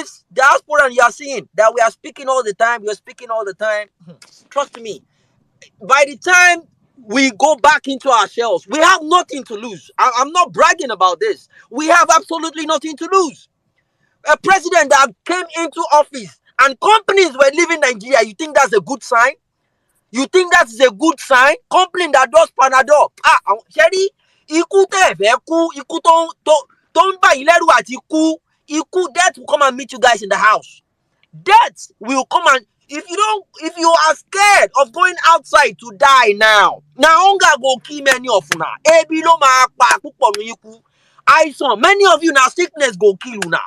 this diaspora you are seeing that we are speaking all the time, trust me, by the time we go back into our shells, we have nothing to lose. I'm not bragging about this. We have absolutely nothing to lose. A president that came into office and companies were leaving Nigeria, you think that's a good sign? You think that is a good sign? Company that does Panadol. Sherry, ikú tẹ́ fẹ́ kú, ikú tó ń bá yín lẹ́rù àti ikú, death will come and meet you guys in the house. Death will come and if you are scared of going outside to die now hunger go kill many of una. Ebi ló máa pa púpọ̀ nu ikú. Àìsàn, many of you now sickness go kill una.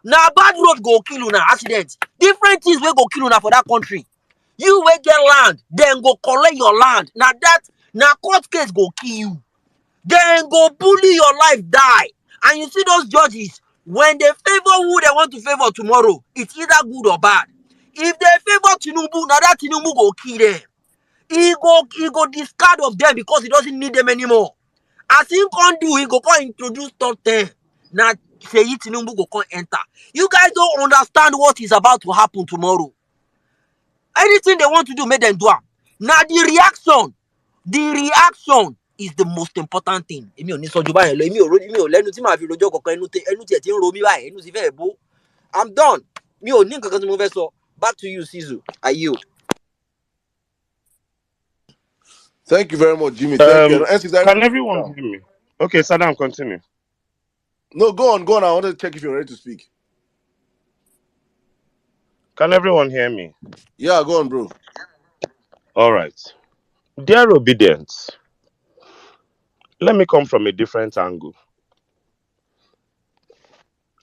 Now bad road go kill una, accident. Different things will go kill una for that country. You will get land, then go collect your land. Now court case go kill you. Then go bully your life, die. And you see those judges, when they favor who they want to favor tomorrow, it's either good or bad. If they favor Tinubu, now that Tinubu go kill them. He go discard of them because he doesn't need them anymore. As he can't do, he go introduce top 10. Now say Tinubu go come enter. You guys don't understand what is about to happen tomorrow. Anything they want to do, make them do it. Now the reaction is the most important thing. I'm done. Back to you, Sizu. I yield. Thank you very much, Jimmy. Thank you. Can everyone hear me? Okay, Saddam, continue. No, go on. I want to check if you're ready to speak. Can everyone hear me? Yeah, go on, bro. All right. Dear Obedience, let me come from a different angle.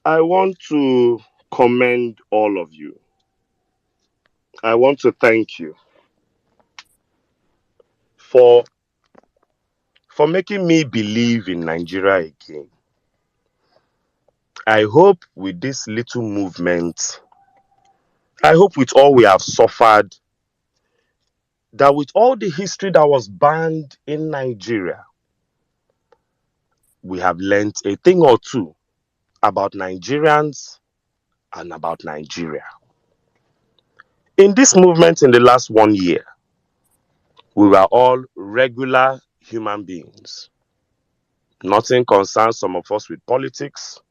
I want to commend all of you. I want to thank you for making me believe in Nigeria again. I hope with this little movement, I hope with all we have suffered, that with all the history that was banned in Nigeria, we have learnt a thing or two about Nigerians and about Nigeria. In this movement in the last 1 year, we were all regular human beings. Nothing concerns some of us with politics.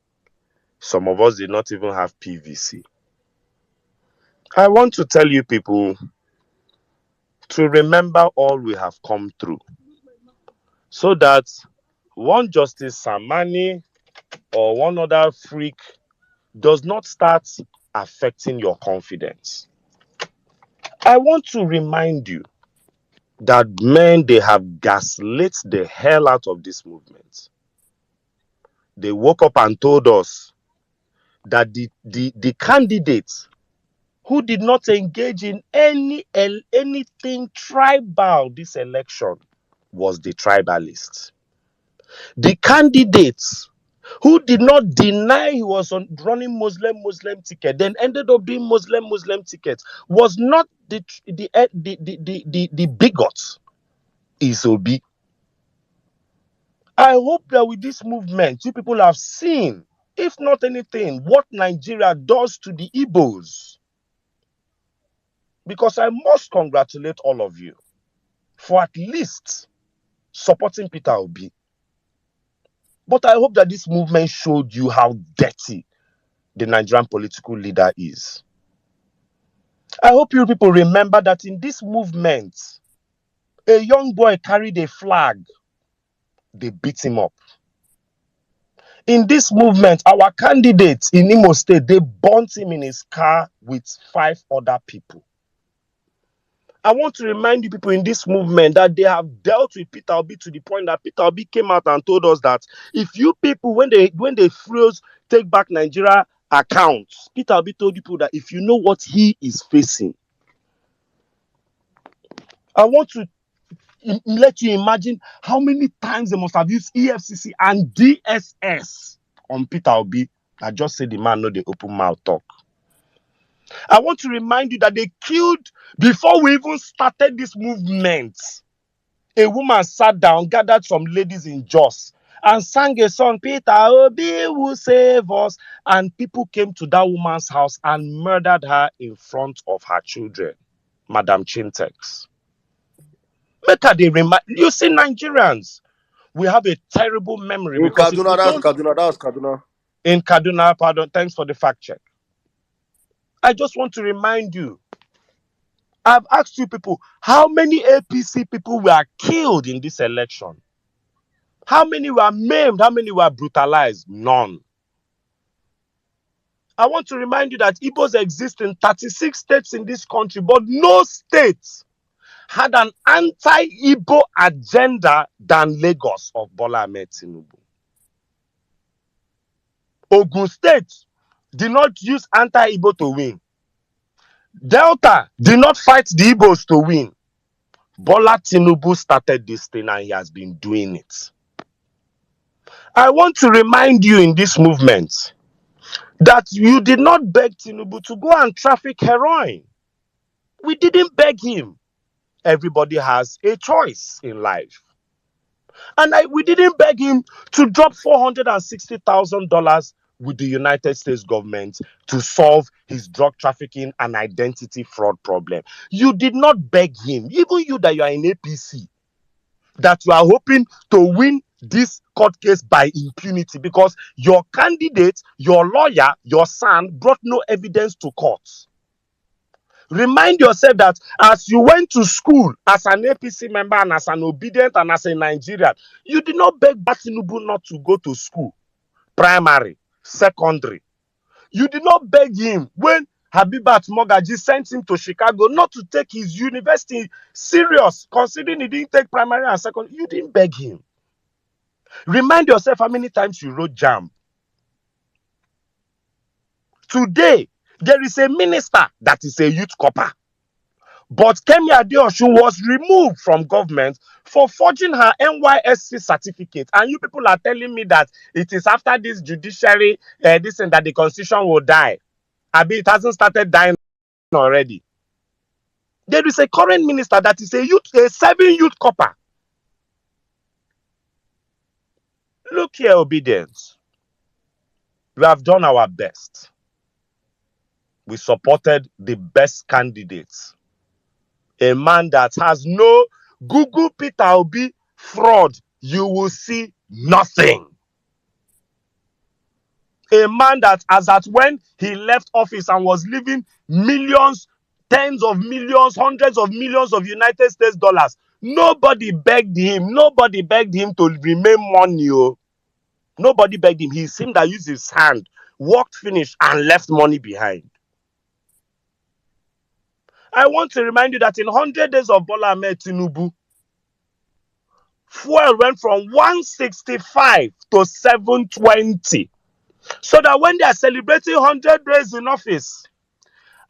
Some of us did not even have PVC. I want to tell you people to remember all we have come through, so that one Justice Samani or one other freak does not start affecting your confidence. I want to remind you that men, they have gaslit the hell out of this movement. They woke up and told us that the candidates who did not engage in anything tribal this election was the tribalist. The candidates who did not deny he was running Muslim ticket, then ended up being Muslim ticket, was not the bigot, is Obi. I hope that with this movement, you people have seen, if not anything, what Nigeria does to the Igbos. Because I must congratulate all of you for at least supporting Peter Obi. But I hope that this movement showed you how dirty the Nigerian political leader is. I hope you people remember that in this movement, a young boy carried a flag. They beat him up. In this movement, our candidate in Imo State, they burnt him in his car with 5 other people. I want to remind you people in this movement that they have dealt with Peter Obi to the point that Peter Obi came out and told us that if you people, when they froze Take Back Nigeria accounts, Peter Obi told people that if you know what he is facing, I want to let you imagine how many times they must have used EFCC and DSS on Peter Obi. I just say the man know the open mouth talk. I want to remind you that they killed, before we even started this movement, a woman sat down, gathered some ladies in Jos, and sang a song, Peter Obi will save us. And people came to that woman's house and murdered her in front of her children, Madam Chintex. Make her they remind you see, Nigerians, we have a terrible memory In because if we Kaduna, that's don't Kaduna, that was Kaduna. in Kaduna, pardon, thanks for the fact check. I just want to remind you, I've asked you people, how many APC people were killed in this election? How many were maimed? How many were brutalized? None. I want to remind you that Igbos exist in 36 states in this country, but no state had an anti-Igbo agenda than Lagos of Bola Ahmed Tinubu. Ogun State did not use anti-Igbo to win. Delta did not fight the Igbos to win. Bola Tinubu started this thing and he has been doing it. I want to remind you in this movement that you did not beg Tinubu to go and traffic heroin. We didn't beg him. Everybody has a choice in life. And we didn't beg him to drop $460,000 with the United States government to solve his drug trafficking and identity fraud problem. You did not beg him, even you that you are in APC, that you are hoping to win this court case by impunity because your candidate, your lawyer, your son brought no evidence to court. Remind yourself that as you went to school as an APC member and as an obedient and as a Nigerian, you did not beg Tinubu not to go to school, primary, secondary. You did not beg him when Habibat Mogaji sent him to Chicago not to take his university serious, considering he didn't take primary and secondary. You didn't beg him. Remind yourself how many times you wrote JAMB. Today, there is a minister that is a youth corper. But Kemi Adeosun was removed from government for forging her NYSC certificate. And you people are telling me that it is after this judiciary, this and that the constitution will die. Abi, it hasn't started dying already. There is a current minister that is a serving youth corper. Look here, obedience. We have done our best. We supported the best candidates. A man that has no Google Peter Obi fraud, you will see nothing. A man that, as at when he left office and was leaving millions, tens of millions, hundreds of millions of United States dollars, nobody begged him. Nobody begged him to remain money. Nobody begged him. He seemed to use his hand, worked, finished, and left money behind. I want to remind you that in 100 days of Bola Ahmed Tinubu, fuel went from 165 to 720. So that when they are celebrating 100 days in office,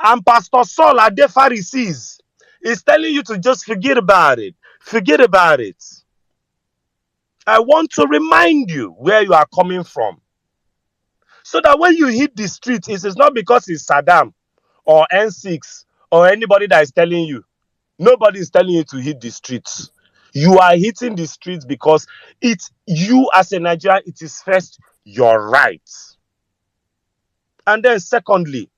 and Pastor Saul Adefari sees, is telling you to just forget about it. Forget about it. I want to remind you where you are coming from. So that when you hit the street, it is not because it's Saddam or N6 or anybody that is telling you. Nobody is telling you to hit the streets. You are hitting the streets because it's you as a Nigerian, it is first your right. And then secondly,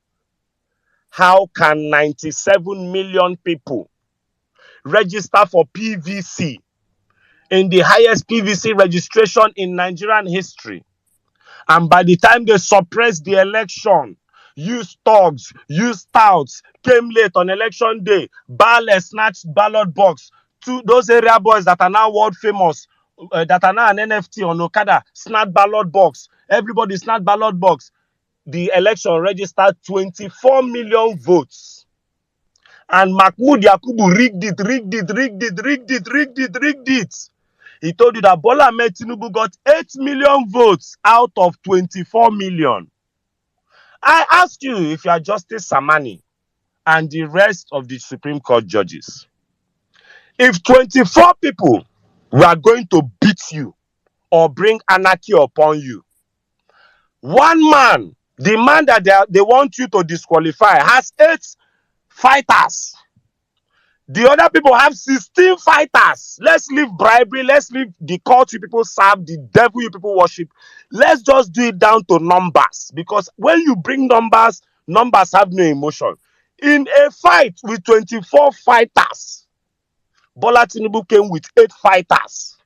how can 97 million people register for PVC in the highest PVC registration in Nigerian history? And by the time they suppressed the election, used thugs, used stouts, came late on election day, ballot snatched ballot box. To those area boys that are now world famous, that are now an NFT on Okada, snatched ballot box. Everybody snatched ballot box. The election registered 24 million votes. And Mahmoud Yakubu rigged it. He told you that Bola Ahmed Tinubu got 8 million votes out of 24 million. I ask you, if you are Justice Samani and the rest of the Supreme Court judges, if 24 people were going to beat you or bring anarchy upon you, one man, the man that they want you to disqualify, has 8 fighters. The other people have 16 fighters. Let's leave bribery. Let's leave the cult you people serve, the devil you people worship. Let's just do it down to numbers. Because when you bring numbers, numbers have no emotion. In a fight with 24 fighters, Bola Tinubu came with 8 fighters.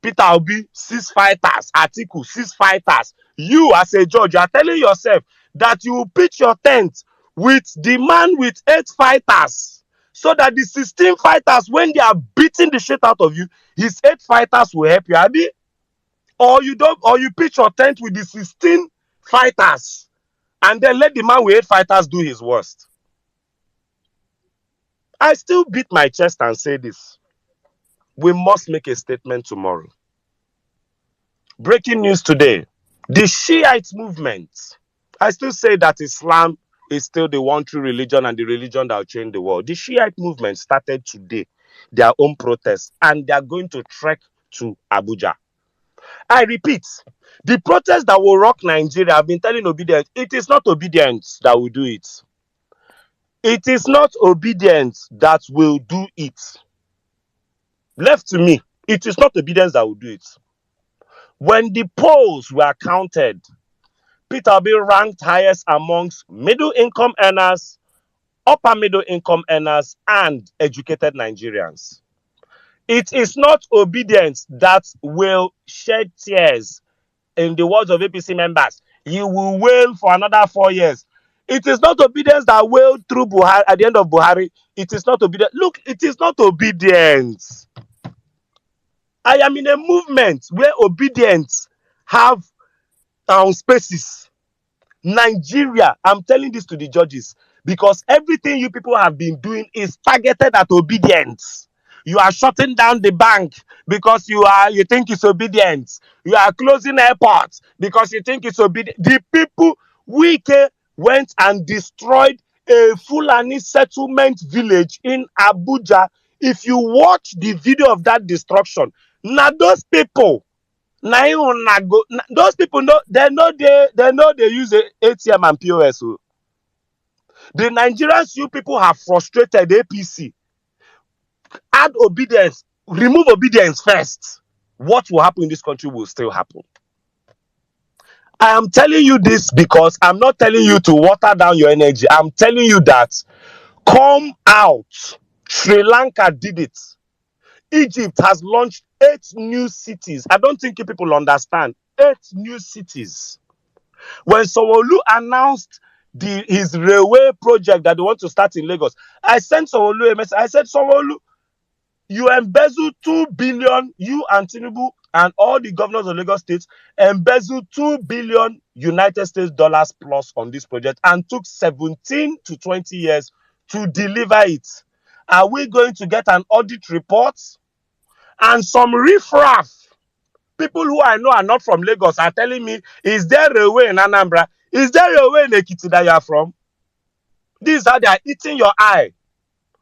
Peter Obi, 6 fighters. Atiku, 6 fighters. You, as a judge, you are telling yourself that you will pitch your tent with the man with 8 fighters. So that the 16 fighters, when they are beating the shit out of you, his 8 fighters will help you, Abi? Or you pitch your tent with the 16 fighters and then let the man with 8 fighters do his worst. I still beat my chest and say this. We must make a statement tomorrow. Breaking news today. The Shiite movement. I still say that Islam is still the one true religion and the religion that will change the world. The Shiite movement started today their own protests and they are going to trek to Abuja. I repeat, the protests that will rock Nigeria, I've been telling obedience, it is not obedience that will do it. It is not obedience that will do it. Left to me, it is not obedience that will do it. When the polls were counted, Peter Obi ranked highest amongst middle income earners, upper middle income earners, and educated Nigerians. It is not obedience that will shed tears. In the words of APC members, you will wail for another 4 years. It is not obedience that wailed through Buhari at the end of Buhari. It is not obedience. Look, it is not obedience. I am in a movement where obedience have spaces. Nigeria, I'm telling this to the judges, because everything you people have been doing is targeted at obedience. You are shutting down the bank because you think it's obedience. You are closing airports because you think it's obedience. The people, Wike went and destroyed a Fulani settlement village in Abuja. If you watch the video of that destruction, now those people, those people they know they use ATM and POS. The Nigerians you people have frustrated APC. Add obedience, remove obedience first. What will happen in this country will still happen. I am telling you this because I'm not telling you to water down your energy. I'm telling you that come out. Sri Lanka did it. Egypt has launched 8 new cities. I don't think you people understand. 8 new cities. When Sanwo-Olu announced his railway project that they want to start in Lagos, I sent Sanwo-Olu a message. I said, Sanwo-Olu, you embezzled 2 billion, you and Tinubu and all the governors of Lagos State embezzled 2 billion United States dollars plus on this project and took 17 to 20 years to deliver it. Are we going to get an audit report? And some riffraff, people who I know are not from Lagos, are telling me, is there a way in Anambra? Is there a way in Ekiti that you are from? This is how they are eating your eye.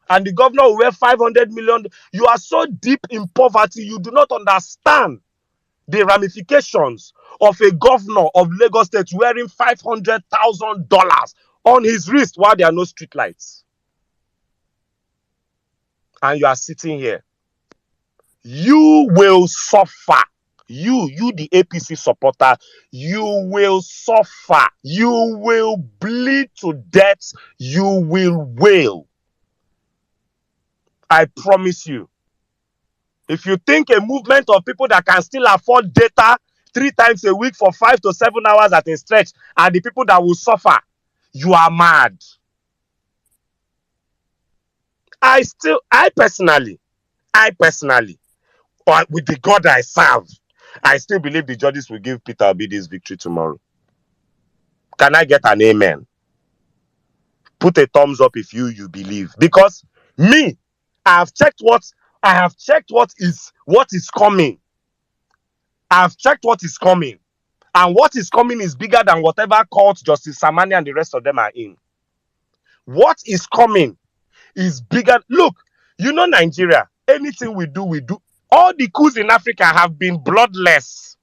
And the governor will wear 500 million. You are so deep in poverty, you do not understand the ramifications of a governor of Lagos State wearing $500,000 on his wrist while there are no street lights. And you are sitting here. You will suffer. You the APC supporter, you will suffer. You will bleed to death. You will wail. I promise you. If you think a movement of people that can still afford data 3 times a week for 5 to 7 hours at a stretch are the people that will suffer, you are mad. I personally, with the God I serve, I still believe the judges will give Peter Obi this victory tomorrow. Can I get an amen? Put a thumbs up if you believe. Because me, I have checked what is coming. I have checked what is coming. And what is coming is bigger than whatever court Justice Samani and the rest of them are in. What is coming is bigger. Look, you know Nigeria. Anything we do. All the coups in Africa have been bloodless.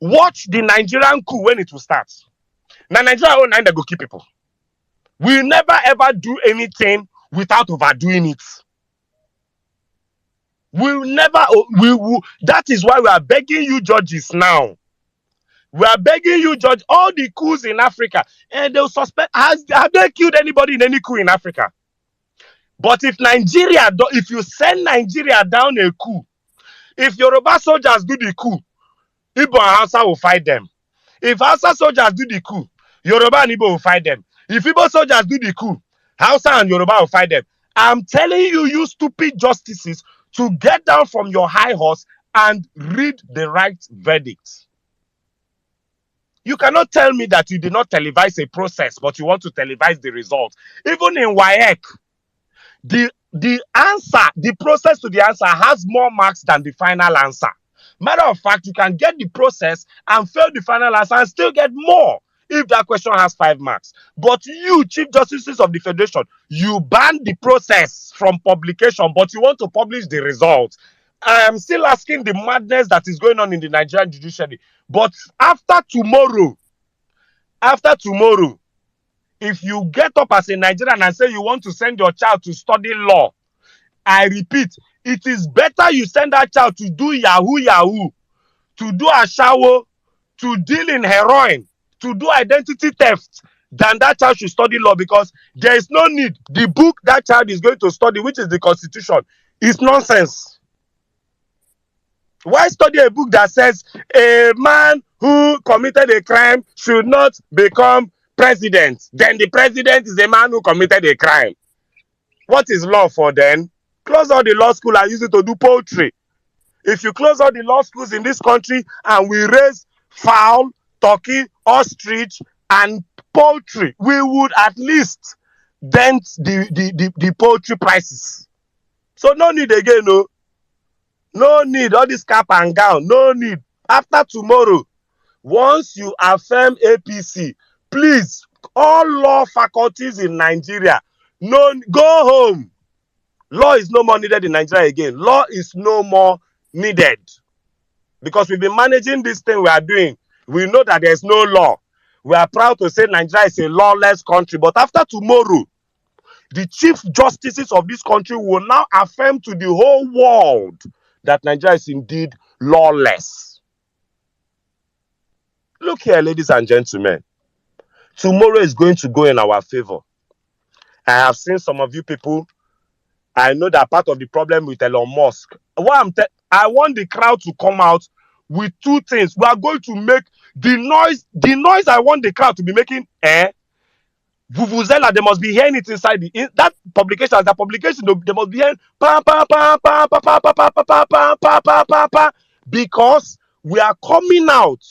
Watch the Nigerian coup when it will start. Now Nigeria will not go kill people. We'll never ever do anything without overdoing it. We'll never, we will. That is why we are begging you, judges, now. We are begging you, judge, all the coups in Africa, and they'll suspect. Have they killed anybody in any coup in Africa? But if if you send Nigeria down a coup, if Yoruba soldiers do the coup, Igbo and Hausa will fight them. If Hausa soldiers do the coup, Yoruba and Igbo will fight them. If Igbo soldiers do the coup, Hausa and Yoruba will fight them. I'm telling you, you stupid justices, to get down from your high horse and read the right verdict. You cannot tell me that you did not televise a process, but you want to televise the result. Even in WAEC, the answer, the process to the answer has more marks than the final answer. Matter of fact, you can get the process and fail the final answer and still get more if that question has 5 marks. But you, Chief Justices of the Federation, you ban the process from publication, but you want to publish the results. I am still asking the madness that is going on in the Nigerian judiciary. But after tomorrow, if you get up as a Nigerian and say you want to send your child to study law, I repeat, it is better you send that child to do yahoo, to do ashawo, to deal in heroin, to do identity theft, than that child should study law, because there is no need. The book that child is going to study, which is the Constitution, is nonsense. Why study a book that says a man who committed a crime should not become president? Then the president is a man who committed a crime. What is law for then? Close all the law school and use it to do poultry. If you close all the law schools in this country and we raise fowl, turkey, ostrich, and poultry, we would at least dent the poultry prices. So no need again, no. No need all this cap and gown. No need. After tomorrow, once you affirm APC, please, all law faculties in Nigeria, go home. Law is no more needed in Nigeria again. Law is no more needed. Because we've been managing this thing we are doing. We know that there's no law. We are proud to say Nigeria is a lawless country. But after tomorrow, the chief justices of this country will now affirm to the whole world that Nigeria is indeed lawless. Look here, ladies and gentlemen. Tomorrow is going to go in our favor. I have seen some of you people. I know that part of the problem with Elon Musk. I want the crowd to come out with 2 things. We are going to make the noise. The noise I want the crowd to be making, Vuvuzela, they must be hearing it inside that publication. As that publication, they must be hearing pa pa pa pa pa pa pa pa pa pa pa pa pa pa pa, because we are coming out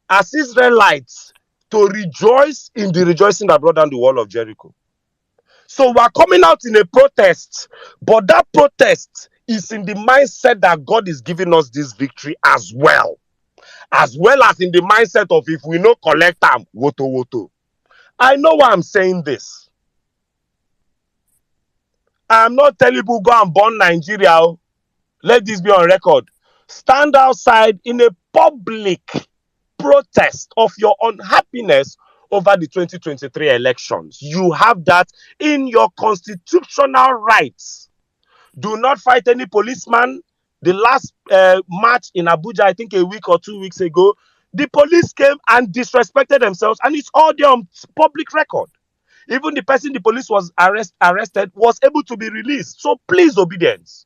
as Israelites to rejoice in the rejoicing that brought down the wall of Jericho. So we are coming out in a protest, but that protest is in the mindset that God is giving us this victory as well as in the mindset of if we no collect them, woto woto. I know why I'm saying this. I'm not telling people go and burn Nigeria. Let this be on record. Stand outside in a public protest of your unhappiness over the 2023 elections. You have that in your constitutional rights. Do not fight any policeman. The last march in Abuja, I think a week or 2 weeks ago, the police came and disrespected themselves, and it's all there on public record. Even the person the police was arrested was able to be released. So please, obedience.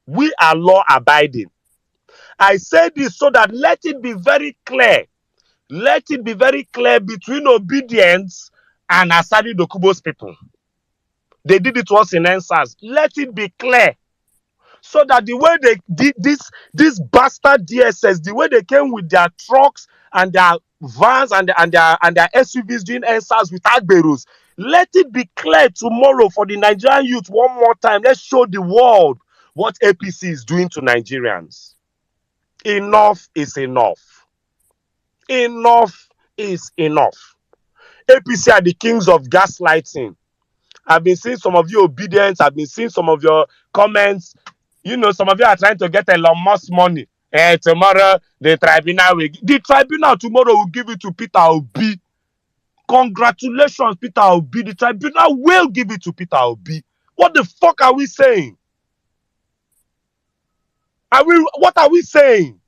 We are law abiding. I say this so that let it be very clear. Let it be very clear between obedience and Asari Dokubo's people. They did it once in NSAS. Let it be clear. So that the way they did this bastard DSS, the way they came with their trucks and their vans and their SUVs doing NSAS with Agberos, let it be clear tomorrow for the Nigerian youth one more time. Let's show the world what APC is doing to Nigerians. Enough is enough. Enough is enough. APC are the kings of gaslighting. I've been seeing some of you obedience. I've been seeing some of your comments. You know, some of you are trying to get Elon Musk money. Tomorrow, the tribunal tomorrow will give it to Peter Obi. Congratulations, Peter Obi. The tribunal will give it to Peter Obi. What the fuck are we saying? What are we saying?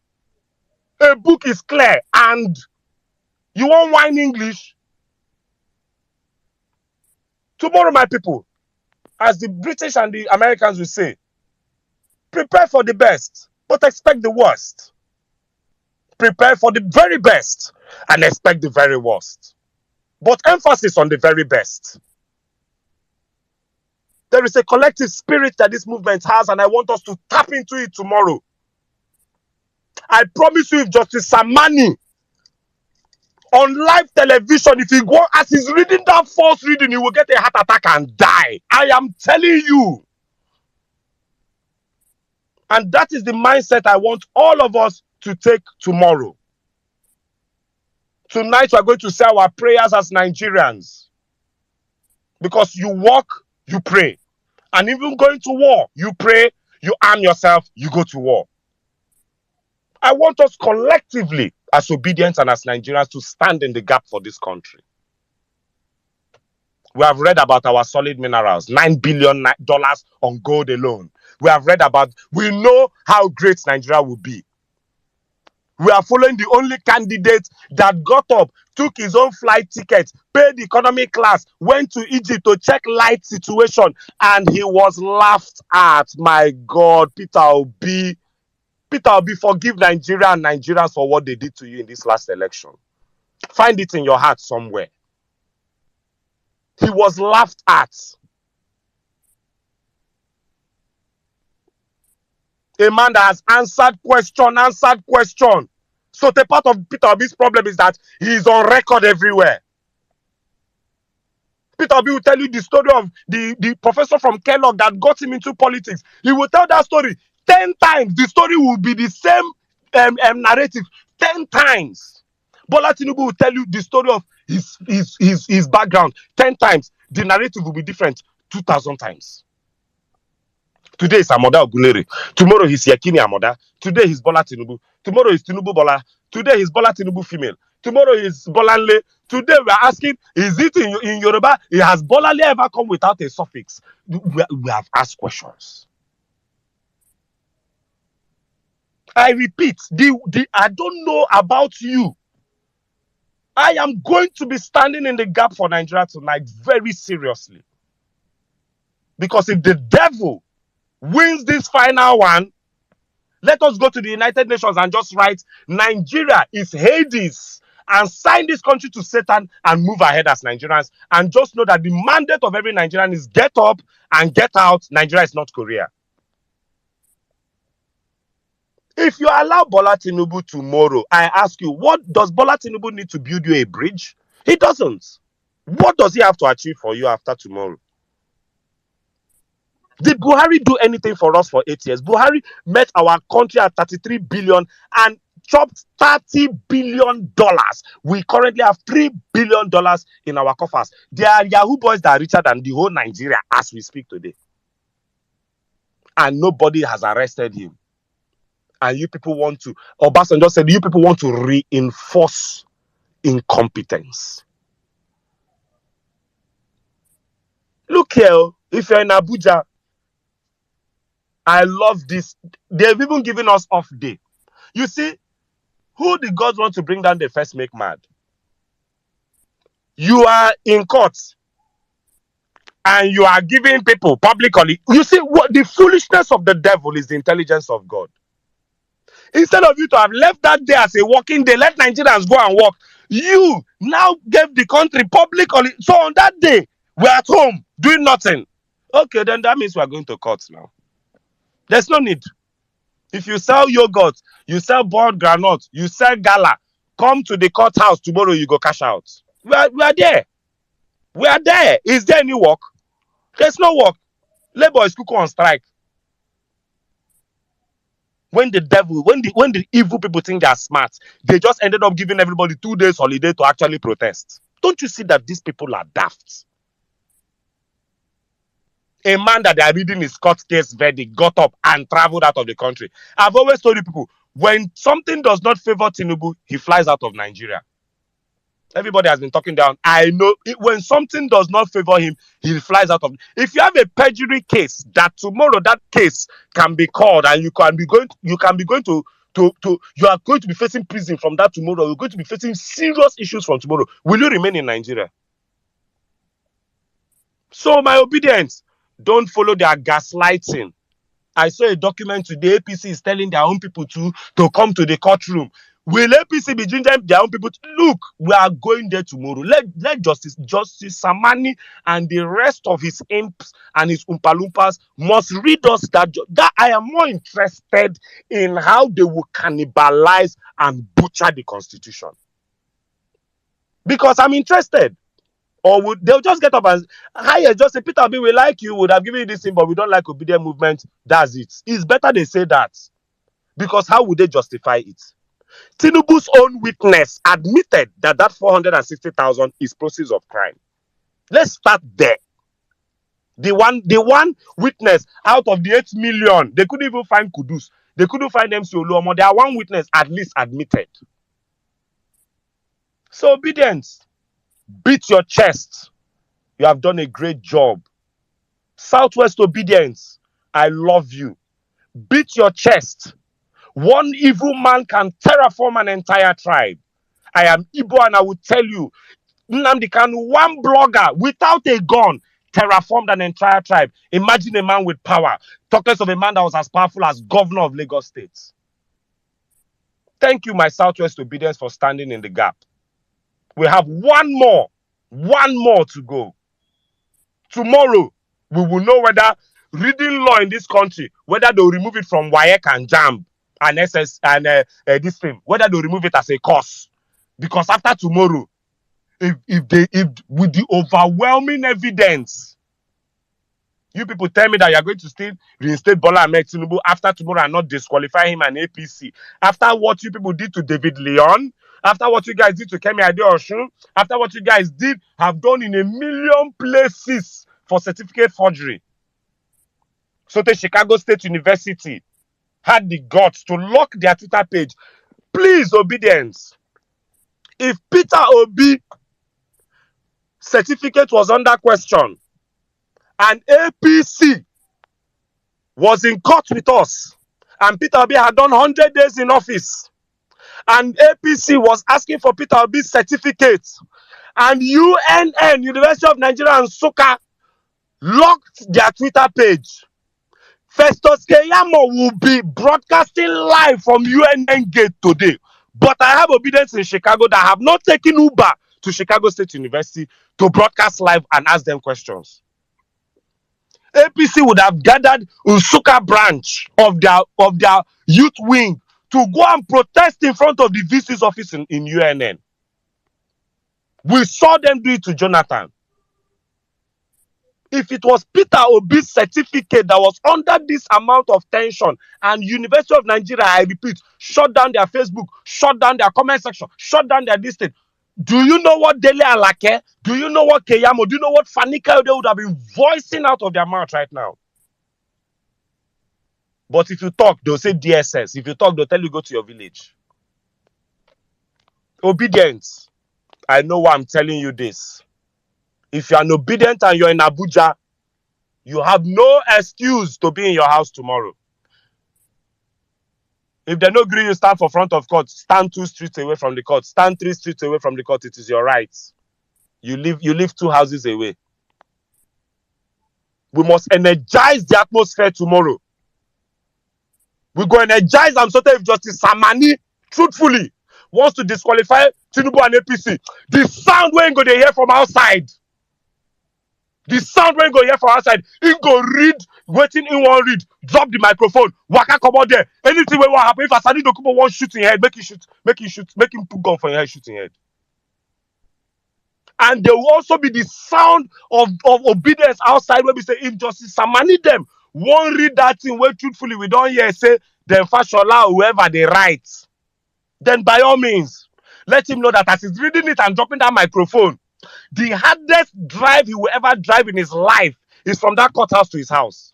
A book is clear and you want wine English? Tomorrow, my people, as the British and the Americans will say, prepare for the best, but expect the worst. Prepare for the very best and expect the very worst. But emphasis on the very best. There is a collective spirit that this movement has, and I want us to tap into it tomorrow. I promise you, if Justice Samani on live television, if he go as he's reading that false reading, he will get a heart attack and die. I am telling you. And that is the mindset I want all of us to take tomorrow. Tonight, we are going to say our prayers as Nigerians. Because you walk, you pray. And even going to war, you pray, you arm yourself, you go to war. I want us collectively, as obedient and as Nigerians, to stand in the gap for this country. We have read about our solid minerals, $9 billion on gold alone. We know how great Nigeria will be. We are following the only candidate that got up, took his own flight ticket, paid economy class, went to Egypt to check light situation, and he was laughed at. My God, Peter Obi, forgive Nigeria and Nigerians for what they did to you in this last election. Find it in your heart somewhere. He was laughed at. A man that has answered question. So the part of Peter Obi's problem is that he is on record everywhere. Peter Obi will tell you the story of the professor from Kellogg that got him into politics. He will tell that story 10 times. The story will be the same narrative 10 times. Bola Tinubu will tell you the story of his background 10 times. The narrative will be different 2,000 times. Today is Amoda Ogunere. Tomorrow he's Yekini Amoda. Today he's Bola Tinubu. Tomorrow is Tinubu Bola. Today he's Bola Tinubu female. Tomorrow is Bolanle. Today we are asking, is it in Yoruba? Has Bolanle ever come without a suffix? We have asked questions. I repeat, I don't know about you. I am going to be standing in the gap for Nigeria tonight very seriously. Because if the devil wins this final one, let us go to the United Nations and just write Nigeria is Hades and sign this country to Satan and move ahead as Nigerians, and just know that the mandate of every Nigerian is get up and get out. Nigeria is not Korea. If you allow Bola Tinubu tomorrow, I ask you, what does Bola Tinubu need to build you a bridge? He doesn't. What does he have to achieve for you after tomorrow? Did Buhari do anything for us for 8 years? Buhari met our country at 33 billion and chopped $30 billion. We currently have $3 billion in our coffers. There are Yahoo boys that are richer than the whole Nigeria as we speak today. And nobody has arrested him. And you people want to, Obasanjo said, you people want to reinforce incompetence. Look here, if you're in Abuja, I love this. They've even given us off day. You see, who the gods want to bring down, they first make mad. You are in court and you are giving people publicly. You see, what the foolishness of the devil is the intelligence of God. Instead of you to have left that day as a working day, let Nigerians go and work. You now gave the country publicly. So on that day, we're at home doing nothing. Okay, then that means we're going to court now. There's no need. If you sell yogurt, you sell boiled granite, you sell gala, come to the courthouse tomorrow, you go cash out. We are there. We are there. Is there any work? There's no work. Labor is on strike. When the evil people think they are smart, they just ended up giving everybody 2 days holiday to actually protest. Don't you see that these people are daft? A man that they are reading his court case verdict got up and traveled out of the country. I've always told you people, when something does not favor Tinubu, he flies out of Nigeria. Everybody has been talking down. I know when something does not favor him, he flies out of. If you have a perjury case, that tomorrow that case can be called, and you can be going you are going to be facing prison from that tomorrow. You're going to be facing serious issues from tomorrow. Will you remain in Nigeria? So my obedience, don't follow their gaslighting. I saw a document today. APC is telling their own people to come to the courtroom. Will APC be doing their own people? Look, we are going there tomorrow. Let Justice Samani and the rest of his imps and his Oompa-Loompas must read us that I am more interested in how they will cannibalize and butcher the Constitution. Because I'm interested. Or they'll just get up and just say, Peter Obi, we like you, would have given you this thing, but we don't like obedient movement. That's it. It's better they say that. Because how would they justify it? Tinubu's own witness admitted that 460,000 is proceeds of crime. Let's start there. The one witness out of the 8 million, they couldn't even find Kudus. They couldn't find MC Oluomo. There are one witness at least admitted. So obedience. Beat your chest. You have done a great job. Southwest obedience. I love you. Beat your chest. One evil man can terraform an entire tribe. I am Igbo and I will tell you, Nnamdi Kanu, one blogger without a gun terraformed an entire tribe. Imagine a man with power. Talk less of a man that was as powerful as governor of Lagos State. Thank you, my Southwest obedience, for standing in the gap. We have one more to go. Tomorrow, we will know whether reading law in this country, whether they'll remove it from WAEC and JAMB and SS and this thing, whether they'll remove it as a course. Because after tomorrow, if with the overwhelming evidence, you people tell me that you're going to still reinstate Bola Ahmed Tinubu after tomorrow and not disqualify him and APC. After what you people did to David Leon, after what you guys did to Kemi Adeosun, after what you guys have done in a million places for certificate forgery. So the Chicago State University had the guts to lock their Twitter page. Please, obedience. If Peter Obi certificate was under question and APC was in court with us, and Peter Obi had done 100 days in office, and APC was asking for Peter Obi's certificate, and UNN, University of Nigeria and Nsukka, locked their Twitter page, Festus Keyamo will be broadcasting live from UNN Gate today. But I have obedience in Chicago that have not taken Uber to Chicago State University to broadcast live and ask them questions. APC would have gathered Nsukka branch of their youth wing to go and protest in front of the VC's office in UNN. We saw them do it to Jonathan. If it was Peter Obi's certificate that was under this amount of tension, and University of Nigeria, I repeat, shut down their Facebook, shut down their comment section, shut down their listing, do you know what Dele Alake, do you know what Keyamo, do you know what Fanika they would have been voicing out of their mouth right now? But if you talk, they'll say DSS. If you talk, they'll tell you go to your village. Obedience. I know why I'm telling you this. If you're an obedient and you're in Abuja, you have no excuse to be in your house tomorrow. If they no agree you stand for front of court, stand 2 streets away from the court, stand 3 streets away from the court. It is your right. You live 2 houses away. We must energize the atmosphere tomorrow. We go energize and sort of if Justice Samani truthfully wants to disqualify Tinubu and APC. The sound we ain't going to hear from outside. The sound when go here from outside, he go read, waiting in one read, drop the microphone, waka come out there. Anything will happen. If Asani Dokubo wants shoot in head, make him put gun for your head, shoot in head. And there will also be the sound of obedience outside where we say, if Justice Samani them won't read that thing where truthfully we don't hear say, then Fashola or whoever they write, then by all means, let him know that as he's reading it and dropping that microphone, the hardest drive he will ever drive in his life is from that courthouse to his house.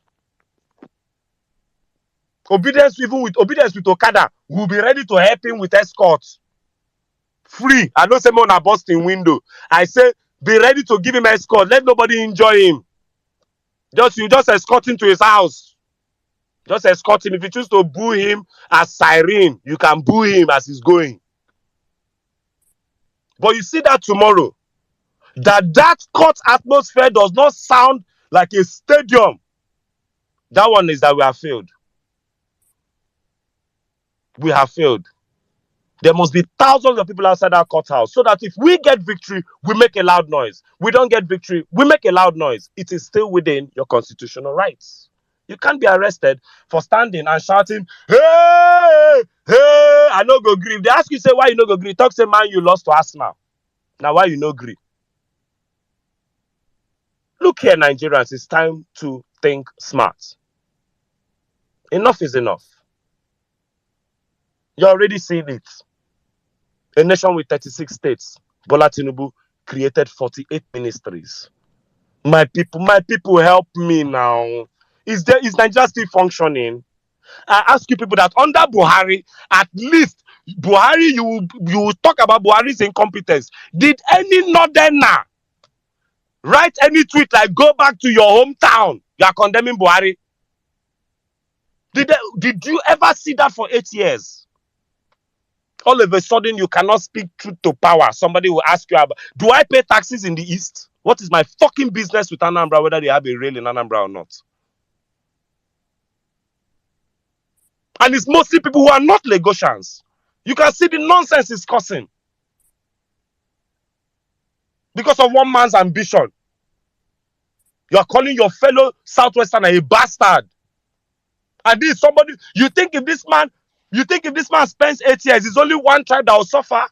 Obedience with Okada will be ready to help him with escorts free. I don't say more on Boston window. I say be ready to give him escort. Let nobody enjoy him. You just escort him to his house. Just escort him. If you choose to boo him as siren, you can boo him as he's going. But you see that tomorrow, that court atmosphere does not sound like a stadium. That one is that we have failed. We have failed. There must be thousands of people outside our courthouse so that if we get victory, we make a loud noise. We don't get victory, we make a loud noise. It is still within your constitutional rights. You can't be arrested for standing and shouting, hey, hey, I no go gree. If they ask you, say, why you no go gree? Talk, say, man, you lost to Arsenal. Now, why you no gree? Look here, Nigerians, it's time to think smart. Enough is enough. You're already seeing it. A nation with 36 states, Bola Tinubu created 48 ministries. My people, help me now. Is Nigeria still functioning? I ask you people that under Buhari, at least Buhari, you will talk about Buhari's incompetence. Did any northerner write any tweet like go back to your hometown? You are condemning Buhari. Did you ever see that for 8 years? All of a sudden, you cannot speak truth to power. Somebody will ask you, do I pay taxes in the East? What is my fucking business with Anambra, whether they have a rail in Anambra or not? And it's mostly people who are not Lagosians. You can see the nonsense is causing. Because of one man's ambition. You are calling your fellow Southwesterner a bastard. And this is somebody, you think if this man spends 8 years, it's only one tribe that will suffer?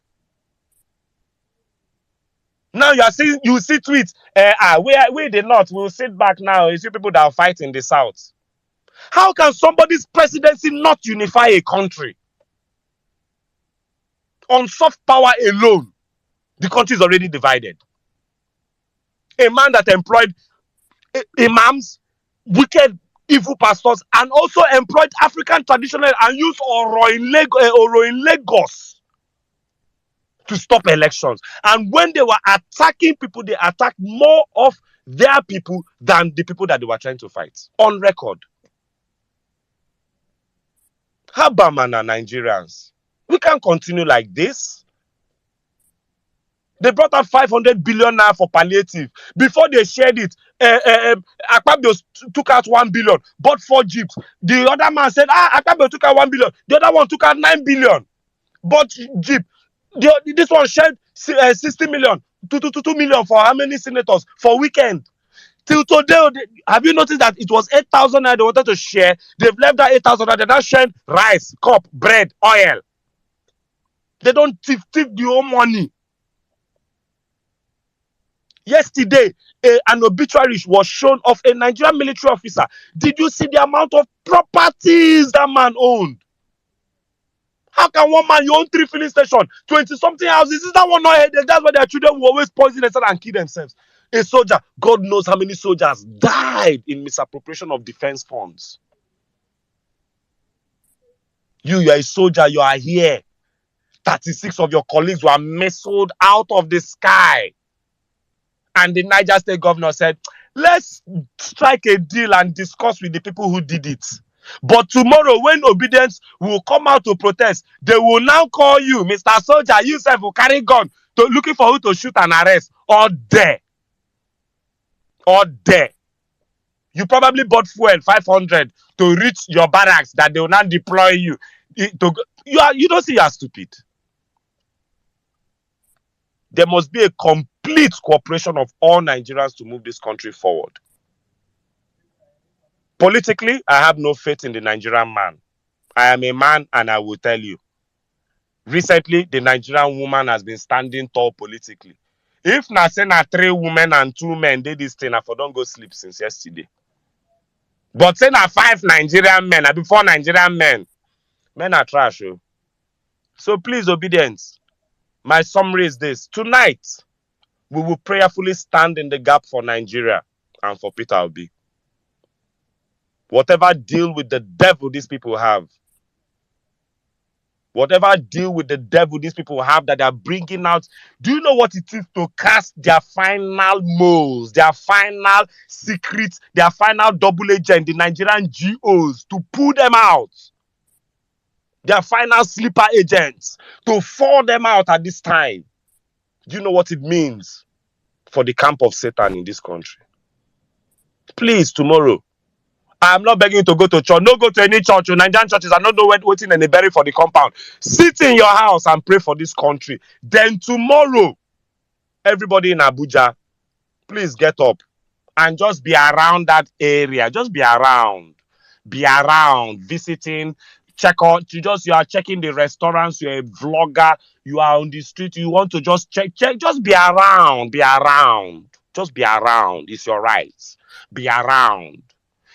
Now you see tweets, we the North will sit back now. You see people that are fighting the South. How can somebody's presidency not unify a country? On soft power alone, the country is already divided. A man that employed imams, wicked, evil pastors, and also employed African traditional and used Oro in Lagos to stop elections. And when they were attacking people, they attacked more of their people than the people that they were trying to fight. On record. Habamana Nigerians. We can't continue like this. They brought out 500 billion naira for palliative. Before they shared it, Akpabio took out 1 billion, bought 4 jeeps. The other man said, Akpabio took out 1 billion. The other one took out 9 billion, bought jeep. This one shared 60 million, 2 million for how many senators for weekend? Till today, have you noticed that it was 8,000 they wanted to share? They've left that 8,000 they're now sharing rice, cup, bread, oil. They don't thief the whole money. Yesterday, an obituary was shown of a Nigerian military officer. Did you see the amount of properties that man owned? How can one man, you own 3 filling stations, 20-something houses? Is that one not headed? That's why their children will always poison themselves and kill themselves. A soldier, God knows how many soldiers died in misappropriation of defense funds. You are a soldier, you are here. 36 of your colleagues were missiles out of the sky. And the Niger State governor said, let's strike a deal and discuss with the people who did it. But tomorrow, when obedience will come out to protest, they will now call you, Mr. Soldier, you self will carry gun, looking for who to shoot and arrest. Or there. You probably bought fuel 500 to reach your barracks that they will not deploy you. You don't see you are stupid. There must be a complete cooperation of all Nigerians to move this country forward. Politically, I have no faith in the Nigerian man. I am a man and I will tell you. Recently, the Nigerian woman has been standing tall politically. If na say na 3 women and 2 men did this thing, I for don't go sleep since yesterday. But say na 5 Nigerian men, and 4 Nigerian men. Men are trash. Oh. So please, obedience. My summary is this. Tonight, we will prayerfully stand in the gap for Nigeria and for Peter Obi. Whatever deal with the devil these people have, Whatever deal with the devil these people have that they're bringing out, do you know what it is to cast their final moles, their final secrets, their final double agent, the Nigerian GOs, to pull them out? Their final sleeper agents, to fall them out at this time. Do you know what it means for the camp of Satan in this country? Please, tomorrow, I'm not begging you to go to church. No, go to any church. Nigerian churches are not waiting and they bury for the compound. Sit in your house and pray for this country. Then tomorrow, everybody in Abuja, please get up and just be around that area. Just be around. Be around, visiting, check out. You are checking the restaurants. You're a vlogger. You are on the street. You want to just check. Just be around. Be around. Just be around. It's your right. Be around.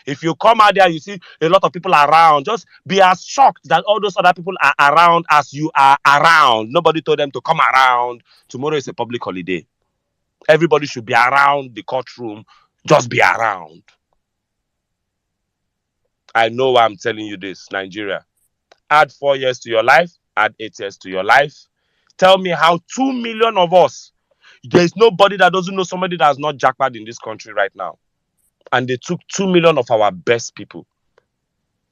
If you come out there, you see a lot of people around, just be as shocked that all those other people are around as you are around. Nobody told them to come around. Tomorrow is a public holiday. Everybody should be around the courtroom. Just be around. I know why I'm telling you this, Nigeria. Add 4 years to your life. Add 8 years to your life. Tell me how 2 million of us, there's nobody that doesn't know somebody that has not jackpot in this country right now. And they took 2 million of our best people.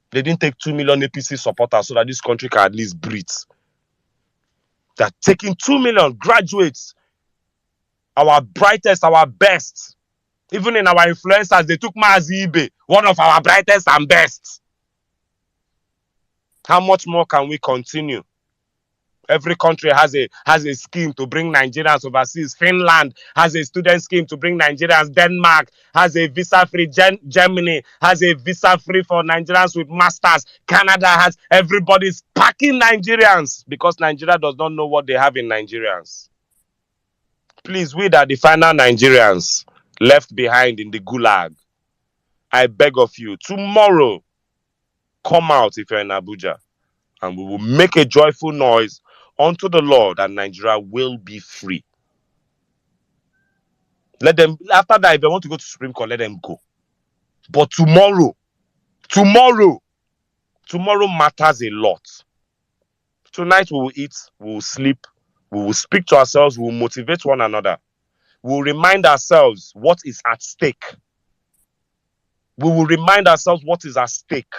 They didn't take 2 million APC supporters so that this country can at least breathe. They're taking 2 million graduates, our brightest, our best. Even in our influencers, they took Mazi Ibe, one of our brightest and best. How much more can we continue? Every country has a scheme to bring Nigerians overseas. Finland has a student scheme to bring Nigerians. Denmark has a visa-free. Germany has a visa-free for Nigerians with masters. Canada has, everybody's packing Nigerians because Nigeria does not know what they have in Nigerians. Please, we that the final Nigerians left behind in the gulag, I beg of you, tomorrow, come out if you're in Abuja, and we will make a joyful noise unto the Lord, and Nigeria will be free. Let them, after that, if they want to go to Supreme Court, let them go. But tomorrow matters a lot. Tonight we will eat, we will sleep, we will speak to ourselves, we will motivate one another. We will remind ourselves what is at stake. We will remind ourselves what is at stake.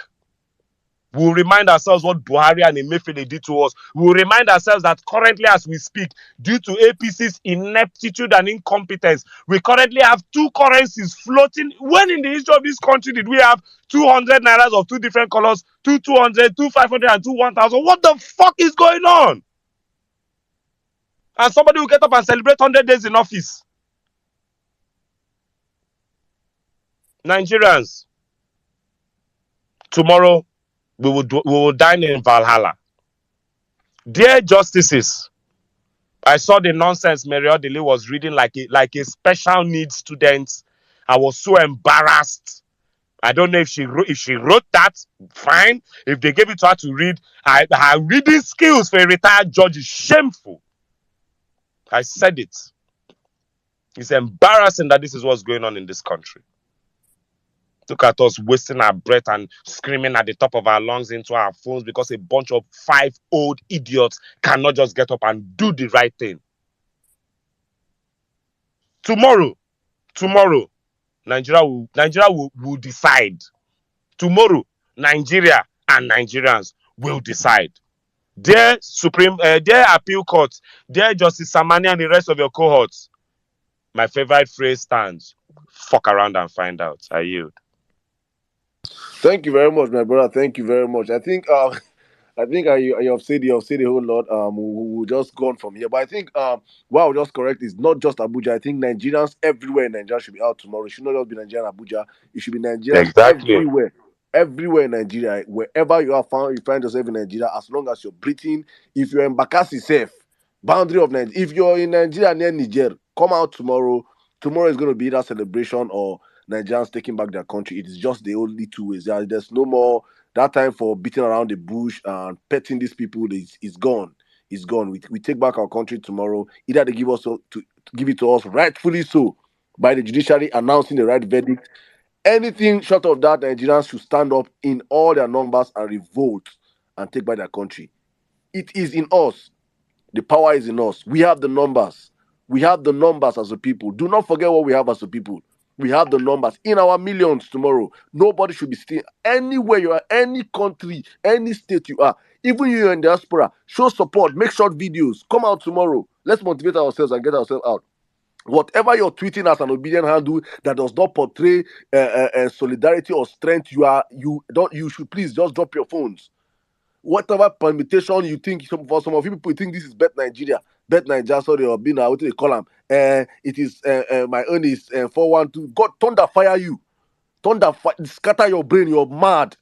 We will remind ourselves what Buhari and Emefiele did to us. We will remind ourselves that currently as we speak, due to APC's ineptitude and incompetence, we currently have two currencies floating. When in the history of this country did we have 200 nairas of two different colors, two 200, two 500, and two 1,000? What the fuck is going on? And somebody will get up and celebrate 100 days in office. Nigerians, tomorrow, we will dine in Valhalla. Dear justices, I saw the nonsense Mary Odili was reading like a special needs student. I was so embarrassed. I don't know if she wrote that. Fine. If they gave it to her to read, her reading skills for a retired judge is shameful. I said it. It's embarrassing that this is what's going on in this country. Look at us wasting our breath and screaming at the top of our lungs into our phones because a bunch of 5 old idiots cannot just get up and do the right thing. Tomorrow, Nigeria will decide. Tomorrow, Nigeria and Nigerians will decide. Dear Appeal Court, dear Justice Samani and the rest of your cohorts, my favorite phrase stands: fuck around and find out. I yield. Thank you very much, my brother. Thank you very much. I think you have said a whole lot. We'll just go on from here. But I think what I'll just correct is not just Abuja. I think Nigerians everywhere in Nigeria should be out tomorrow. It should not just be Nigeria and Abuja. It should be Nigerians Exactly. everywhere in Nigeria, wherever you find yourself in Nigeria, as long as you're breathing. If you're in Bakassi safe, boundary of Nigeria. If you're in Nigeria near Niger, come out tomorrow. Tomorrow is going to be either celebration or Nigerians taking back their country. It is just the only two ways. There's no more that time for beating around the bush and petting these people. Is gone. It's gone. We take back our country tomorrow. Either they give give it to us rightfully so by the judiciary announcing the right verdict. Anything short of that, Nigerians should stand up in all their numbers and revolt and take back their country. It is in us. The power is in us. We have the numbers. We have the numbers as a people. Do not forget what we have as a people. We have the numbers in our millions tomorrow. Nobody should be still anywhere you are, any country, any state you are. Even you in diaspora, show support, make short videos. Come out tomorrow. Let's motivate ourselves and get ourselves out. Whatever you're tweeting as an obedient handle that does not portray solidarity or strength, you should please just drop your phones. Whatever permutation you think, for some of you people think this is bet Nigeria, sorry, or being what do they call them? It is my own is 412. God thunder fire you, scatter your brain. You're mad.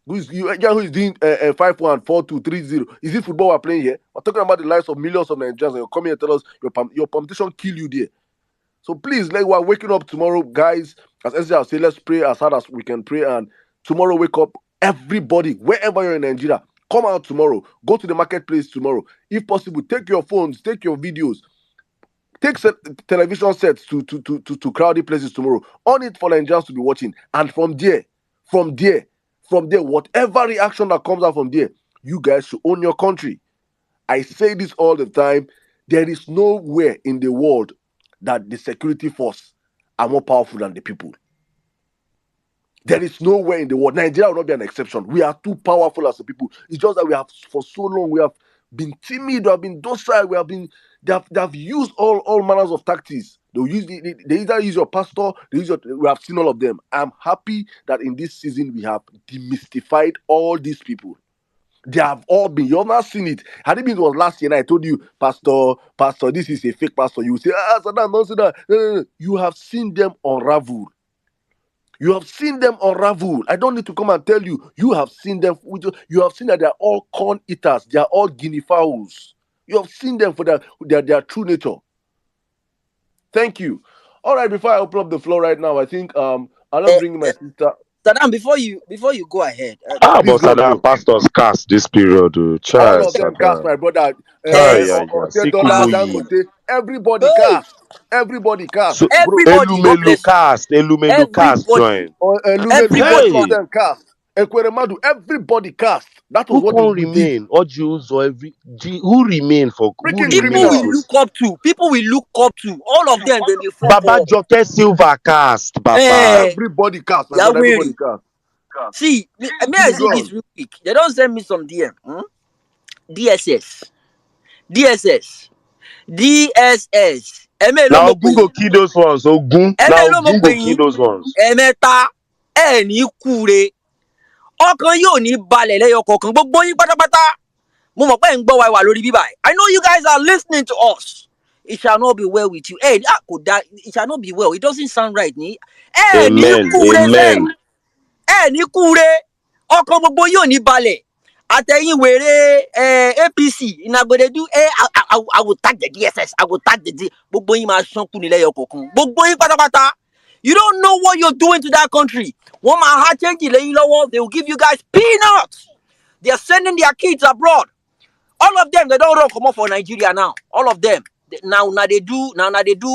Who is doing 514230? Is it football we're playing here? We're talking about the lives of millions of Nigerians, and you're coming and tell us your permutation kill you there. So please, like, we're waking up tomorrow, guys. As Ezra say, let's pray as hard as we can pray. And tomorrow, wake up, everybody, wherever you're in Nigeria, come out tomorrow. Go to the marketplace tomorrow. If possible, take your phones, take your videos, take television sets to crowded places tomorrow. On it for Nigerians to be watching. And from there, whatever reaction that comes out from there, you guys should own your country. I say this all the time. There is nowhere in the world that the security force are more powerful than the people. There is nowhere in the world. Nigeria will not be an exception. We are too powerful as a people. It's just that we have, for so long, we have been timid, we have been docile, they have used all manners of tactics. They either use your pastor, we have seen all of them. I'm happy that in this season we have demystified all these people. They have all been. You've not seen it. Had it been was last year, and I told you, Pastor, this is a fake pastor. You will say, Saddam, don't say that. No. You have seen them unravel. You have seen them unravel. I don't need to come and tell you. You have seen them. You have seen that they are all corn eaters. They are all guinea fowls. You have seen them for their true nature. Thank you. All right. Before I open up the floor right now, I think I'm not bringing my sister. Saddam, before you go ahead, But Please go, Saddam, bro. pastors cast this period. All Chai, of them cast, Saddam. my brother. secular, Sikumoyi. Everybody hey, cast. Everybody cast, So bro. everybody, God Elumelu bless you. cast. Elumelu cast Everybody, join. Lumelu, all of everybody. Hey, them cast. Ekweremadu, everybody cast. That was who what can we did. remain? Or Jews or who remain for who Freaking remain People we to criminals. look up to. People we look up to. All of them, they form Baba for. Joke Silver cast, Baba. Eh, Everybody cast, my yeah, brother. Everybody weary. cast. See, may I Please say go this on. real quick? They don't send me some DM. DSS, DSS, DSS. Eme lo Now mo Ogun pe go yin. kill those ones. Ogun. Eme Now lo mo Ogun pe go kill yin. those ones. Ẹ̀mẹ́ta ẹ ní kúre. Ọkàn yóò ní balẹ̀ lẹ́yọ kọ̀ọ̀kan. Gbogbo yín pátápátá. Mo mọ̀ pé ẹ̀ ń gbọ́ wa wà lórí bíbá. I know you guys are listening to us. It shall not be well with you. It shall not be well. It doesn't sound right. Ẹ ní Amen. kúre sẹ́. Amen. Ẹ ní kúre. Ọkàn gbogbo yóò ní balẹ̀. Àtẹ̀yìn wèrè APC ìnagbèdédú I will tag the DSS. I will tag the D. Gbogbo yín máa ṣánkú ní lẹ́yọ kọ̀ọ̀kan. Gbogbo yín pátápátá. You don't know what you're doing to that country. One man had change lẹ́yìn lọ́wọ́. They will give you guys peanuts. They are sending their kids abroad. All of them, they don't run come up for Nigeria now. All of them. Now they do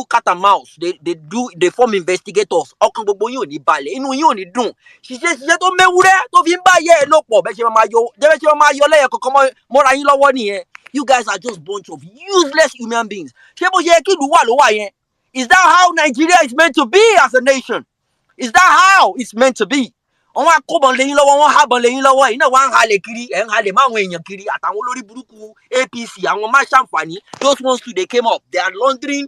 cat and mouse. They form investigators. Ọkàn gbogbo yín ò ní balẹ̀. Inú yín ò ní dùn. Ṣiṣẹ́ tó mẹ́wúrẹ́ tó fi ń bá yẹ ẹ lò pọ̀. Bẹ́ẹ̀ ṣe máa yọ lẹ́yẹ kankan mọ́ra yín lọ́wọ́ nìyẹn. You guys are just bunch of useless human beings. Ṣé bó ṣe yẹ kí ìlú wà ló wà yẹn? Is that how Nigeria is meant to be as a nation? Is that how it's meant to be? Wọ́n á kóbọn lẹ́yìn lọ́wọ́, wọ́n hábọn lẹ́yìn lọ́wọ́, yìí náà wọ́n á ń halẹ̀ kiri, ẹ̀ ń halẹ̀ máwọn èèyàn kiri, àtàwọn olórí burúkú APC, àwọn má ṣàǹfààní, those ones too, they came up. They are laundering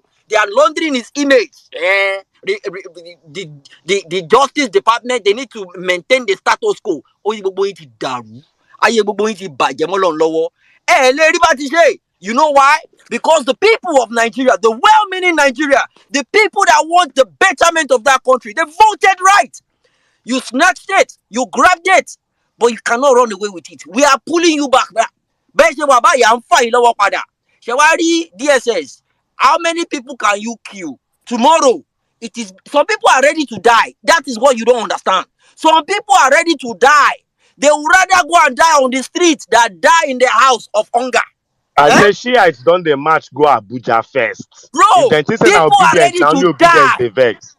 his image. The Justice Department, they need to maintain the status quo. Oye gbogbo yín ti dàrú, ayé gbogbo yín ti bàjẹ́ mọ́ lọ́n lọ́wọ́. Lè rí bá ti ṣe. You know why? Because the people of Nigeria, the well-meaning Nigeria, the people that want the betterment of that country, they voted right. You snatched it, you grabbed it, but you cannot run away with it. We are pulling you back. Shawari DSS, how many people can you kill? Tomorrow, some people are ready to die. That is what you don't understand. Some people are ready to die. They would rather go and die on the street than die in their house of hunger. I say Shiites done the march go Abuja first. Bro, If they think people are ready now to obedience die. they vex.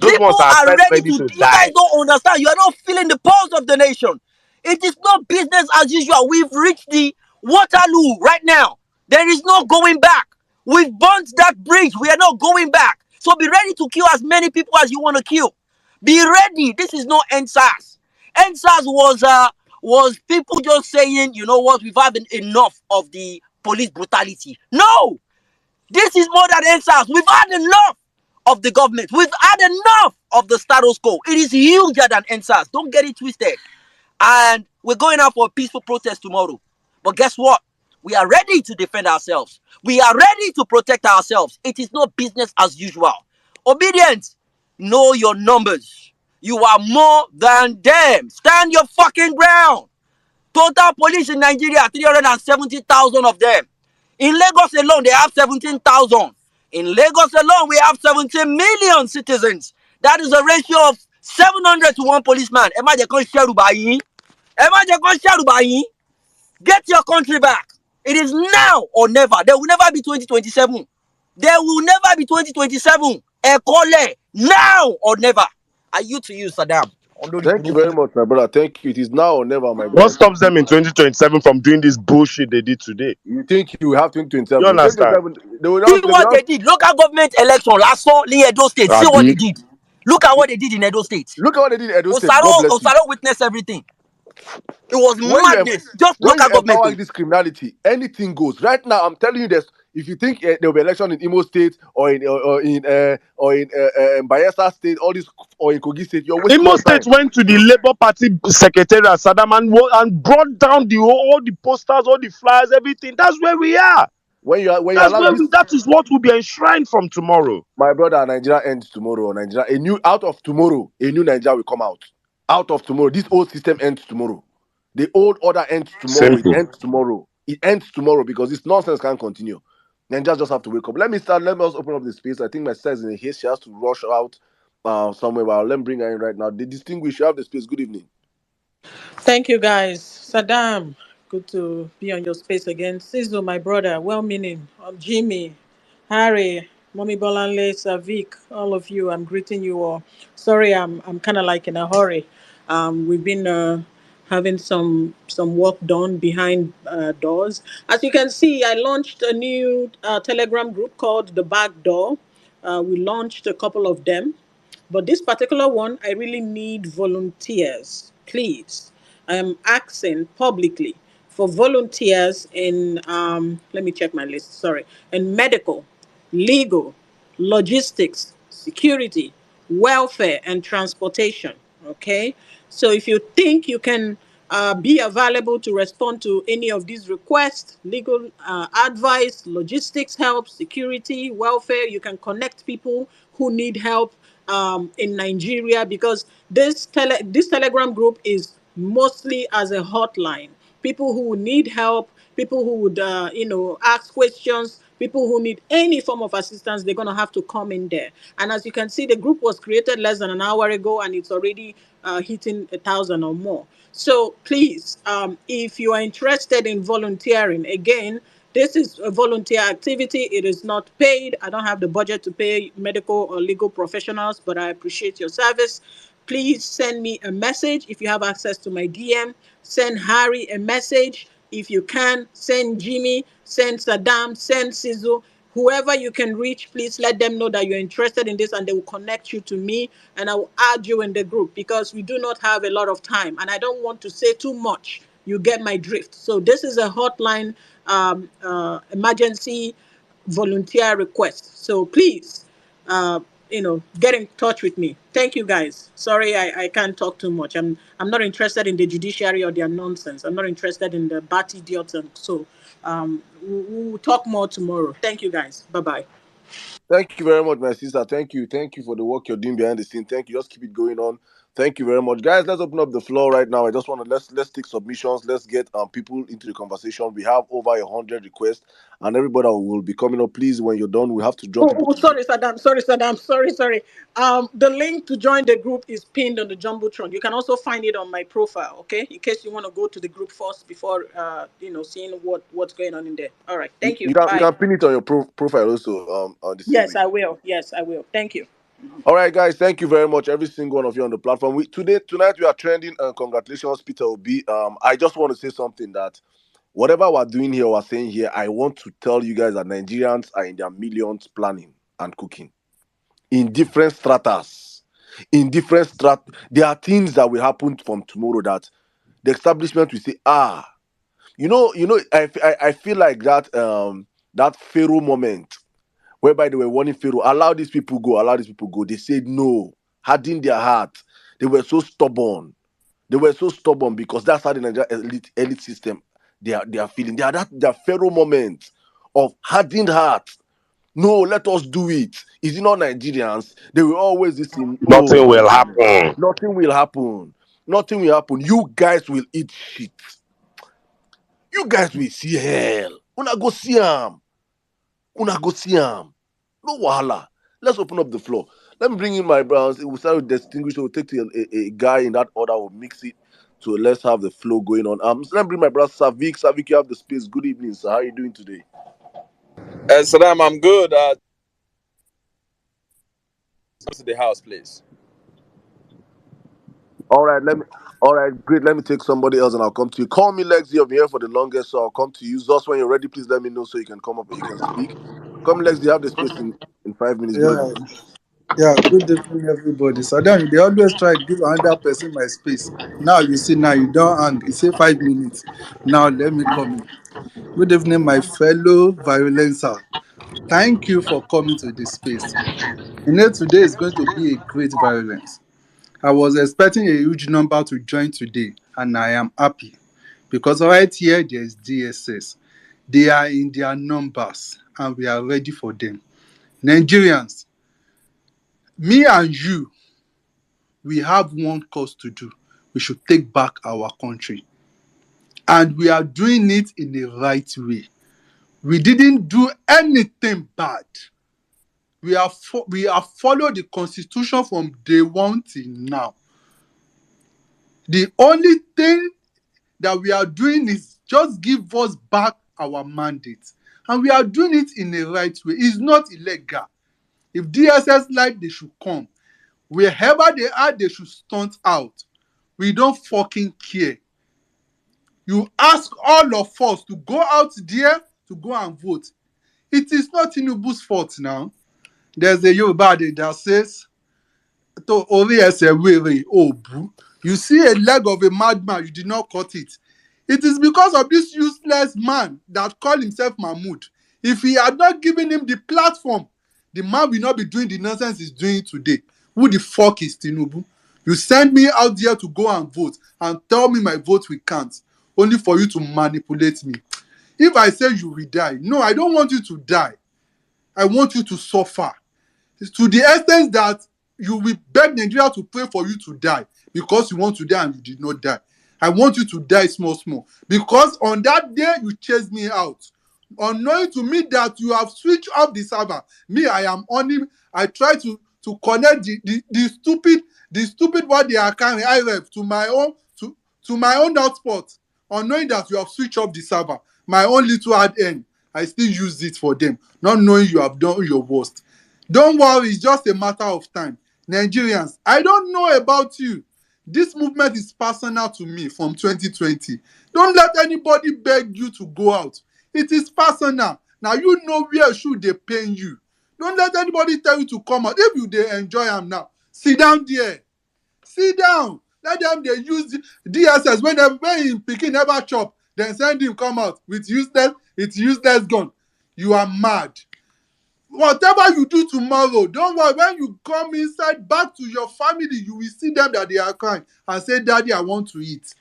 Those People ones are are first ready to. to You guys die. don't understand. You are not feeling the pulse of the nation. It is not business as usual. We've reached Waterloo right now. There is no going back. We've burnt that bridge. We are not going back. So be ready to kill as many people as you want to kill. Be ready. This is not NSAS. NSAS was people just saying, you know what, we've had enough of the police brutality. No, this is more than NSAS. We've had enough of the government. We've had enough of the status quo. It is huger than NSAS. Don't get it twisted. And we're going out for a peaceful protest tomorrow. But guess what? We are ready to defend ourselves. We are ready to protect ourselves. It is not business as usual. Obedience. Know your numbers. You are more than them. Stand your fucking ground. Total police in Nigeria, 370,000 of them. In Lagos alone, they have 17,000. In Lagos alone, we have 17 million citizens. That is a ratio of 700 to one policeman. Ẹ má jẹ́ kán ṣẹ́rù bà yín. Ẹ má jẹ́ kán ṣẹ́rù bà yín. Get your country back. It is now or never. There will never be 2027. There will never be 2027. Ekole, now or never. Are you to you, Saddam? Thank you very much, my brother. Thank you. It is now or never, my What brother. stops them in 2027 from doing this bullshit they did today? You think you have You 2027? understand? 2027, they will See not. They will what not. they did. Local government election last in Edo State. See what they Abi. did. Look at what they did in Edo State. Look at what they did in Edo State. God bless you. Osaro witnessed everything. It was When you madness. Just when local you government. empower this criminality, anything goes. Right now, I'm telling you this. If you think there will be election in Imo State or in Bayelsa State, all this or in Kogi State, you're wasting Imo your State time. went to the Labour Party secretariat, Saddam, and brought down all the posters, all the flyers, everything. That's where we are. When you That's allow where this, that is what will be enshrined from tomorrow. my brother, Nigeria ends tomorrow. Nigeria, a new out of tomorrow, a new Nigeria will come out. Out of tomorrow, this old system ends tomorrow. The old order ends tomorrow. It Simple. ends tomorrow. It ends tomorrow because this nonsense can't continue. Nigerians just have to wake up. Let me start. Let me also open up the space. I think my sister is in haste. She has to rush out somewhere. But let me bring her in right now. The distinguished, you have the space. Good evening. Thank you, guys. Saddam, good to be on your space again. Sizzle, my brother, well meaning. Jimmy, Harry, Mommy Bolanle, Savik, all of you, I'm greeting you all. Sorry, I'm kind of like in a hurry. We've been having some work done behind doors. As you can see, I launched a new Telegram group called The Back Door. We launched a couple of them. But this particular one, I really need volunteers. Please. I am asking publicly for volunteers in, let me check my list, sorry, in medical, legal, logistics, security, welfare, and transportation. Okay? So if you think you can be available to respond to any of these requests, legal advice, logistics help, security, welfare, you can connect people who need help in Nigeria, because this Telegram group is mostly as a hotline. People who need help, people who would ask questions, people who need any form of assistance, they're gonna have to come in there. And as you can see, the group was created less than an hour ago, and it's already hitting 1,000 or more. So please, if you are interested in volunteering, again, this is a volunteer activity. It is not paid. I don't have the budget to pay medical or legal professionals, but I appreciate your service. Please send me a message if you have access to my DM. Send Harry a message if you can. Send Jimmy, send Saddam, send Sizzle. Whoever you can reach, please let them know that you're interested in this, and they will connect you to me, and I will add you in the group, because we do not have a lot of time and I don't want to say too much. You get my drift. So this is a hotline emergency volunteer request. So please, uh, get in touch with me. Thank you, guys. Sorry, I can't talk too much. I'm not interested in the judiciary or their nonsense. I'm not interested in the bat idiots. And so we'll talk more tomorrow. Thank you, guys. Bye bye. Thank you very much, my sister. Thank you. Thank you for the work you're doing behind the scene. Thank you. Just keep it going on. Thank you very much, guys. Let's open up the floor right now. I just want to let's take submissions. Let's get people into the conversation. We have over 100 requests, and everybody will be coming up. Please, when you're done, we have to draw Oh, people oh, to. sorry, Saddam. Sorry, Saddam. Sorry. The link to join the group is pinned on the jumbotron. You can also find it on my profile. Okay, in case you want to go to the group first before seeing what's going on in there. All right. You, Thank you. you can you Bye. can pin it on your profile also on the same Yes, way. I will. Yes, I will. Thank you. All right, guys. Thank you very much, every single one of you on the platform. Tonight we are trending. Congratulations, Peter Obi. I just want to say something that whatever we're doing here, we're saying here, I want to tell you guys that Nigerians are in their millions planning and cooking in different stratas. In different there are things that will happen from tomorrow that the establishment will say, I feel like that Pharaoh moment whereby they were warning Pharaoh, allow these people go, allow these people go. They said no, hardened their heart. They were so stubborn. They were so stubborn because that's how the Nigerian elite system they are feeling. They are that Pharaoh moment of hardened heart. No, let us do it. Is it not Nigerians? They will always listen. Oh Nothing my will goodness. happen. Nothing will happen. Nothing will happen. You guys will eat shit. You guys will see hell. Una go see am. Una go see am. No wahala. Let's open up the floor. Let me bring in my brothers. We'll start with distinguish. We'll take to a guy in that order. We'll mix it. So let's have the flow going on. So let me bring my brother Savik. Savik, you have the space. Good evening, sir. How are you doing today? Saddam, I'm good. Come to the house, please. All right, all right, great. Let me take somebody else and I'll come to you. Call me Lexi. I've been here for the longest, so I'll come to you. Just when you're ready, please let me know so you can come up and you can speak. Come, Lexi, you have the space in 5 minutes. Good Yeah, evening. yeah. Good evening, everybody. So then they always try to give another person my space. Now you see, now you don't hang. You say 5 minutes. Now let me come in. Good evening, my fellow violencer. Thank you for coming to this space. You know, today is going to be a great violence. I was expecting a huge number to join today, and I am happy because right here there's DSS. They are in their numbers, and we are ready for them. Nigerians, me and you, we have one cause to do. We should take back our country. And we are doing it in the right way. We didn't do anything bad. We have followed the constitution from day one till now. The only thing that we are doing is just give us back our mandate. And we are doing it in the right way. It's not illegal. If DSS like, they should come. Wherever they are, they should stunt out. We don't fucking care. You ask all of us to go out there to go and vote. It is not Tinubu's fault now. There's a Yoruba that says, "To ori ese were obu." You see a leg of a madman, you did not cut it. It is because of this useless man that called himself Mahmoud. If he had not given him the platform, the man will not be doing the nonsense he's doing today. Who the fuck is Tinubu? You send me out there to go and vote and tell me my vote will count, only for you to manipulate me. If I say you will die, no, I don't want you to die. I want you to suffer. It's to the extent that you will beg Nigeria to pray for you to die because you want to die and you did not die. I want you to die small, because on that day you chased me out. Unknowing to me that you have switched off the server. Me, I am on him. I try to connect the stupid what they are carrying IREF to my own hotspot. Unknowing that you have switched off the server. My own little hard end, I still use it for them, not knowing you have done your worst. Don't worry, it's just a matter of time. Nigerians, I don't know about you. This movement is personal to me from 2020. Don't let anybody beg you to go out. It is personal. Now you know where should they pain you. Don't let anybody tell you to come out. If you they enjoy them now, sit down there. Sit down. Let them they use DSS when in Pikin never chop, then send him come out with useless gun. You are mad. Whatever you do tomorrow, don't worry. When you come inside back to your family, you will see them that they are crying and say, "Daddy, I want to eat."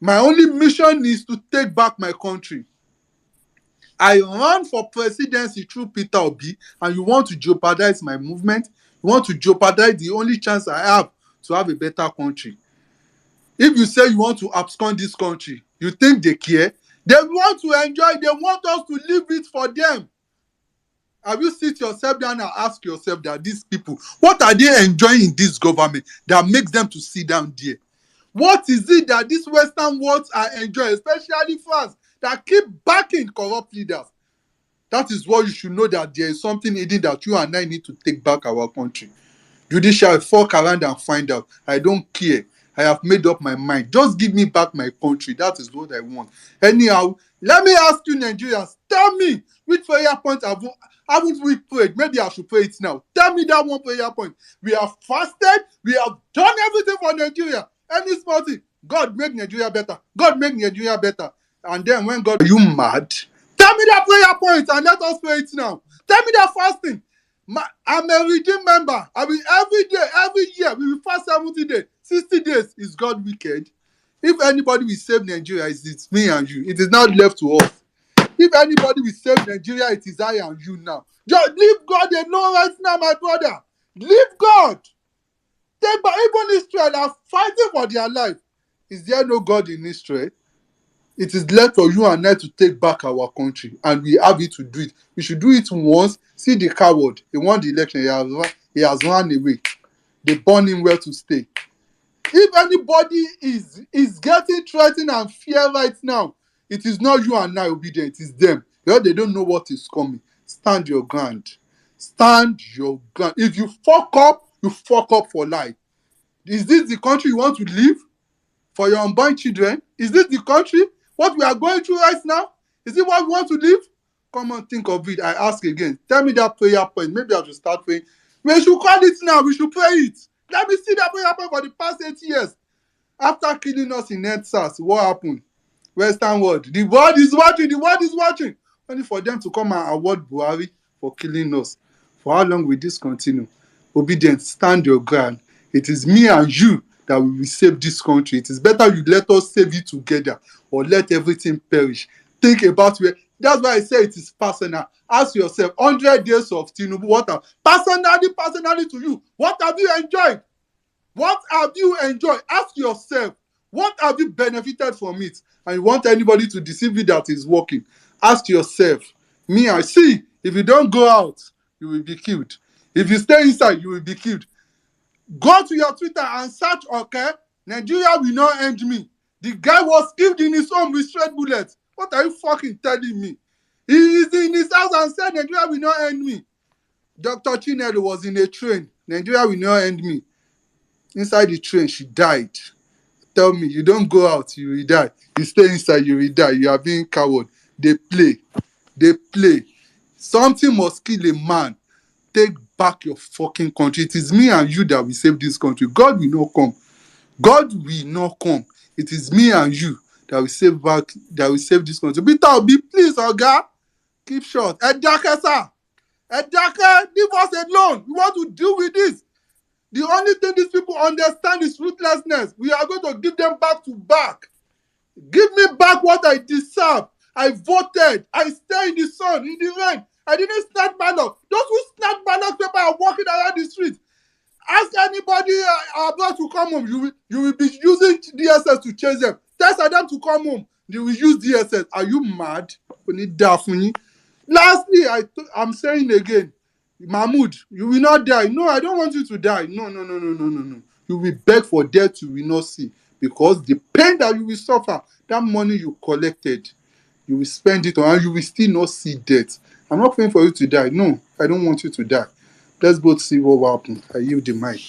My only mission is to take back my country. I ran for presidency through Peter Obi, and you want to jeopardize my movement? You want to jeopardize the only chance I have to have a better country? If you say you want to abscond this country, you think they care? They want to enjoy. They want us to leave it for them. Have you sit yourself down and ask yourself that these people, what are they enjoying in this government that makes them to sit down there? What is it that these Western worlds are enjoying, especially France, that keep backing corrupt leaders? That is what you should know, that there is something hidden that you and I need to take back our country. Judiciary, fuck around and find out. I don't care. I have made up my mind. Just give me back my country. That is what I want. Anyhow, let me ask you, Nigerians, tell me which prayer point haven't we prayed? Maybe I should pray it now. Tell me that one prayer point. We have fasted. We have done everything for Nigeria. Any small thing. God make Nigeria better. God make Nigeria better. And then when God, are you mad? Tell me that prayer point and let us pray it now. Tell me that fasting. I'm a redeemed member. I mean, every day, every year, we will fast 70 days. 60 days. Is God wicked? If anybody will save Nigeria, it's me and you. It is not left to us. If anybody will save Nigeria, it is I and you now. Just leave God alone right now, my brother. Leave God. Take back. Even Israel are fighting for their life. Is there no God in Israel? It is left for you and I to take back our country, and we have it to do it. We should do it once. See the coward. He won the election. He has run away. They burn him well to stay. If anybody is getting threatened and fear right now, it is not you and I obedient. It is them. Because they don't know what is coming. Stand your ground. Stand your ground. If you fuck up, you fuck up for life. Is this the country you want to live? For your unborn children? Is this the country? What we are going through right now? Is it what we want to live? Come on, think of it. I ask again. Tell me that prayer point. Maybe I should start praying. We should call it now. We should pray it. Let me see that prayer point for the past 8 years. After killing us in NetSAS, what happened? Western world. The world is watching. The world is watching. Only for them to come and award Buhari for killing us. For how long will this continue? Obedience, stand your ground. It is me and you that we will save this country. It is better you let us save it together or let everything perish. Think about where. That's why I say it is personal. Ask yourself, 100 days of Tinubu, what have personally to you, what have you enjoyed? What have you enjoyed? Ask yourself, what have you benefited from it? And you want anybody to deceive you that is working? Ask yourself. Me, I see. If you don't go out, you will be killed. If you stay inside, you will be killed. Go to your Twitter and search, okay? Nigeria will not end me. The guy was killed in his home with straight bullets. What are you fucking telling me? He is in his house and said Nigeria will not end me. Dr. Chinedu was in a train. Nigeria will not end me. Inside the train, she died. Tell me, you don't go out, you will die. You stay inside, you will die. You are being coward. They play. They play. Something must kill a man. Take back your fucking country. It is me and you that will save this country. God will not come. God will not come. It is me and you that will save this country. Peter Obi, please, Oga, keep short. Edake, sir. Edake, leave us alone. We want to deal with this. The only thing these people understand is ruthlessness. We are going to give them back to back. Give me back what I deserve. I voted. I stay in the sun, in the rain. I didn't snatch ballot. Those who snatch ballot paper are walking around the street. Ask anybody about to come home. You will be using DSS to chase them. Tell them to come home. They will use DSS. Are you mad? Lastly, I'm saying again, Mahmoud, you will not die. No, I don't want you to die. No, no, no, no, no, no, no. You will beg for death you will not see, because the pain that you will suffer, that money you collected, you will spend it on and you will still not see death. I'm not praying for you to die. No, I don't want you to die. Let's both see what will happen. I yield the mic.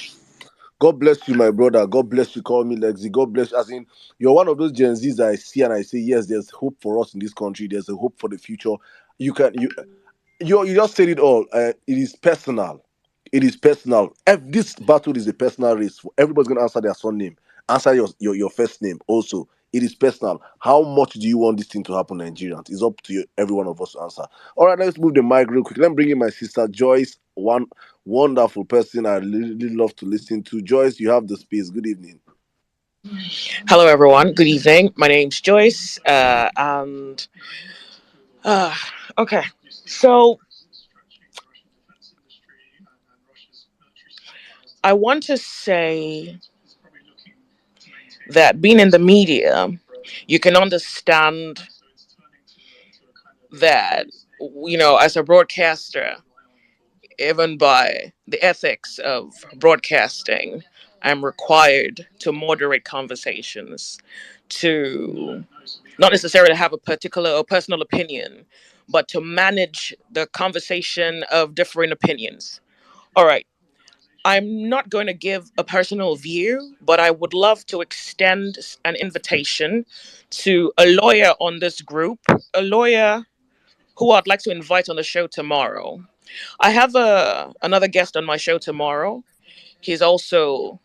God bless you, my brother. God bless you. Call me Lexi. God bless you. As in, you're one of those Gen Zs that I see and I say, yes, there's hope for us in this country. There's a hope for the future. You just said it all. It is personal. It is personal. This battle is a personal race. Everybody's gonna answer their surname. Answer your first name also. It is personal. How much do you want this thing to happen, Nigerians? It's up to you, every one of us to answer. All right, let's move the mic real quick. Let me bring in my sister Joyce. One wonderful person I really love to listen to. Joyce, you have the space. Good evening. Hello, everyone. Good evening. My name's Joyce, and uh, okay. So I want to say that being in the media, you can understand that as a broadcaster, even by the ethics of broadcasting, I'm required to moderate conversations, to not necessarily have a particular or personal opinion, but to manage the conversation of differing opinions. All right. I'm not going to give a personal view, but I would love to extend an invitation to a lawyer on this group, a lawyer who I'd like to invite on the show tomorrow. I have another guest on my show tomorrow. He's also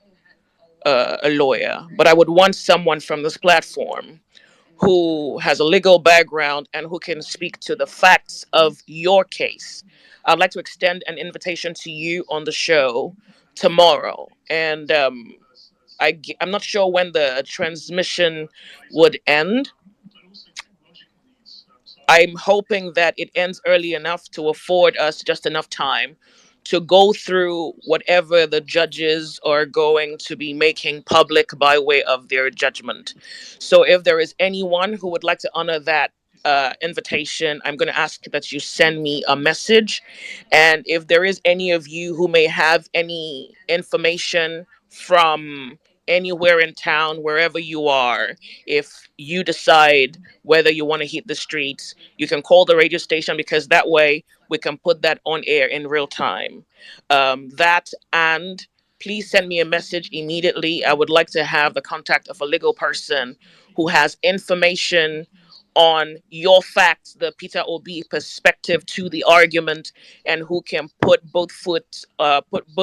a lawyer, but I would want someone from this platform who has a legal background and who can speak to the facts of your case. I'd like to extend an invitation to you on the show tomorrow. And I'm not sure when the transmission would end. I'm hoping that it ends early enough to afford us just enough time to go through whatever the judges are going to be making public by way of their judgment. So, if there is anyone who would like to honor that invitation, I'm going to ask that you send me a message. And if there is any of you who may have any information from anywhere in town, wherever you are, if you decide whether you want to hit the streets, you can call the radio station because that way we can put that on air in real time. That and please send me a message immediately. I would like to have the contact of a legal person who has information on your facts, the Peter Obi perspective to the argument, and who can put both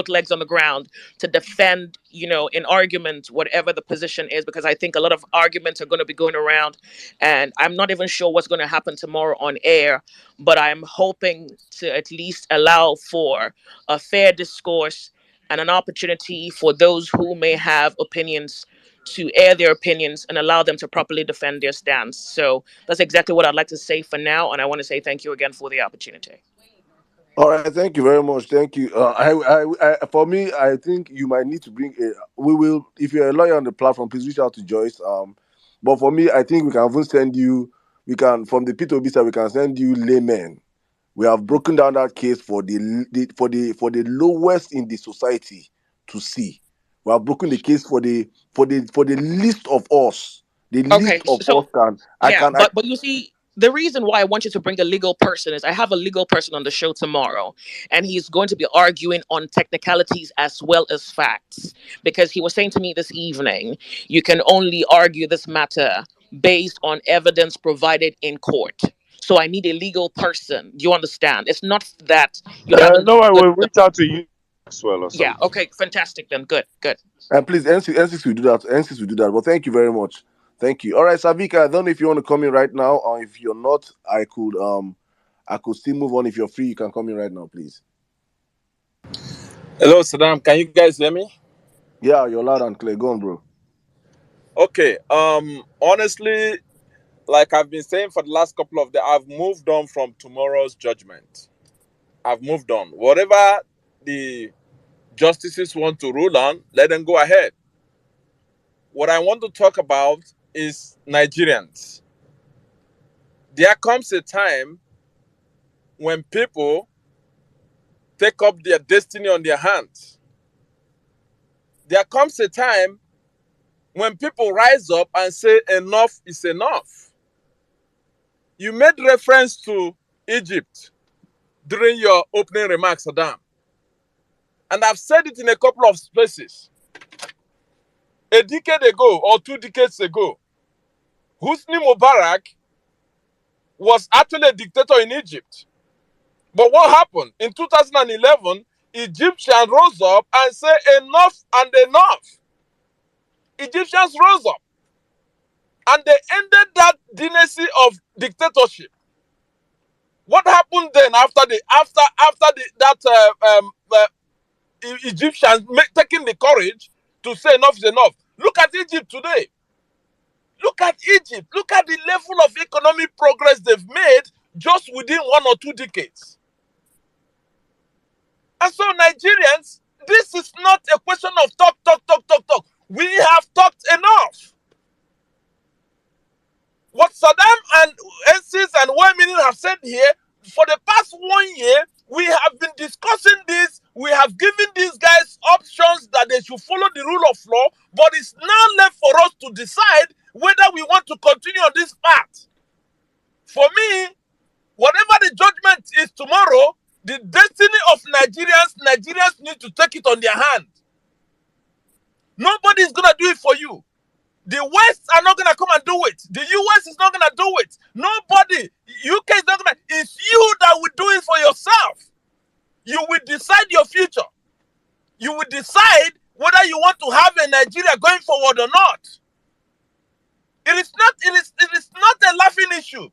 legs on the ground to defend, in argument, whatever the position is, because I think a lot of arguments are going to be going around, and I'm not even sure what's going to happen tomorrow on air, but I'm hoping to at least allow for a fair discourse and an opportunity for those who may have opinions to air their opinions and allow them to properly defend their stance. So that's exactly what I'd like to say for now. And I want to say thank you again for the opportunity. All right, thank you very much. Thank you. For me, I think you might need to bring a. We will, if you're a lawyer on the platform, please reach out to Joyce. But for me, I think we can even send you. We can from the P2B side, we can send you laymen. We have broken down that case for the lowest in the society to see. We have broken the case for the least of us. The Okay, least of us so can. I yeah, can. but you see, the reason why I want you to bring a legal person is I have a legal person on the show tomorrow, and he's going to be arguing on technicalities as well as facts. Because he was saying to me this evening, you can only argue this matter based on evidence provided in court. So I need a legal person. Do you understand? It's not that you haven't No, done I good. will reach out to you as well or Yeah. something. Okay. Fantastic. Then good. Good. And please, N6 will do that. N6 will do that. But thank you very much. Thank you. All right, Savika, I don't know if you want to come in right now, or if you're not, I could still move on. If you're free, you can come in right now, please. Hello, Saddam. Can you guys hear me? Yeah, you're loud and clear. Go on, bro. Okay. Honestly, like I've been saying for the last couple of days, I've moved on from tomorrow's judgment. I've moved on. Whatever the justices want to rule on, let them go ahead. What I want to talk about is Nigerians. There comes a time when people take up their destiny on their hands. There comes a time when people rise up and say enough is enough. You made reference to Egypt during your opening remarks, Adam. And I've said it in a couple of spaces. A decade ago or 2 decades ago, Hosni Mubarak was actually a dictator in Egypt. But what happened? In 2011, Egyptians rose up and said enough and enough. Egyptians rose up and they ended that dynasty of dictatorship. What happened then after Egyptians taking the courage to say enough is enough? Look at Egypt today. Look at Egypt. Look at the level of economic progress they've made just within 1 or 2 decades. And so, Nigerians, this is not a question of talk. We have talked enough. What Saddam and Ensis and Women have said here, for the past 1 year, we have been discussing this. We have given these guys options that they should follow the rule of law, but it's now left for us to decide whether we want to continue on this path. For me, whatever the judgment is tomorrow, The destiny of Nigerians need to take it on their hand. Nobody is gonna do it for you. The West are not gonna come and do it. The US is not gonna do it. Nobody. UK is not gonna. It's you that will do it for yourself. You will decide your future. You will decide whether you want to have a Nigeria going forward or not. It is not a laughing issue.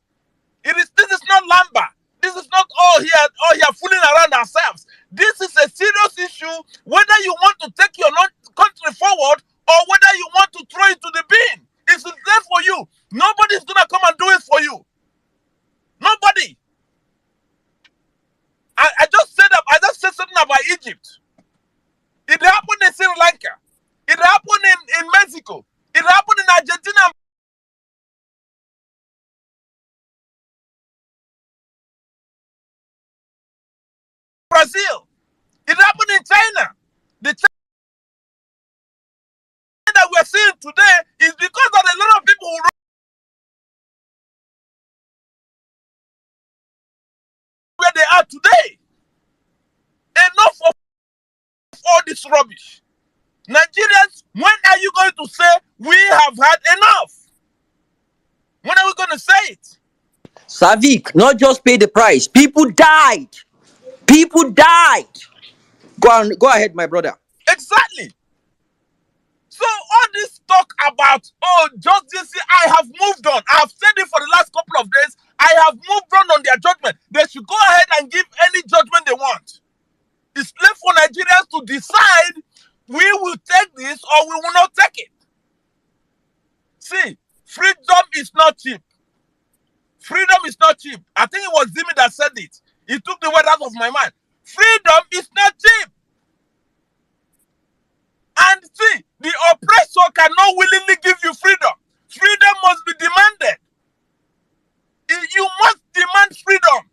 This is not Lamba. This is not all here fooling around ourselves. This is a serious issue, whether you want to take your country forward or whether you want to throw it to the bin. It's there for you. Nobody's gonna come and do it for you. Nobody. I just said something about Egypt. It happened in Sri Lanka. It happened in Mexico. It happened in Argentina. Brazil. It happened in China. The China that we're seeing today is because of a lot of people who where they are today. Enough of all this rubbish. Nigerians, when are you going to say we have had enough? When are we going to say it? Savik, not just pay the price. People died. People died. Go ahead, my brother. Exactly. So all this talk about, oh, justice, I have moved on. I have said it for the last couple of days. I have moved on their judgment. They should go ahead and give any judgment they want. It's left for Nigerians to decide we will take this or we will not take it. See, freedom is not cheap. Freedom is not cheap. I think it was Zimi that said it. He took the word out of my mind. Freedom is not cheap. And see, the oppressor cannot willingly give you freedom. Freedom must be demanded. You must demand freedom.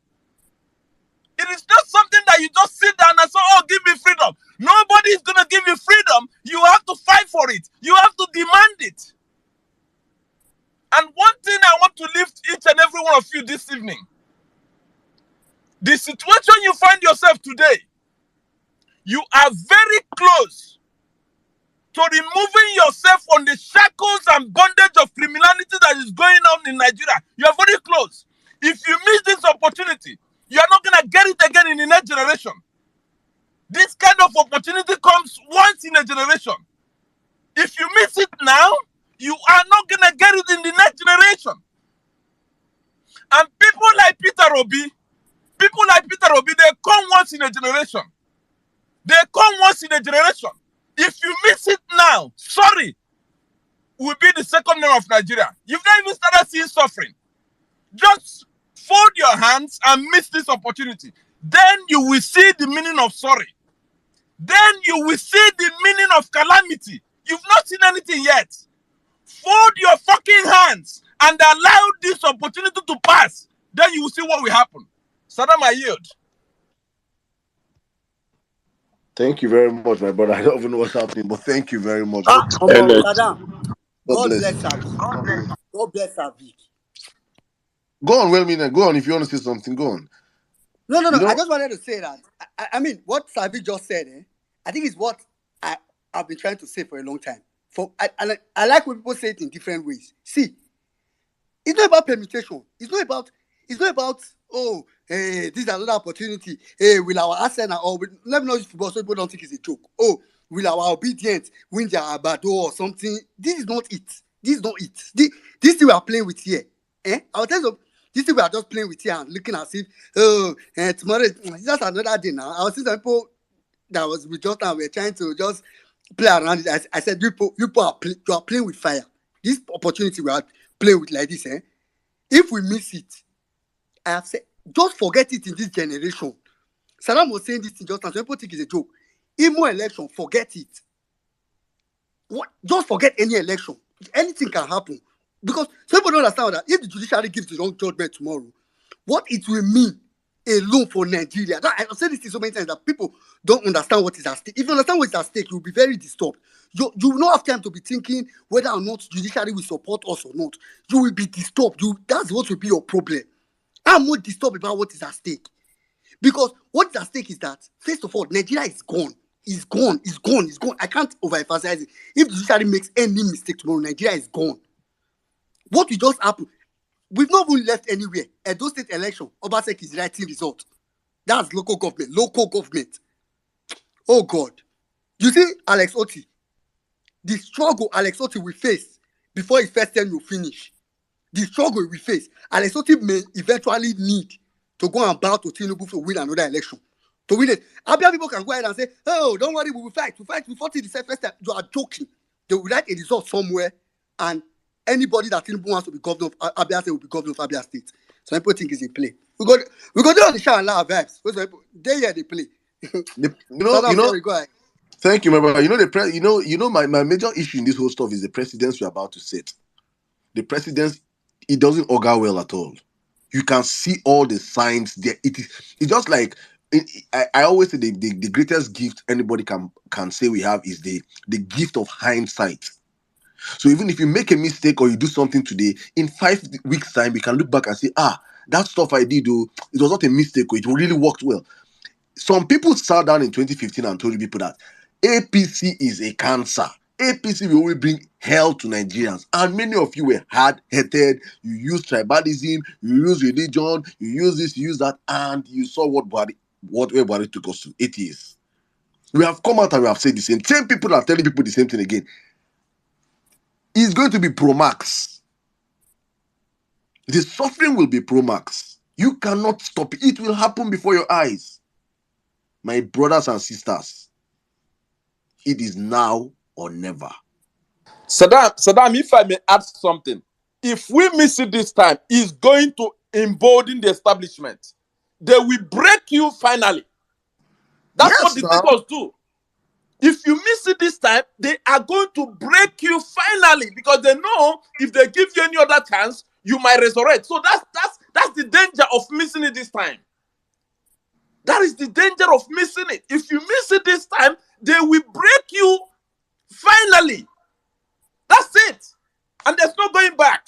It is not something that you just sit down and say, oh, give me freedom. Nobody is going to give you freedom. You have to fight for it. You have to demand it. And one thing I want to lift each and every one of you this evening. The situation you find yourself today, you are very close to removing yourself from the shackles and bondage of criminality that is going on in Nigeria. You are very close. If you miss this opportunity, you are not going to get it again in the next generation. This kind of opportunity comes once in a generation. If you miss it now, you are not going to get it in the next generation. And people like Peter Obi, they come once in a generation. They come once in a generation. If you miss it now, sorry, will be the second name of Nigeria. You've not even started seeing suffering. Just fold your hands and miss this opportunity. Then you will see the meaning of sorry. Then you will see the meaning of calamity. You've not seen anything yet. Fold your fucking hands and allow this opportunity to pass. Then you will see what will happen. Saddam, I yield. Thank you very much, my brother. I don't even know what's happening, but thank you very much. Saddam, God God bless bless you. Savik. God bless Savik. Go on, Wilmina. Go on if you want to say something. Go on. No. You know- I just wanted to say that. I mean, what Savik just said, I think is what I've been trying to say for a long time. I like when people say it in different ways. See, it's not about permutation. It's not about oh, hey, this is another opportunity. Hey, will our Arsenal or let me know if football so people don't think it's a joke. Oh, will our obedience win their abado or something? This is not it. This is not it. This thing we are playing with here. I'll tell you, this thing we are just playing with here and looking as if tomorrow is just another day now. I was seeing some people that was with just now. We're trying to just play around it. I said, you are playing with fire. This opportunity we are playing with like this, if we miss it, I have said, just forget it in this generation. Saddam was saying this thing just now. Some people think it's a joke. Imo election, forget it. What? Just forget any election. Anything can happen. Because some people don't understand that if the judiciary gives the wrong judgment tomorrow, what it will mean alone for Nigeria. I've said this so many times that people don't understand what is at stake. If you understand what is at stake, you'll be very disturbed. You will not have time to be thinking whether or not judiciary will support us or not. You will be disturbed. That's what will be your problem. I'm not disturbed about what is at stake. Because what is at stake is that, first of all, Nigeria is gone. It's gone. It's gone. It's gone. I can't overemphasize it. If the judiciary makes any mistake tomorrow, Nigeria is gone. What will just happen? We've not even left anywhere. Edo State election, Obaseki is writing result. That's local government. Local government. Oh God. You see, Alex Oti, the struggle Alex Oti will face before his first term will finish. The struggle we face, Alex Oti may eventually need to go and bow to Tinubu to win another election. To win it. Abia people can go ahead and say, oh, don't worry, we will fight. We fight. We fought it the first time. You are joking. They will write a result somewhere, and anybody that Tinubu wants to be governor of Abia State will be governor of Abia State. Some people think it's a play. We go there on the show and laugh vibes. They hear they play. So I'm sorry, go ahead. Thank you, my brother. My major issue in this whole stuff is the precedents we're about to set. The precedents, it doesn't augur well at all. You can see all the signs there. It's just like I always say the greatest gift anybody can say we have is the gift of hindsight. So even if you make a mistake or you do something today, in 5 weeks' time, we can look back and say, that stuff I did, it was not a mistake, it really worked well. Some people sat down in 2015 and told people that APC is a cancer. APC will only bring hell to Nigerians. And many of you were hard-headed. You used tribalism, you used religion, you used this, you used that, and you saw where Buhari took us to. 8 years. We have come out and we have said the same. Same people are telling people the same thing again. It's going to be pro-max. The suffering will be pro-max. You cannot stop it. It will happen before your eyes. My brothers and sisters, it is now or never. Saddam, if I may add something, if we miss it this time, it's going to embolden the establishment. They will break you finally. That's what the Lagos do. If you miss it this time, they are going to break you finally, because they know if they give you any other chance, you might resurrect. So that's the danger of missing it this time. That is the danger of missing it. If you miss it this time, they will break you finally. That's it. And there's no going back.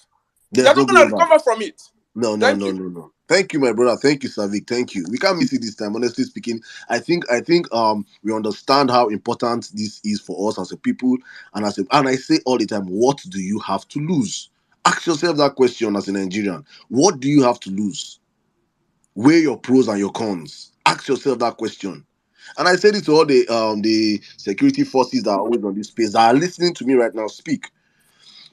They're not going to recover from it. No. Thank you, my brother. Thank you, Savik. Thank you. We can't miss it this time, honestly speaking. I think we understand how important this is for us as a people. And I say all the time, what do you have to lose? Ask yourself that question as a Nigerian. What do you have to lose? Weigh your pros and your cons. Ask yourself that question. And I say this to all the security forces that are always on this space that are listening to me right now speak.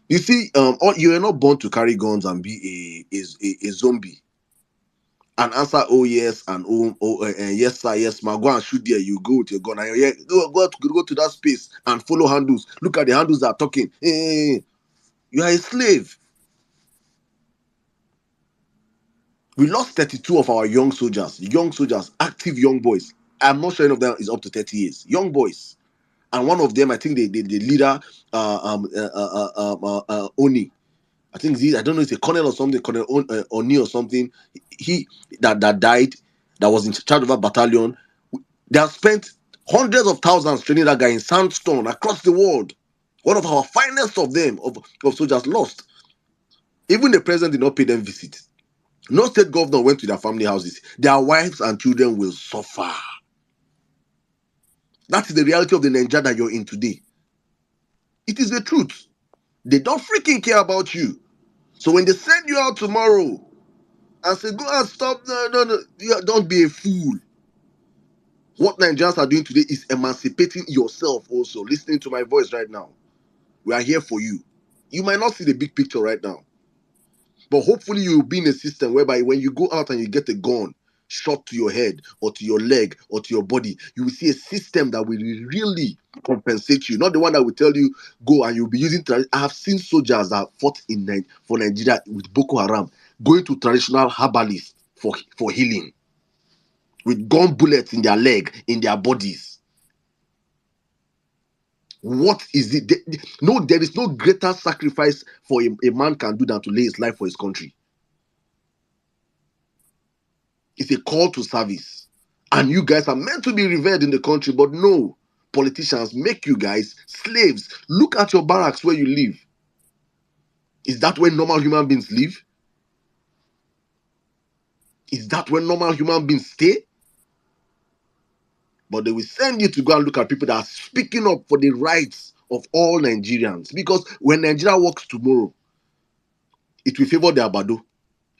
You see, you are not born to carry guns and be a zombie and answer oh yes and yes sir, yes ma. Go and shoot there. You go with your gun and go to that space and follow handles. Look at the handles that are talking. You are a slave. We lost 32 of our young soldiers, active young boys. I'm not sure any of them is up to 30 years. Young boys. And one of them, I think the leader, Oni. I think I don't know, it's a colonel or something, Colonel Oni or something. He that died, that was in charge of a battalion. They have spent hundreds of thousands training that guy in sandstone across the world. One of our finest of them, of soldiers, lost. Even the president did not pay them visit. No state governor went to their family houses. Their wives and children will suffer. That is the reality of the Nigeria that you're in today. It is the truth. They don't freaking care about you. So when they send you out tomorrow and say, go and stop, no, don't be a fool. What Nigerians are doing today is emancipating yourself also. Listening to my voice right now. We are here for you. You might not see the big picture right now. But hopefully you will be in a system whereby when you go out and you get a gun shot to your head or to your leg or to your body, you will see a system that will really compensate you. Not the one that will tell you, go and you'll be using... I have seen soldiers that fought for Nigeria with Boko Haram going to traditional herbalists for healing. With gun bullets in their leg, in their bodies. What is it? No, there is no greater sacrifice for a man can do than to lay his life for his country. It's a call to service. And you guys are meant to be revered in the country, but no. Politicians make you guys slaves. Look at your barracks where you live. Is that where normal human beings live? Is that where normal human beings stay? but they will send you to go and look at people that are speaking up for the rights of all Nigerians. Because when Nigeria works tomorrow, it will favor the Abado,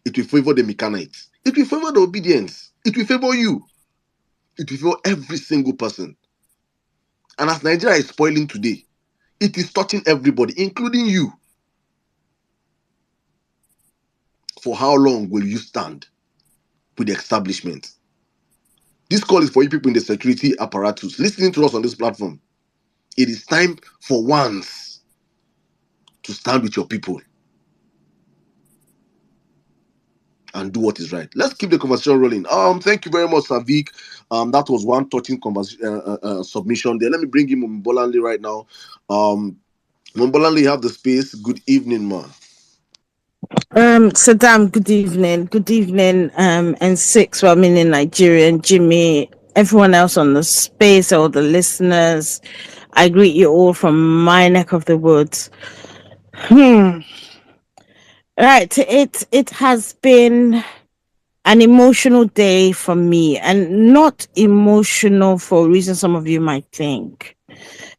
it will favor the Mechanites, it will favor the obedience, it will favor you, it will favor every single person. And as Nigeria is spoiling today, it is touching everybody, including you. For how long will you stand with the establishment? This call is for you people in the security apparatus listening to us on this platform. It is time for once to stand with your people and do what is right. Let's keep the conversation rolling. Thank you very much, Savik. That was one touching submission there. Let me bring in Mbolanle right now. Mbolanle, you have the space. Good evening, ma. Saddam, good evening. Good evening, and six, well, I mean in Nigeria, and Jimmy, everyone else on the space, all the listeners. I greet you all from my neck of the woods. Right. It has been an emotional day for me, and not emotional for reasons some of you might think.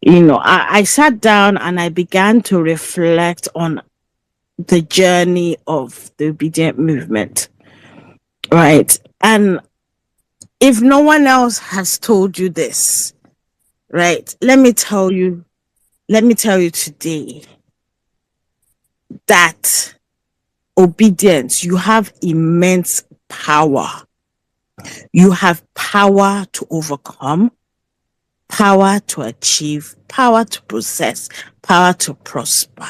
I sat down and I began to reflect on the journey of the obedient movement. Right. And if no one else has told you this, right, let me tell you today that obedience, you have immense power. You have power to overcome, power to achieve, power to possess, power to prosper.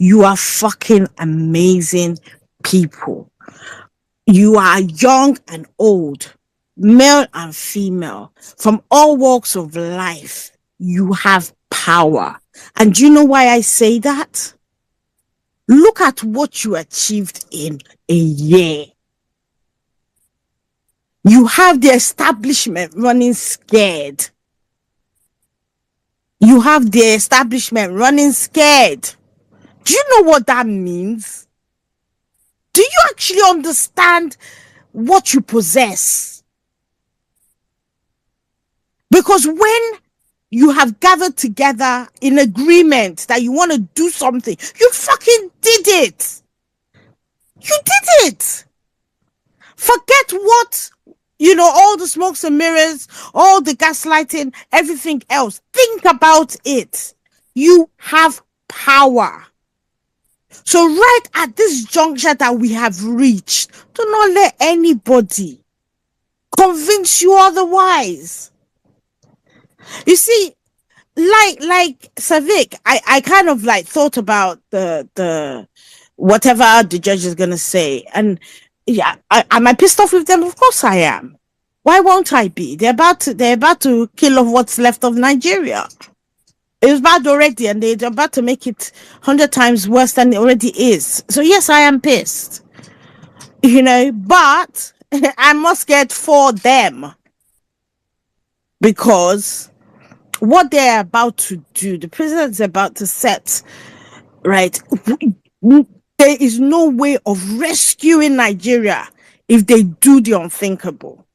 You are fucking amazing people. You are young and old, male and female, from all walks of life. You have power. And do you know why I say that? Look at what you achieved in a year. You have the establishment running scared. You have the establishment running scared. Do you know what that means? Do you actually understand what you possess? Because when you have gathered together in agreement that you want to do something, you fucking did it. You did it. Forget what, all the smokes and mirrors, all the gaslighting, everything else. Think about it. You have power. So right at this juncture that we have reached, do not let anybody convince you otherwise. You see, like Savik, I kind of like thought about the whatever the judge is gonna say, and yeah, am I pissed off with them? Of course I am. Why won't I be? They're about to kill off what's left of Nigeria. It was bad already, and they're about to make it 100 times worse than it already is. So yes, I am pissed. But I'm not scared for them, because what they're about to do, the president's about to set, right? There is no way of rescuing Nigeria if they do the unthinkable.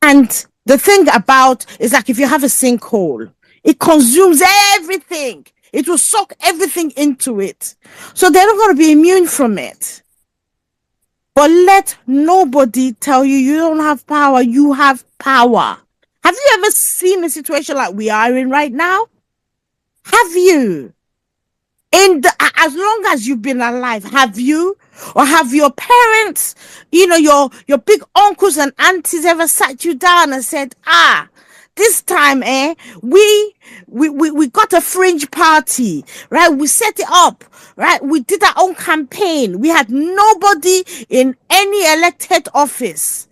And the thing about is, like, if you have a sinkhole, it consumes everything. It will suck everything into it. So they're not going to be immune from it. But let nobody tell you you don't have power. You have power. Have you ever seen a situation like we are in right now? Have you? As long as you've been alive, have you? Or have your parents, your big uncles and aunties ever sat you down and said, this time, we got a fringe party, right? We set it up, right? We did our own campaign. We had nobody in any elected office,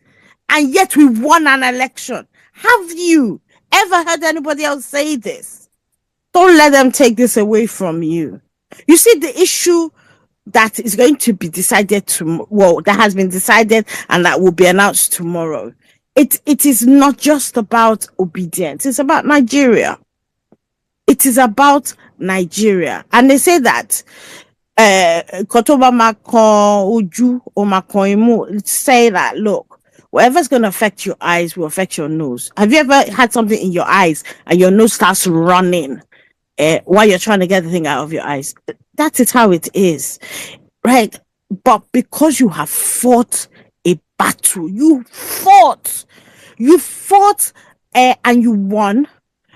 and yet we won an election. Have you ever heard anybody else say this? Don't let them take this away from you. You see, the issue that is going to be decided that has been decided and that will be announced tomorrow, it is not just about obedience. It's about Nigeria. It is about Nigeria. And they say that Kotoba Makon Uju or Makoimu say that, look, Whatever's going to affect your eyes will affect your nose. Have you ever had something in your eyes and your nose starts running while you're trying to get the thing out of your eyes? That is how it is, right? But because you have fought a battle, you fought, and you won.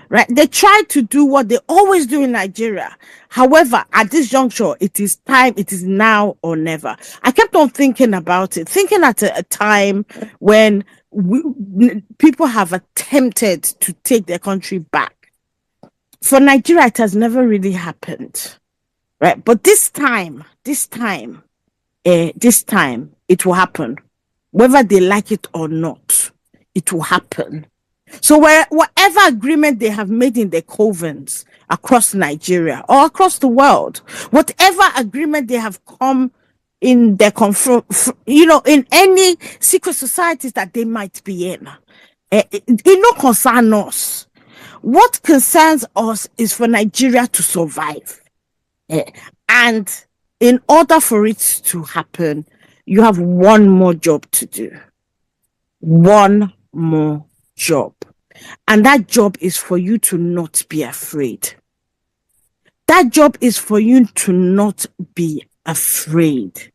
Right? They tried to do what they always do in Nigeria. However, at this juncture, it is time, it is now or never. I kept on thinking about it, thinking at a time when people have attempted to take their country back. For Nigeria, it has never really happened. Right? But this time, it will happen. Whether they like it or not, it will happen. So whatever agreement they have made in the covens across Nigeria or across the world, whatever agreement they have come in their in any secret societies that they might be in, it no concern us. What concerns us is for Nigeria to survive. And in order for it to happen, you have one more job to do. One more job. And that job is for you to not be afraid. That job is for you to not be afraid.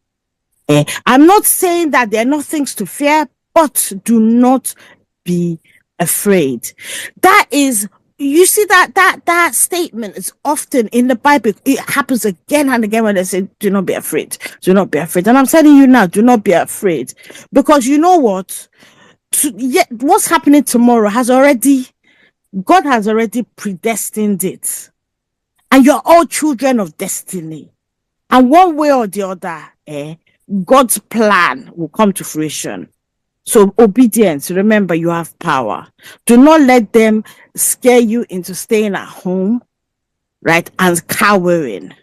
I'm not saying that there are no things to fear, but do not be afraid. That is, you see, that statement is often in the Bible. It happens again and again when they say, do not be afraid. Do not be afraid. And I'm telling you now, do not be afraid. Because you know what? What's happening tomorrow God has already predestined it. And you're all children of destiny. And one way or the other, God's plan will come to fruition. So obedience, remember you have power. Do not let them scare you into staying at home, right, and cowering.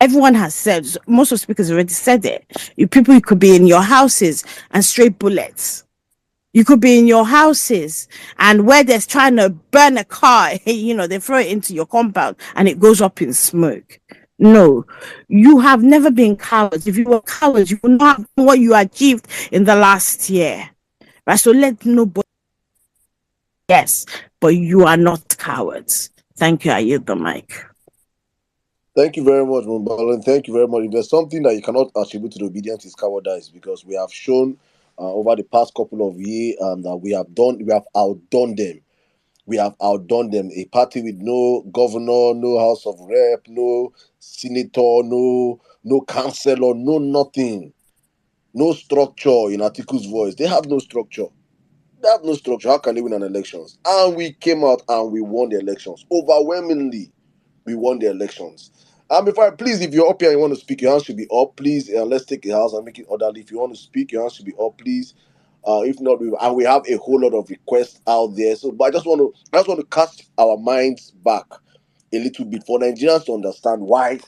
Everyone has said, most of the speakers already said it. You could be in your houses and stray bullets. You could be in your houses and where there's trying to burn a car, they throw it into your compound and it goes up in smoke. No, you have never been cowards. If you were cowards, you would not have what you achieved in the last year. Right? So let nobody. Yes, but you are not cowards. Thank you. I yield the mic. Thank you very much, Mumbala, and thank you very much. If there's something that you cannot attribute to the obedience, is cowardice, because we have shown over the past couple of years that we have outdone them. We have outdone them. A party with no governor, no House of Rep, no senator, no councillor, no nothing, no structure in Atiku's voice. They have no structure. How can they win an elections? And we came out and we won the elections overwhelmingly. We won the elections. And please, if you're up here and you want to speak, your hand should be up. Please, let's take a house and make it orderly. If you want to speak, your hand should be up, please. If not, we have a whole lot of requests out there. So, but I just want to cast our minds back a little bit for Nigerians to understand why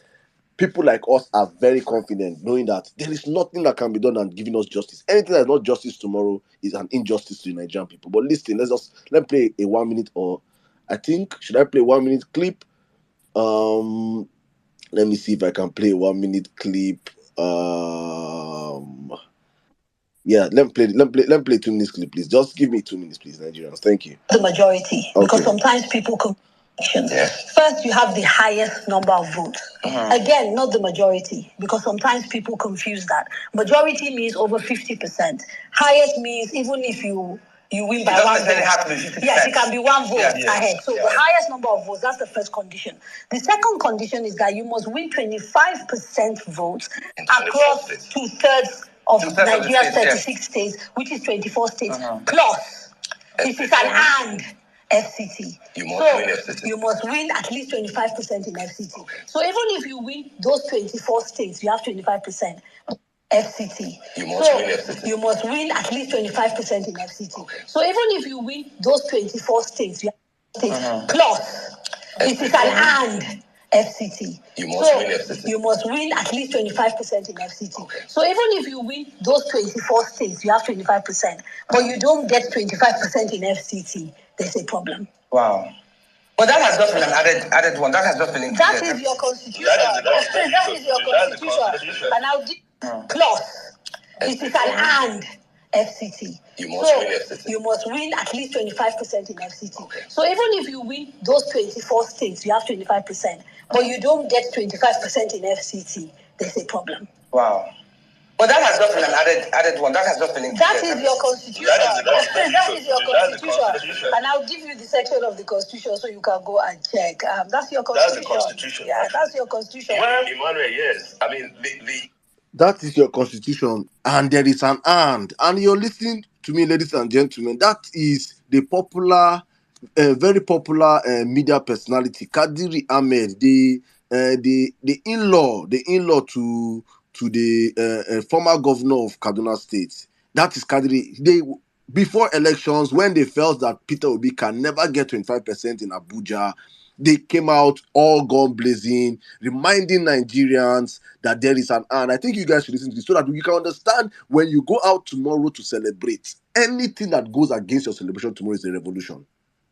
people like us are very confident, knowing that there is nothing that can be done and giving us justice. Anything that is not justice tomorrow is an injustice to the Nigerian people. But listen, let's play a 1 minute, or I think, should I play 1 minute clip? Let me see if I can play a 1 minute clip. Yeah, let me play 2 minutes clip, please. Just give me 2 minutes, please, Nigerians. Thank you. The majority, because sometimes people come. First, you have the highest number of votes. Again, not the majority, because sometimes people confuse that. Majority means over 50%. Highest means even if you win by 1 vote. Yes, it can be 1 vote ahead. So the highest number of votes, that's the first condition. The second condition is that you must win 25% votes across 2/3 of Nigeria's 36 states, which is 24 states, plus it is an and FCT. You must win at least 25% in FCT. Okay. So even if you win those 24 states, you have 25%. FCT. You must win at least 25% in FCT. Okay. So even if you win those 24 states, you have states plus it is an and FCT. You must win at least 25% in FCT. Okay. So even if you win those 24 states, you have 25%, but you don't get 25% in FCT, there's a problem. Wow. But that has just been an added one. That has just been included. That is your constitution. That is your constitution. And now plus it is an and FCT. You must win at least 25% in FCT. Okay. So even if you win those 24 states, you have 25%, but you don't get 25% in FCT, there's a problem. Wow. But that has just been an added one. That has just been included. That is your constitution. That is your constitution. And I'll give you the section of the constitution so you can go and check. That's your constitution. That's the constitution. Yeah, that's your constitution. Well, Emmanuel, yes. I mean, That is your constitution, and there is an and you're listening to me, ladies and gentlemen. That is the popular, very popular media personality, Kadiri Ahmed, the in-law to the former governor of Kaduna State. That is Kadiri. They, before elections, when they felt that Peter Obi can never get 25% in Abuja, they came out all gun blazing, reminding Nigerians that there is an and. I think you guys should listen to this so that you can understand when you go out tomorrow to celebrate. Anything that goes against your celebration tomorrow is a revolution.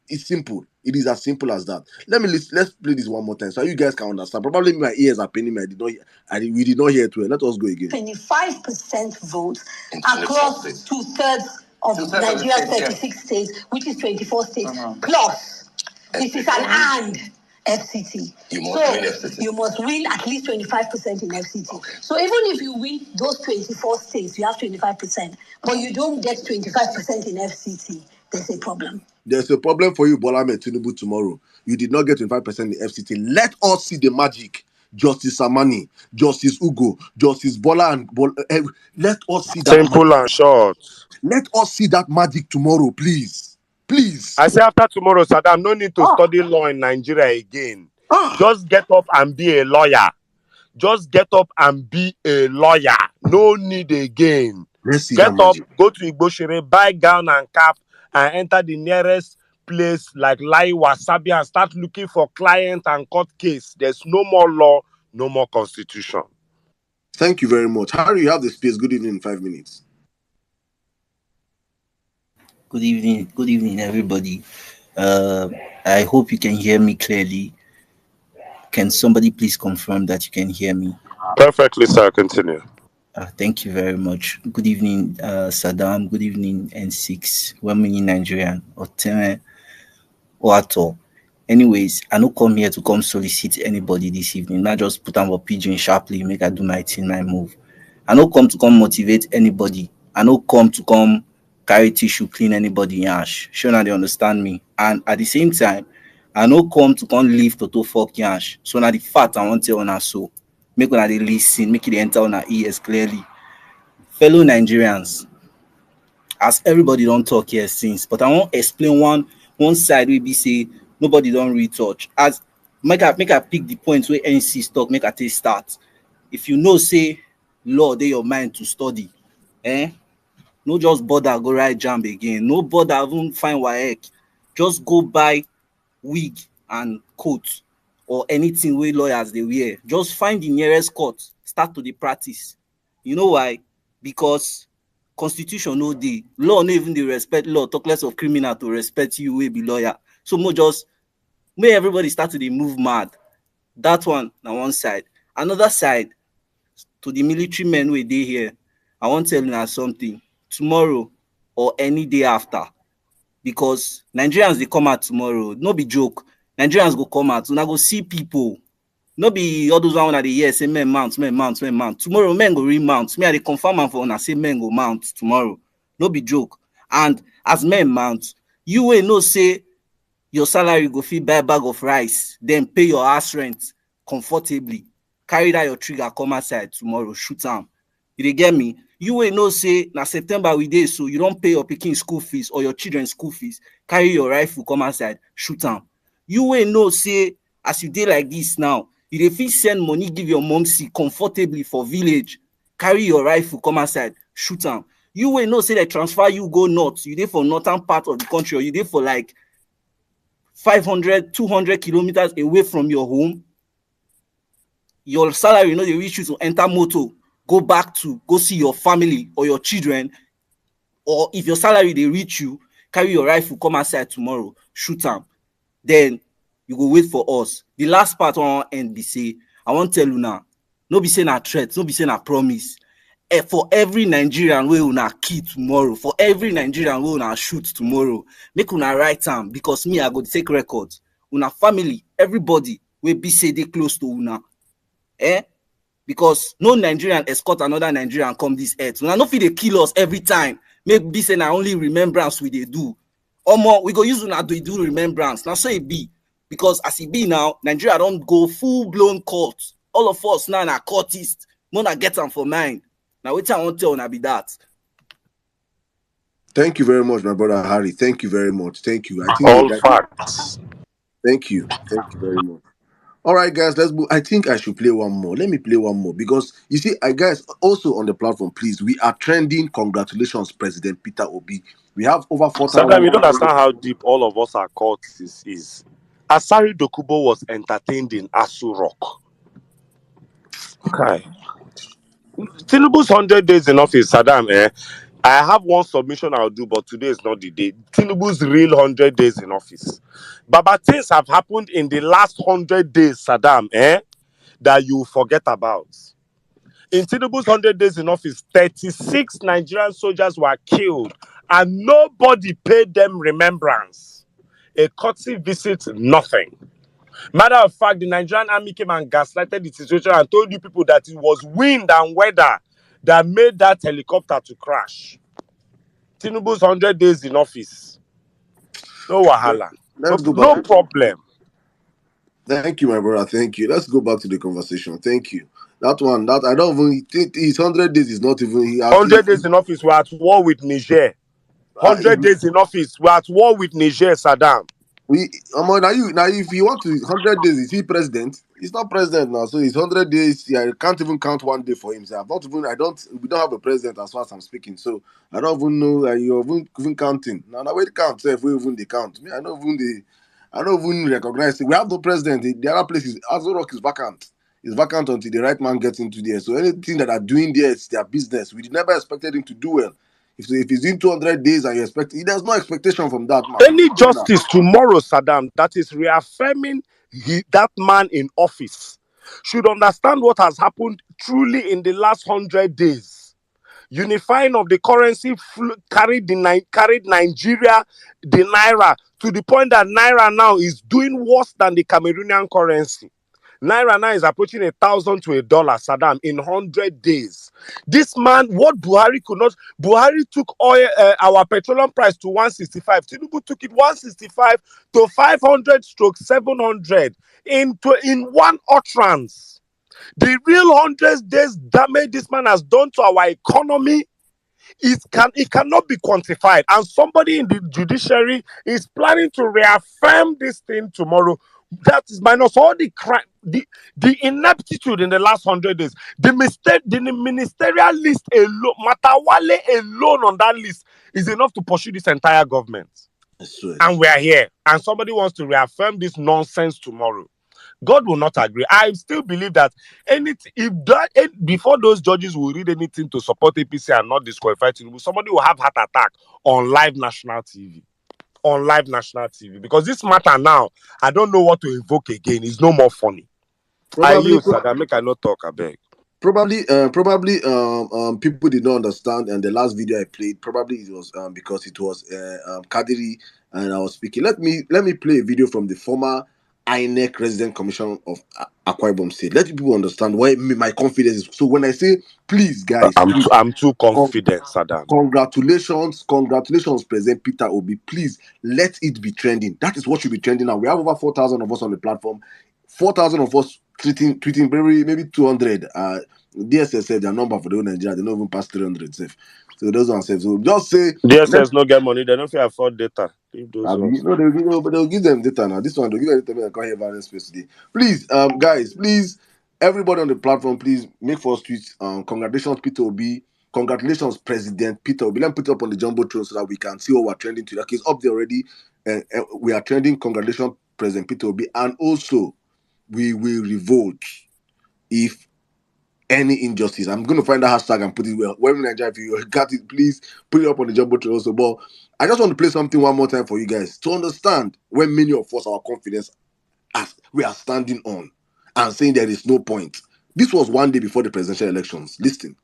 It's simple. It is as simple as that. Let's play this one more time so you guys can understand. Probably my ears are paining me. We did not hear it well. Let us go again. 25% votes across 2/3 of Nigeria's 36 states, which is 24 states, plus this is an and FCT. You must win at least 25% in FCT. Okay. So even if you win those 24 states, you have 25%, but you don't get 25% in FCT, there's a problem. There's a problem for you, Bola Ahmed Tinubu, tomorrow. You did not get 25% in FCT. Let us see the magic. Justice Amani, Justice Ugo, Justice Bola and let us see that. Simple magic. And short. Let us see that magic tomorrow, please. Please. I say after tomorrow, Saddam, no need to study law in Nigeria again. Just get up and be a lawyer. Just get up and be a lawyer. No need again. Get up, go to Igboshere, buy gown and cap, and enter the nearest place like Lai Wasabi and start looking for client and court case. There's no more law, no more constitution. Thank you very much. Harry, you have the space. Good evening in 5 minutes. Good evening, everybody. I hope you can hear me clearly. Can somebody please confirm that you can hear me? Perfectly, sir. Continue. Thank you very much. Good evening, Saddam. Good evening, N6. Well-meaning Nigerian. Oteme Oato. Anyways, I don't come here to come solicit anybody this evening. Not just put on a pigeon sharply, make I do my thing, my move. I don't come to come motivate anybody. I don't come to come carry tissue, clean anybody yash. Sure, now they understand me. And at the same time, I no come to come leave to fuck yash. So now the fact I want to on our soul. Make when they listen, make it enter on our ears clearly. Fellow Nigerians, as everybody don't talk here since, but I won't explain one side we be say nobody don't retouch. As make I pick the points where NC talk, make I take start. If you know say law they your mind to study, no just bother go write jam again. No bother even find WAEC. Just go buy wig and coat or anything where lawyers they wear. Just find the nearest court. Start to the practice. You know why? Because constitution no dey. Law no even dey respect law. Talk less of criminal to respect you wey be lawyer. So may everybody start to dey move mad. That one na one side. Another side, to the military men wey dey here, I want to tell you something. Tomorrow or any day after, because Nigerians they come out tomorrow. No be joke. Nigerians go come out. Una go see people. No be all those one that they hear say men mount. Tomorrow men go remount. Me I dey confirm am for una say men go mount tomorrow. No be joke. And as men mount, you will know say your salary go fit buy a bag of rice, then pay your house rent comfortably. Carry that your trigger, come outside tomorrow, shoot am. You dey get me? You will know say na September we dey, so you don't pay your pikin school fees or your children's school fees. Carry your rifle, come outside, shoot am. You will know say as you dey like this now, you dey fit send money give your mom see comfortably for village. Carry your rifle, come outside, shoot am. You will know say they transfer you go north. You dey for northern part of the country, or you dey for like 500, 200 kilometers away from your home. Your salary, they reach you to enter motor, go back to go see your family or your children. Or if your salary they reach you, carry your rifle, come outside tomorrow, shoot them. Then you go wait for us. The last part on end be say, I want to tell you now, no be saying a threat, no be saying a promise. for every Nigerian wey una kill tomorrow, for every Nigerian wey una shoot tomorrow, make una write am, because me I go take record. Una family, everybody wey be say dey close to una, because no Nigerian escort another Nigerian come this earth. Una no fit dey kill us every time. Make be say na only remembrance we dey do. Omo, we go use una to do remembrance. Na so e be. Because as e be now, Nigeria don go full blown court. All of us now na courtist. Mona get am for mind. Now wetin I wan tell una be that. Thank you very much, my brother Harry. Thank you very much. Thank you. I think All facts. thank you. Thank you very much. All right, guys, let's move. I think I should play one more. Let me play one more because you see, I guys also on the platform, please. We are trending. Congratulations, President Peter Obi. We have over 4,000. Sometimes you don't understand how deep all of us are caught is. Asari Dokubo was entertained in Asu Rock. Okay. Tinubu's 100 days in office, Saddam, I have one submission I'll do, but today is not the day. Tinubu's real 100 days in office. But things have happened in the last 100 days, Saddam, that you forget about. In Tinubu's 100 days in office, 36 Nigerian soldiers were killed and nobody paid them remembrance. A courtesy visit, nothing. Matter of fact, the Nigerian army came and gaslighted the situation and told you people that it was wind and weather that made that helicopter to crash. Tinubu's 100 days in office. No wahala. Let's go No back. problem. Thank you, my brother. Thank you. Let's go back to the conversation. Thank you. That one, that I don't even think his 100 days is not even. 100 days in office, we're at war with Niger. 100 days in office, we're at war with Niger, Saddam. Now if you want to 100 days, is he president? He's not president now, so his 100 days. Yeah, I can't even count one day for himself. Not even. We don't have a president as far as I'm speaking. So I don't even know. You're even counting. Now wait count. So if we even the count, me, I don't even recognize it. We have no president. The other places, Azo Rock is vacant. It's vacant until the right man gets into there. So anything that are doing there, it's their business. We never expected him to do well. If he's in 200 days and you expect, there's no expectation from that man. Any justice tomorrow, Saddam, that is reaffirming that man in office should understand what has happened truly in the last 100 days. Unifying of the currency carried Nigeria, the Naira, to the point that Naira now is doing worse than the Cameroonian currency. Naira now is approaching 1,000 to $1, Saddam, in 100 days. This man, what Buhari could not, Buhari took oil, our petroleum price to 165. Tinubu took it 165 to 500 stroke 700 in one utterance. The real 100 days damage this man has done to our economy, it cannot be quantified. And somebody in the judiciary is planning to reaffirm this thing tomorrow. That is minus all the crime, the ineptitude in the last 100 days. The ministerial list alone, Matawale alone on that list is enough to pursue this entire government. And we are here. And somebody wants to reaffirm this nonsense tomorrow. God will not agree. I still believe that before those judges will read anything to support APC and not disqualify Tinubu, somebody will have heart attack on live national TV. Because this matter now, I don't know what to invoke again. It's no more funny. Probably, I make I not talk, I beg. Probably, people did not understand, and the last video I played, probably it was because it was Kadiri, and I was speaking. Let me play a video from the former INEC Resident Commissioner of Akwa Ibom State. Let people understand why my confidence is. So when I say, please, guys, I'm too confident, Saddam. Congratulations, President Peter Obi. Please let it be trending. That is what should be trending now. We have over 4,000 of us on the platform. 4,000 of us tweeting maybe 200. DSS said their number for the whole Nigeria, they don't even pass 300 safe. So those ones safe. So just say DSS no get money, they don't feel afford data. Leave those ones. No, they'll give them data now. This one they'll give them data. I can't hear Vawulence space today. Please, guys, please, everybody on the platform, please make first tweets. Congratulations, Peter Obi. Congratulations, President Peter Obi. Let me put it up on the jumbotron so that we can see what we're trending to. Okay, it's up there already. We are trending. Congratulations, President Peter Obi, and also we will revolt if any injustice. I'm going to find the hashtag and put it well. When Nigeria, if you got it, please put it up on the jumbotron also. But I just want to play something one more time for you guys to understand when many of us our confidence as we are standing on and saying there is no point. This was one day before the presidential elections. Listen.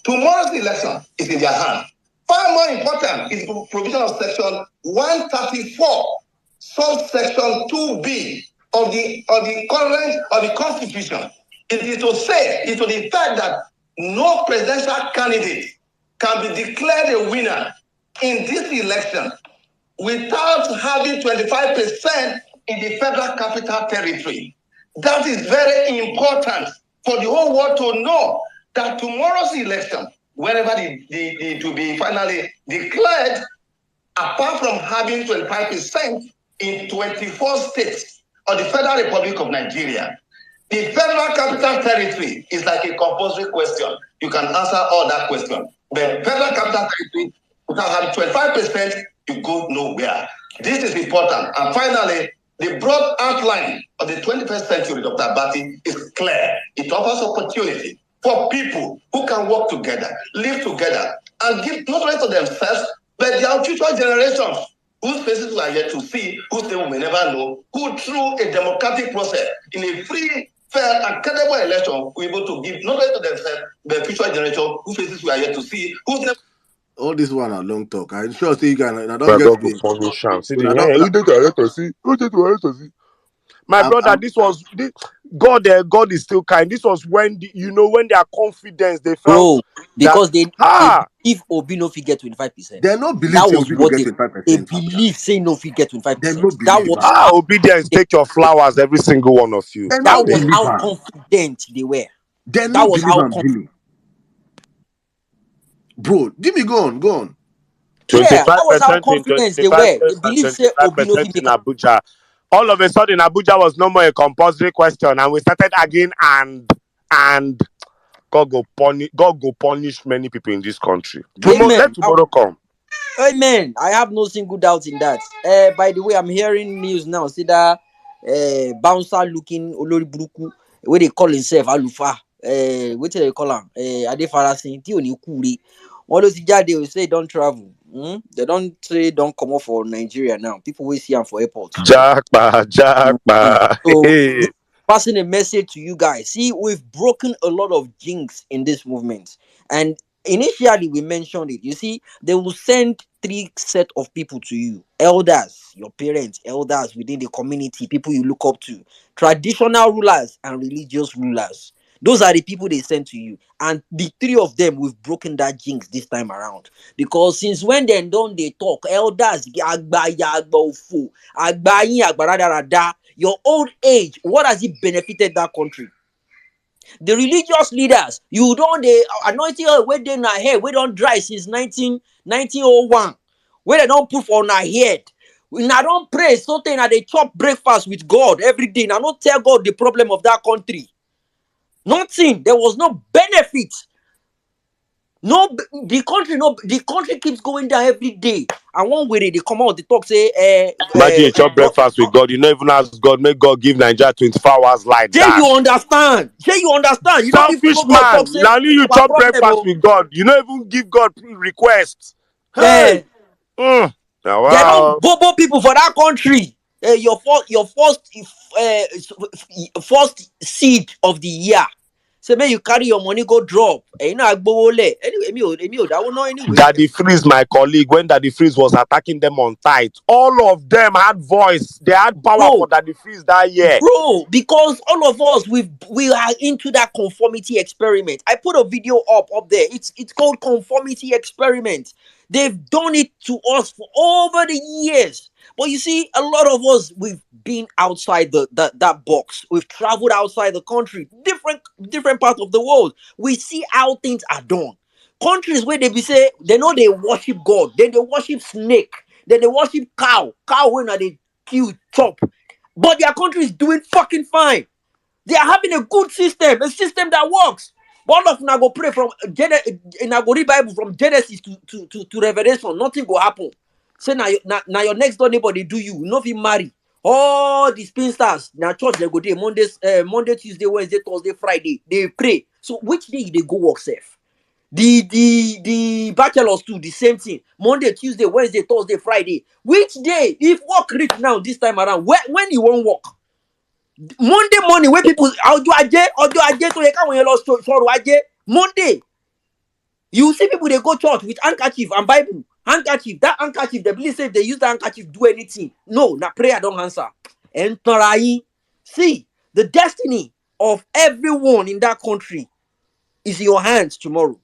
Tomorrow's election is in their hand. Far more important is the provision of section 134, subsection 2B of the Constitution. It is to say, it is to the fact that no presidential candidate can be declared a winner in this election without having 25% in the Federal Capital Territory. That is very important for the whole world to know that tomorrow's election, whenever it will be finally declared, apart from having 25% in 24 states of the Federal Republic of Nigeria, the Federal Capital Territory is like a compulsory question. You can answer all that question. The Federal Capital Territory, without having 25%, you go nowhere. This is important. And finally, the broad outline of the 21st century, Dr. Abati, is clear. It offers opportunity for people who can work together, live together, and give not only to themselves, but their future generations, whose faces we are yet to see, whose name we may never know, who through a democratic process, in a free, fair, and credible election, we're able to give not only to themselves, but future generations, whose faces we are yet to see, whose name. All this one a long talk. I'm sure say you can. I don't But get God go paid. punish am. See the I don't. who dey direct us see? Who dey direct us see? My brother, I'm this was God. God is still kind. This was when when their confidence they felt Bro, that because they believe Obi no fit get 25%. they no believe That say was we go what get they 25%. believe say no fit get They 25%. no That believe was am. how obedience. Take your flowers, every single one of you. They no that was believe how am. confident they were. They That no was believe how am, Jimmy. Bro, Jimmy, go on. yeah, that was how 25% in confident they 25 were. They states and believe say Obi no 25% fit in make am. Abuja. All of a sudden, Abuja was no more a compulsory question, and we started again, and God go punish many people in this country. Let Amen. tomorrow come. Amen. I have no single doubt in that. By the way, I'm hearing news now. See that bouncer looking Olori Buruku, where they call himself Alufa. What do they call him? Ade Farasin. Ti oni kuri. All those they will say don't travel. They don't say don't come off for Nigeria now. People will see him for airport. Jackpa. So Hey. passing a message to you guys. See, we've broken a lot of jinx in this movement. And initially we mentioned it. You see, they will send three set of people to you: elders, your parents, elders within the community, people you look up to, traditional rulers, and religious rulers. Those are the people they send to you. And the three of them, we've broken that jinx this time around. Because since when they don't they talk, elders, your old age, what has it benefited that country? The religious leaders, you don't they anointing oil where they na hair, we don't dry since 1901, where they don't put on our head. We now don't pray something that they chop breakfast with God every day. Now not tell God the problem of that country. Nothing. There was no benefit. The country keeps going down every day. And one way they come out, they talk say, Imagine you chop breakfast with God. You don't even ask God, make God give Nigeria 24 hours like Say that. you understand. Say you understand. You don't even Selfish follow God talk. man. Say Now you our chop problem. breakfast with God. You don't even give God requests. Hey. Eh, Now, they don't wow. bobo people for that country. First seed of the year. Say may you carry your money go drop. You know anyway. That will know anyway. Daddy Freeze, my colleague, when Daddy Freeze was attacking them on tight, all of them had voice. They had power for Bro, Daddy Freeze that year. because all of us we are into that conformity experiment. I put a video up there. It's called conformity experiment. They've done it to us for over the years. But you see, a lot of us we've been outside that box. We've traveled outside the country, different parts of the world. We see how things are done. Countries where they be say they know they worship God, then they worship snake, then they worship cow when they kill chop. But their country is doing fucking fine. They are having a good system, a system that works. One of them go pray from go read Bible from Genesis to Revelation. Nothing go happen. Say now your next door neighbor they do you. Not even marry. All the spinsters now church they go there Monday, Tuesday, Wednesday, Thursday, Friday. They pray. So which day they go work safe? The bachelors too, the same thing. Monday, Tuesday, Wednesday, Thursday, Friday. Which day? If work reach now this time around, when you won't work? Monday morning when people ọjọ́ ajé tó yẹ káwọn yẹn lọ sọ̀rọ̀ ajé Monday. You see people they go church with handkerchief and Bible. Handkerchief, that handkerchief, they believe say if they use the handkerchief, do anything. No, na prayer don't answer. Entorai. See, the destiny of everyone in that country is in your hands tomorrow.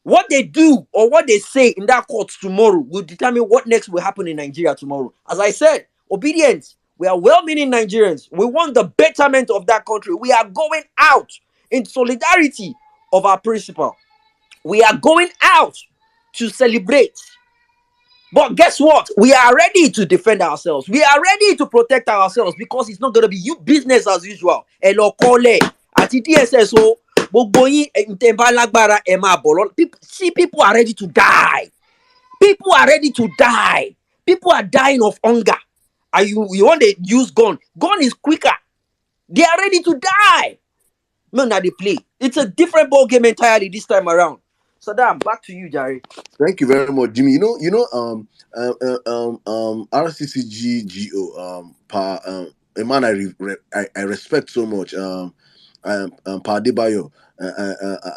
What they do or what they say in that court tomorrow will determine what next will happen in Nigeria tomorrow. As I said, obedience. We are well-meaning Nigerians. We want the betterment of that country. We are going out in solidarity of our principle. We are going out to celebrate. But guess what? We are ready to defend ourselves. We are ready to protect ourselves because it's not going to be you business as usual. Elokole àti DSS o gbogbo yín ntẹ́ bá lágbára ẹ máa bọ̀ lọ́la. See, people are ready to die. People are ready to die. People are dying of hunger. And you want to use gun? Gun is quicker. They are ready to die. No, now they play. It's a different ball game entirely this time around. Saddam, back to you, Jerry. Thank you very much, Jimmy. RCCGGO, a man I respect so much, Pa Adebayo,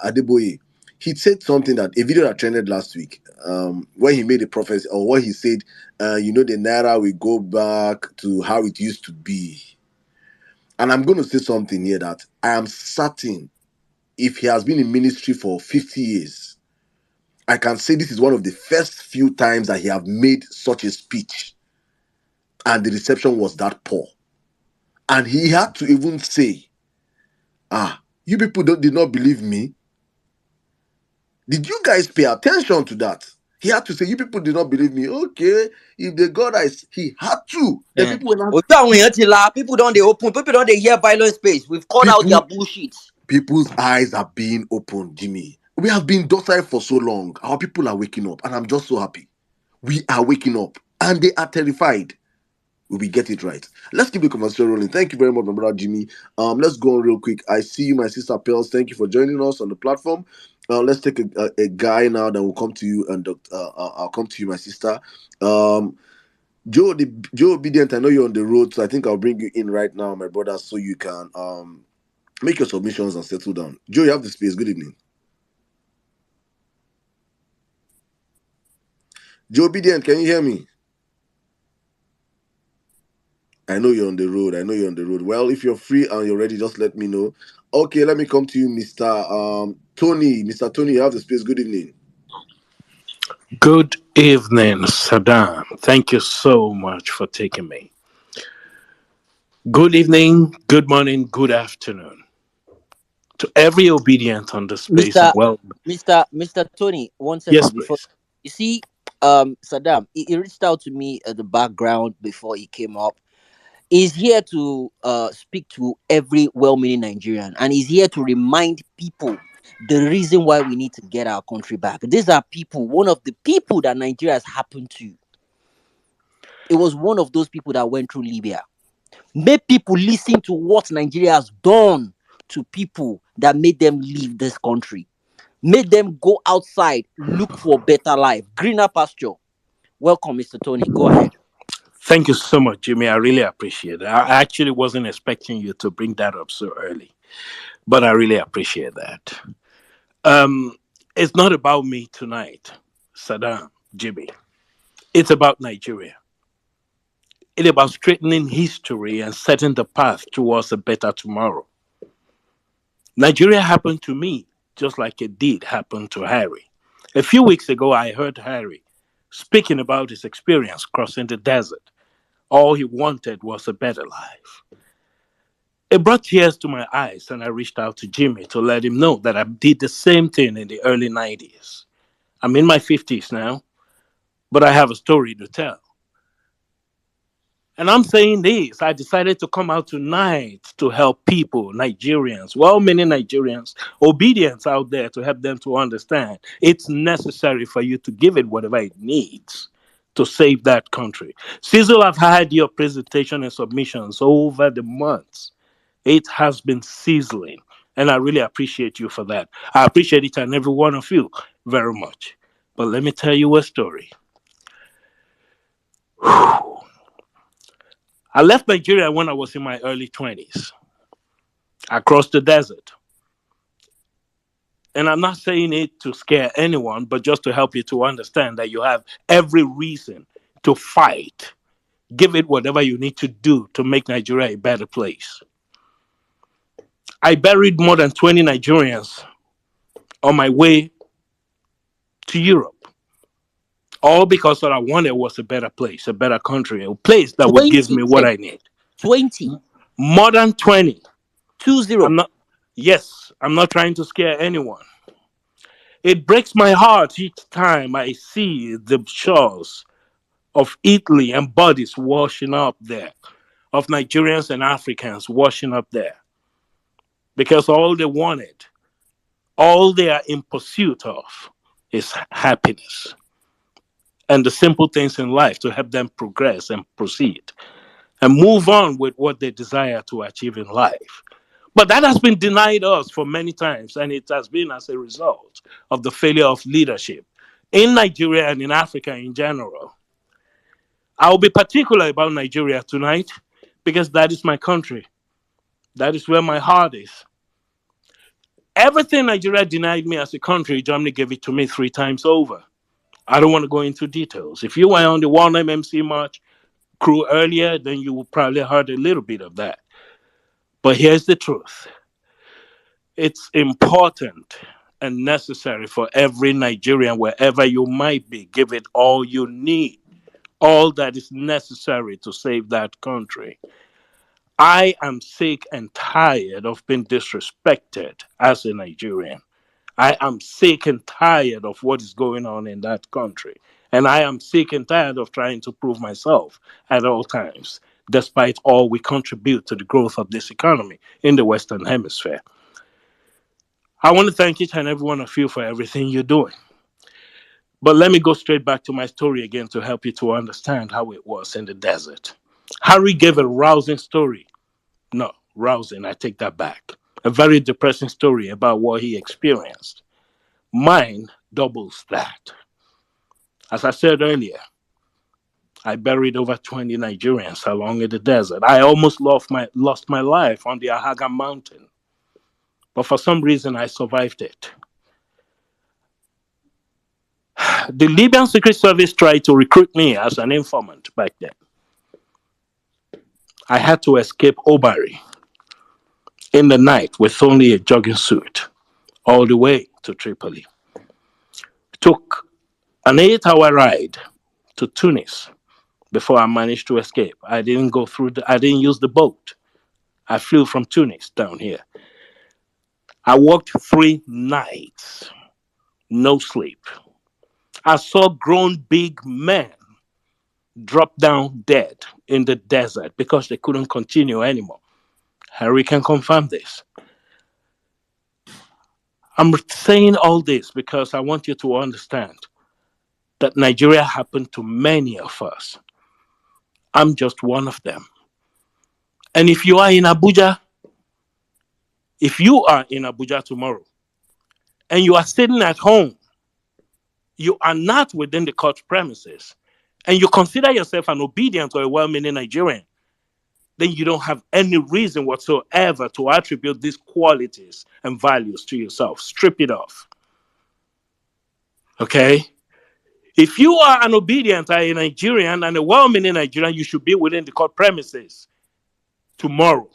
Adeboye. He said something that a video that trended last week, when he made a prophecy, or what he said, the naira will go back to how it used to be. And I'm going to say something here that I am certain, if he has been in ministry for 50 years, I can say this is one of the first few times that he have made such a speech, and the reception was that poor. And he had to even say, you people did not believe me. Did you guys pay attention to that? He had to say, you people did not believe me. Okay, if the God he had to. The people were not. People don't they open. People don't they hear violent space. We've called out their bullshit. People's eyes are being opened, Jimmy. We have been docile for so long. Our people are waking up, and I'm just so happy. We are waking up, and they are terrified. We will get it right. Let's keep the conversation rolling. Thank you very much, my brother Jimmy. Let's go on real quick. I see you, my sister Pels. Thank you for joining us on the platform. Let's take a guy now that will come to you, and I'll come to you, my sister. Joe Obedient, I know you're on the road, so I think I'll bring you in right now, my brother, so you can make your submissions and settle down. Joe, you have the space. Good evening. Joe Obedient, can you hear me? I know you're on the road. Well, if you're free and you're ready, just let me know. Okay, let me come to you, Mr. Tony. Mr. Tony, you have the space. Good evening. Good evening, Saddam. Thank you so much for taking me. Good evening, good morning, good afternoon to every obedient on the space. Mr. Tony, 1 second yes, before please. you see, Saddam, he reached out to me at the background before he came up. He's here to speak to every well-meaning Nigerian, and he's here to remind people the reason why we need to get our country back. These are people, one of the people that Nigeria has happened to. It was one of those people that went through Libya. Make people listen to what Nigeria has done to people that made them leave this country. Made them go outside, look for better life, greener pasture. Welcome, Mr. Tony. Go ahead. Thank you so much, Jimmy. I really appreciate it. I actually wasn't expecting you to bring that up so early, but I really appreciate that. It's not about me tonight, Saddam, Jimmy. It's about Nigeria. It's about straightening history and setting the path towards a better tomorrow. Nigeria happened to me just like it did happen to Harry. A few weeks ago, I heard Harry speaking about his experience crossing the desert. All he wanted was a better life. It brought tears to my eyes, and I reached out to Jimmy to let him know that I did the same thing in the early 90s. I'm in my 50s now, but I have a story to tell. And I'm saying this, I decided to come out tonight to help people, Nigerians, well-meaning Nigerians, obedience out there to help them to understand it's necessary for you to give it whatever it needs to save that country. Cecil, I've had your presentation and submissions over the months. It has been sizzling, and I really appreciate you for that. I appreciate each and every one of you very much. But let me tell you a story. I left Nigeria when I was in my early 20s. I crossed the desert. And I'm not saying it to scare anyone, but just to help you to understand that you have every reason to fight. Give it whatever you need to do to make Nigeria a better place. I buried more than 20 Nigerians on my way to Europe, all because what I wanted was a better place, a better country, a place that would give 20, me you what said I need. 20. More than 20. 20. I'm not, yes, I'm not trying to scare anyone. It breaks my heart each time I see the shores of Italy and bodies washing up there, of Nigerians and Africans washing up there, because all they wanted, all they are in pursuit of, is happiness and the simple things in life to help them progress and proceed and move on with what they desire to achieve in life. But that has been denied us for many times, and it has been as a result of the failure of leadership in Nigeria and in Africa in general. I'll be particular about Nigeria tonight because that is my country. That is where my heart is. Everything Nigeria denied me as a country, Germany gave it to me 3 times over. I don't want to go into details. If you were on the One MMC March crew earlier, then you would probably heard a little bit of that. But here's the truth. It's important and necessary for every Nigerian, wherever you might be, give it all you need, all that is necessary to save that country. I am sick and tired of being disrespected as a Nigerian. I am sick and tired of what is going on in that country. And I am sick and tired of trying to prove myself at all times, despite all we contribute to the growth of this economy in the Western Hemisphere. I want to thank each and every one of you for everything you're doing. But let me go straight back to my story again to help you to understand how it was in the desert. Harry gave a rousing story. No, rousing, I take that back. A very depressing story about what he experienced. Mine doubles that. As I said earlier, I buried over 20 Nigerians along in the desert. I almost lost my life on the Ahaga Mountain. But for some reason, I survived it. The Libyan Secret Service tried to recruit me as an informant back then. I had to escape Obari in the night with only a jogging suit all the way to Tripoli. It took an 8-hour ride to Tunis before I managed to escape. I didn't use the boat. I flew from Tunis down here. I walked 3 nights, no sleep. I saw grown big men drop down dead in the desert because they couldn't continue anymore. Harry can confirm this. I'm saying all this because I want you to understand that Nigeria happened to many of us. I'm just one of them. And if you are in Abuja, tomorrow and you are sitting at home, you are not within the court premises, and you consider yourself an obedient or a well-meaning Nigerian, then you don't have any reason whatsoever to attribute these qualities and values to yourself. Strip it off. Okay? If you are an obedient a Nigerian and a well-meaning Nigerian, you should be within the court premises tomorrow,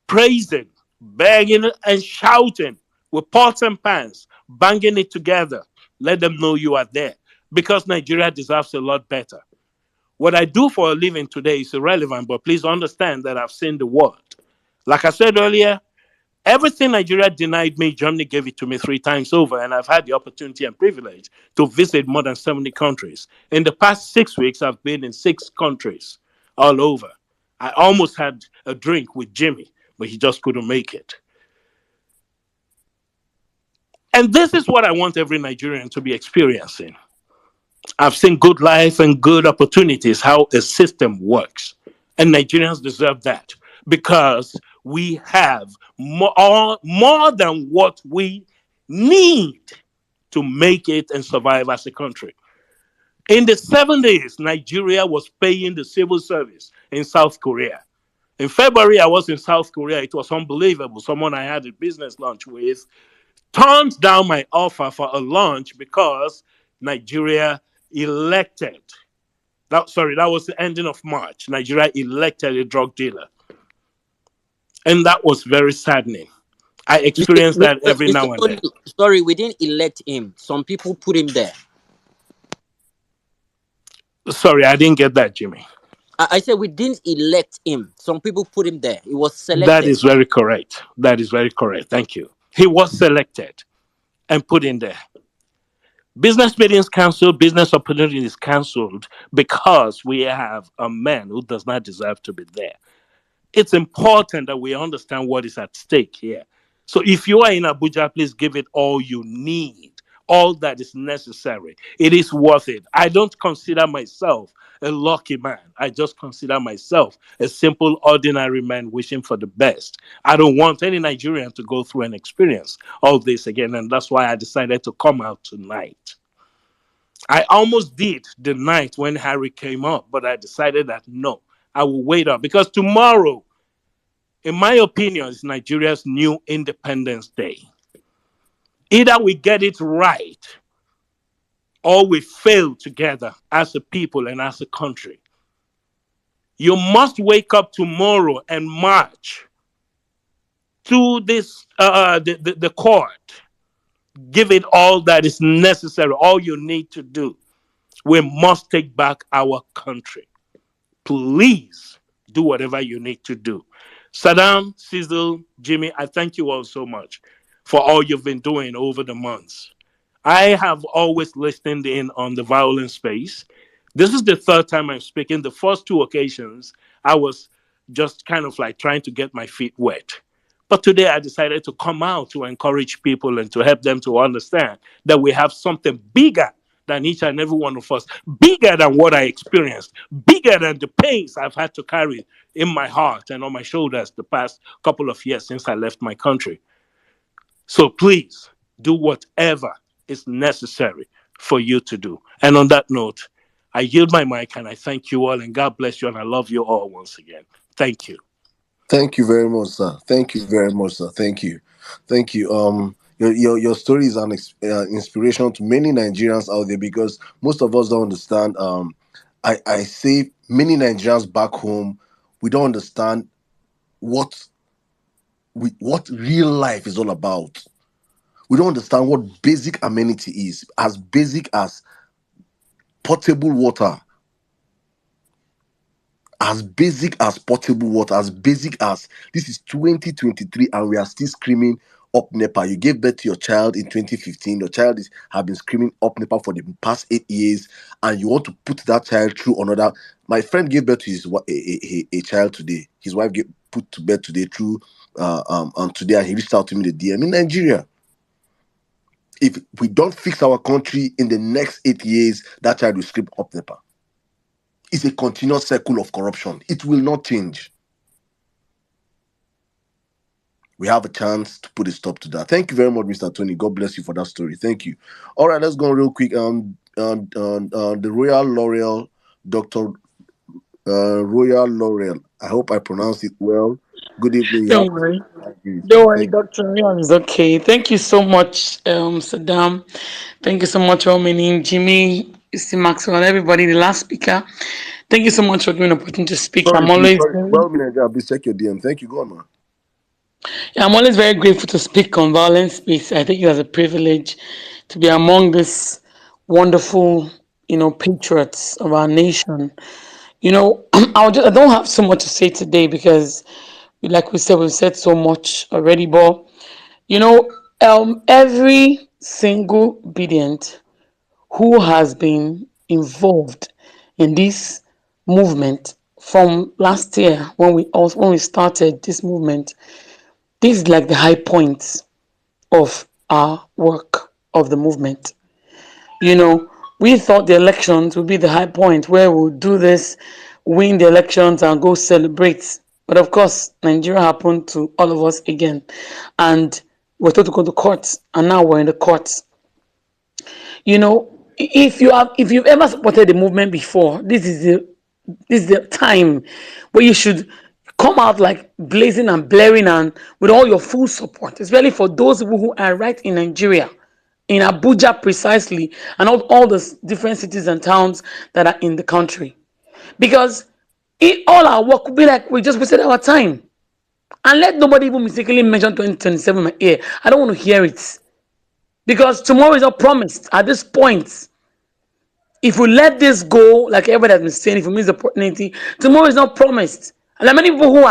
praising, begging, and shouting with pots and pans, banging it together. Let them know you are there because Nigeria deserves a lot better. What I do for a living today is irrelevant, but please understand that I've seen the world. Like I said earlier, everything Nigeria denied me, Germany gave it to me 3 times over, and I've had the opportunity and privilege to visit more than 70 countries. In the past 6 weeks, I've been in 6 countries all over. I almost had a drink with Jimmy, but he just couldn't make it. And this is what I want every Nigerian to be experiencing. I've seen good life and good opportunities, how a system works. And Nigerians deserve that because we have more than what we need to make it and survive as a country. In the 70s, Nigeria was paying the civil service in South Korea. In February, I was in South Korea. It was unbelievable. Someone I had a business lunch with turned down my offer for a lunch because Nigeria elected. That was the ending of March. Nigeria elected a drug dealer. And that was very saddening. I You see, experience that every Mr. now and Tony, then. sorry, we didn't elect him. Some people put him there. Sorry, I didn't get that, Jimmy. I said we didn't elect him. Some people put him there. He was That selected. is very correct. That is very correct. Thank you. He was selected and put in there. Business meetings cancelled, business opportunities cancelled because we have a man who does not deserve to be there. It's important that we understand what is at stake here. So if you are in Abuja, please give it all you need, all that is necessary. It is worth it. I don't consider myself a lucky man. I just consider myself a simple, ordinary man wishing for the best. I don't want any Nigerian to go through and experience all this again. And that's why I decided to come out tonight. I almost did the night when Harry came up, but I decided that no, I will wait up because tomorrow, in my opinion, is Nigeria's new Independence Day. Either we get it right or we fail together as a people and as a country. You must wake up tomorrow and march to the court. Give it all that is necessary, all you need to do. We must take back our country. Please do whatever you need to do. Saddam, Cecil, Jimmy, I thank you all so much for all you've been doing over the months. I have always listened in on the violence space. This is the third time I'm speaking. The first two occasions, I was just kind of like trying to get my feet wet. But today I decided to come out to encourage people and to help them to understand that we have something bigger than each and every one of us, bigger than what I experienced, bigger than the pains I've had to carry in my heart and on my shoulders the past couple of years since I left my country. So please do whatever is necessary for you to do. And on that note, I yield my mic and I thank you all and God bless you and I love you all once again. Thank you. Thank you very much, sir. Thank you very much, sir. Thank you. Thank you. Your story is an inspiration to many Nigerians out there because most of us don't understand. I say many Nigerians back home, we don't understand what what real life is all about. We don't understand what basic amenity is, as basic as potable water, as basic as potable water, as basic as this is 2023 and we are still screaming up NEPA. You gave birth to your child in 2015. Your child have been screaming up NEPA for the past 8 years, and you want to put that child through another. My friend gave birth to a child today. His wife put to bed today through today, and he reached out to me the DM in Nigeria. If we don't fix our country in the next 8 years, that child will scream up NEPA. It's a continuous circle of corruption. It will not change. We have a chance to put a stop to that. Thank you very much, Mr. Tony. God bless you for that story. Thank you. All right, let's go real quick. The Royal L'Oreal, Dr. Royal L'Oreal. I hope I pronounced it well. Good evening. Don't worry. Don't worry, Dr. Leon is okay. Thank you so much, Saddam. Thank you so much, Romini, Jimmy, Mr. Maxwell, everybody, the last speaker. Thank you so much for giving the opportunity to speak. Sorry, please. Sorry. Well, please check your DM. Thank you. Go on, man. Yeah, I'm always very grateful to speak on violence space. I think it was a privilege to be among this wonderful, patriots of our nation. I don't have so much to say today because, like we said, we've said so much already. But every single obedient who has been involved in this movement from last year when we started this movement, this is like the high point of our work of the movement. We thought the elections would be the high point where we'll do this, win the elections and go celebrate. But of course, Nigeria happened to all of us again. And we're told to go to courts, and now we're in the courts. If you've ever supported the movement before, this is the time where you should come out like blazing and blaring and with all your full support, especially for those people who are right in Nigeria, in Abuja precisely, and all the different cities and towns that are in the country. Because all our work will be like we just wasted our time. And let nobody even mistakenly mention 2027 in my ear. I don't want to hear it. Because tomorrow is not promised at this point. If we let this go, like everybody has been saying, if we miss the opportunity, tomorrow is not promised. And there are many people who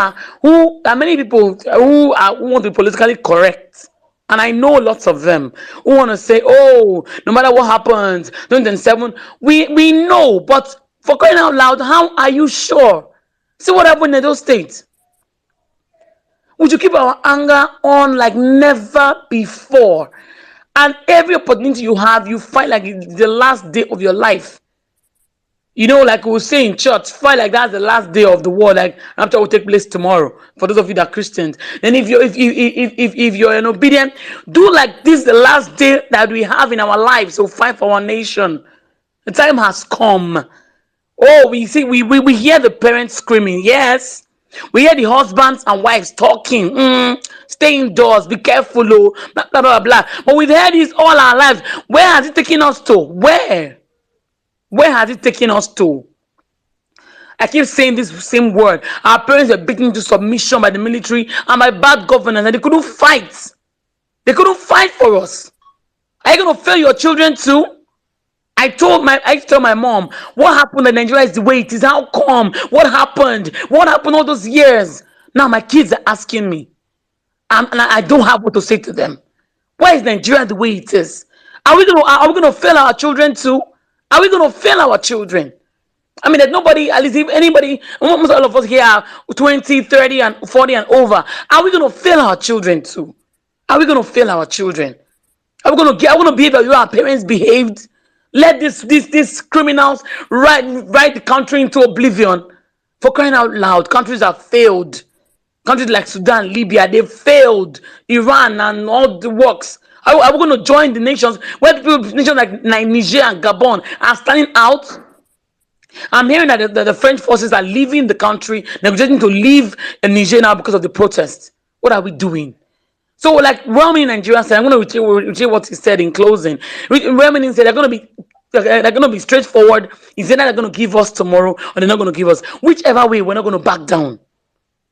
want to be politically correct. And I know lots of them who want to say, oh, no matter what happens, 2027, we know, but for crying out loud, how are you sure? See what happened in those states. We should keep our anger on like never before. And every opportunity you have, you fight like it's the last day of your life. You know, like we say in church, fight like that's the last day of the war. Like after will take place tomorrow. For those of you that are Christians, and if you're an obedient, do like this the last day that we have in our lives. So fight for our nation. The time has come. Oh, we hear the parents screaming. Yes, we hear the husbands and wives talking. Stay indoors. Be careful. Oh, blah blah blah blah. But we've heard this all our lives. Where has it taken us to? Where? Where has it taken us to? I keep saying this same word. Our parents were beaten to submission by the military and by bad governance, and they couldn't fight. They couldn't fight for us. Are you gonna fail your children too? I tell my mom, what happened that Nigeria is the way it is? How come? What happened? What happened all those years? Now my kids are asking me, and I don't have what to say to them. Why is Nigeria the way it is? Are we gonna fail our children too? Are we gonna fail our children? I mean, there's nobody, at least if anybody, almost all of us here are 20, 30, and 40 and over. Are we going to fail our children too? Are we going to fail our children? Are we going to behave as our parents behaved? Let these criminals ride the country into oblivion. For crying out loud, countries have failed. Countries like Sudan, Libya, they failed. Iran and all the works. Are we going to join the nations where nations like Niger and Gabon are standing out? I'm hearing that the French forces are leaving the country, negotiating to leave Niger now because of the protests. What are we doing? So, like Ramin Nigerian said, I'm going to repeat what he said in closing. Ramin said they're going to be straightforward. He said that they're going to give us tomorrow, or they're not going to give us. Whichever way, we're not going to back down.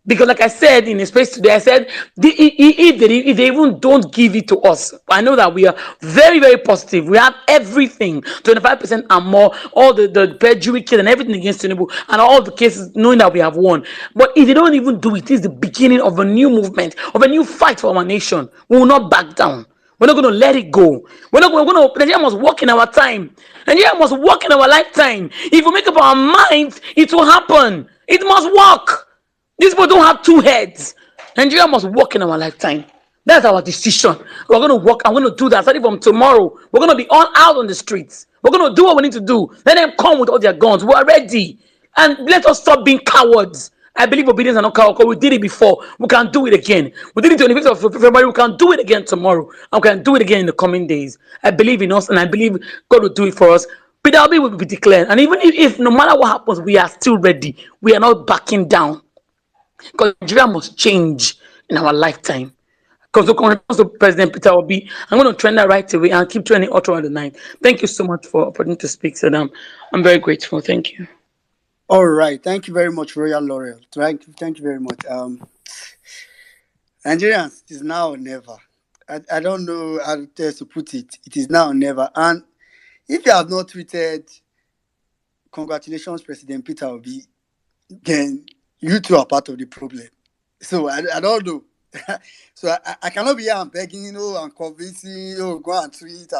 Because, like I said in a space today, I said if they even don't give it to us, I know that we are very, very positive. We have everything, 25% and more, all the perjury case and everything against Tinubu, and all the cases, knowing that we have won. But if they don't even do it, it's the beginning of a new movement, of a new fight for our nation. We will not back down. We're not going to let it go. Nigeria must work in our time. Nigeria must work in our lifetime. If we make up our minds, it will happen. It must work. These people don't have two heads. Nigeria must work in our lifetime. That's our decision. We're going to work. I'm going to do that. Starting from tomorrow, we're going to be all out on the streets. We're going to do what we need to do. Let them come with all their guns. We're ready. And let us stop being cowards. I believe obedience and not coward. We did it before. We can do it again. We did it on the 5th of February. We can do it again tomorrow. And we can do it again in the coming days. I believe in us, and I believe God will do it for us. Peter Obi will be declared. And even if no matter what happens, we are still ready. We are not backing down. Because Nigeria must change in our lifetime. Because when it comes to President Peter Obi, I'm going to trend that right away and keep trending all throughout the night. Thank you so much for opportunity to speak, Saddam. I'm very grateful. Thank you. All right. Thank you very much, Royal Laurel. Thank you very much. Nigerians, it is now or never. I don't know how to put it. It is now or never. And if you have not tweeted, congratulations, President Peter Obi, then you two are part of the problem. So I don't know. So I cannot be here and begging, and convincing, go and tweet.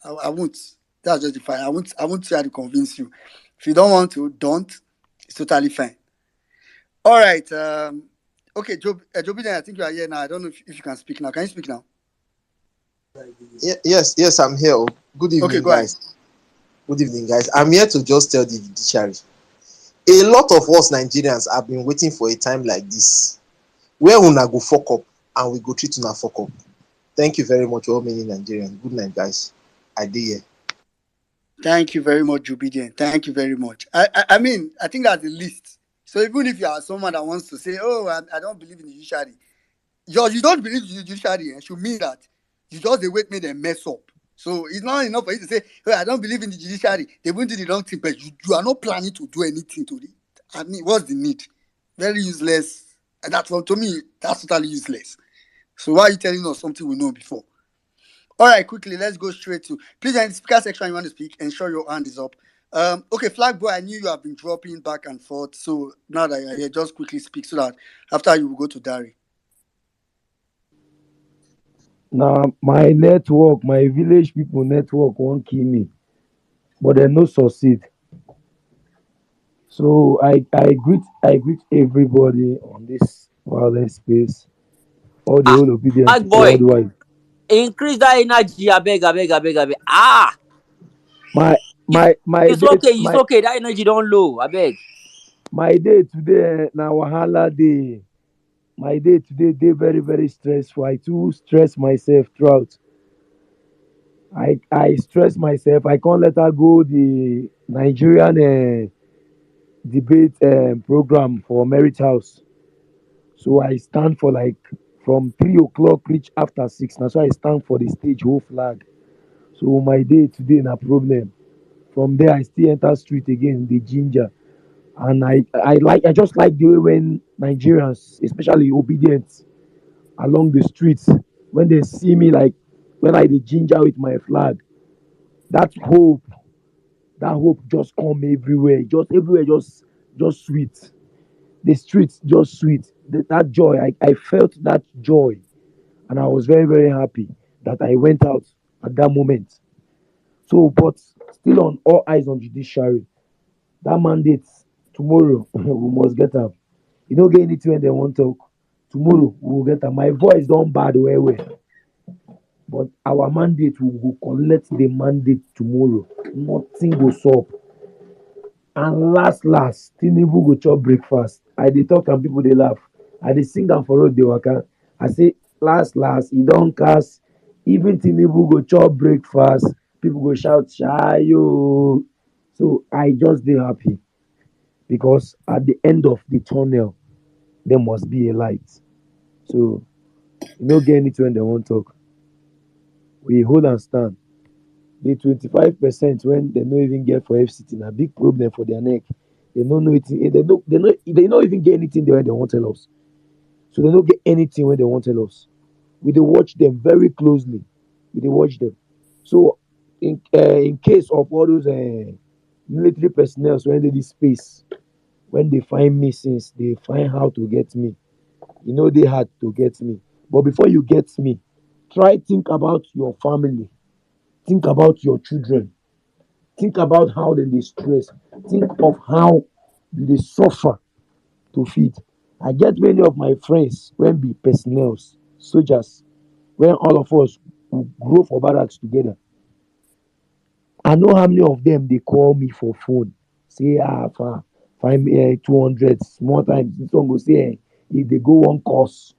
I won't. That's just fine. I won't try to convince you. If you don't want to, don't. It's totally fine. All right. Okay, Joby, I think you are here now. I don't know if you can speak now. Can you speak now? Yes, I'm here. Good evening, Okay, go guys. ahead. Good evening, guys. I'm here to just tell the judiciary. A lot of us Nigerians have been waiting for a time like this, where una go fuck up and we go treat una fuck up. Thank you very much, all many Nigerians. Good night, guys. I did here. Thank you very much, Jubedian. Thank you very much. I mean, I think that's the least So even if you are someone that wants to say, "Oh, I don't believe in the judiciary," you don't believe in the judiciary, should mean that you just the wait made them mess up. So it's not enough for you to say, "Oh, I don't believe in the judiciary. They won't do the wrong thing," but you are not planning to do anything to it. I mean, what's the need? Very useless. And that's to me, that's totally useless. So why are you telling us something we know before? All right, quickly, let's go straight to please in the speaker section. You want to speak? Ensure your hand is up. Okay, Flag Boy, I knew you have been dropping back and forth. So now that you're here, just quickly speak so that after you will go to Dari. Now my network, my village people network won't kill me, but they no succeed. So I greet everybody on this violent space, all the Ah, whole obedience bad boy, worldwide. increase that energy. I beg, I beg, I beg, I beg. Ah, My it's, my my it's day okay, it's my okay. That energy don't low. I beg. my day today na wahala day. My day today dey very very stressful. I too stress myself throughout. I stress myself. I can't let her go the Nigerian debate program for Merit House. So I stand for like from 3 o'clock reach after 6. That's why I stand for the stage whole flag. So my day today na problem. From there I still enter street again, the ginger. And I just like the way when Nigerians, especially obedient along the streets, when they see me like when I the ginger with my flag, that hope, that hope just come everywhere. Just everywhere just sweet. The streets just sweet. That joy, I felt that joy. And I was very, very happy that I went out at that moment. So, but still on all eyes on judiciary. That mandate tomorrow we must get up. You don't get anything when they want to talk. Tomorrow we will get up. My voice don't bad well. But our mandate we will collect the mandate tomorrow. Nothing goes up. And last, Tinubu go chop breakfast. I dey talk and people dey laugh. I dey sing am for road dey waka. I say last, e don cast. Even Tinubu go chop breakfast. People go shout shayo. So I just dey happy because at the end of the tunnel there must be a light. So you no get anything when they wan talk. We hold and stand. The 25% when they no even get for FCT na big problem for their neck. They no know anything. They no even get anything there when they won't tell us. So they don't get anything when they won't tell us. We dey watch them very closely. We dey watch them. So in case of all those military personnel when they this space, when they find me since they find how to get me. You know they had to get me. But before you get me, try think about your family. Think about your children. Think about how they stress. Think of how they suffer to feed. I get many of my friends when be personnel, soldiers, when all of us will grow for barracks together. I know how many of them they call me for phone. Say find me 200 small times. This one go say if they go one course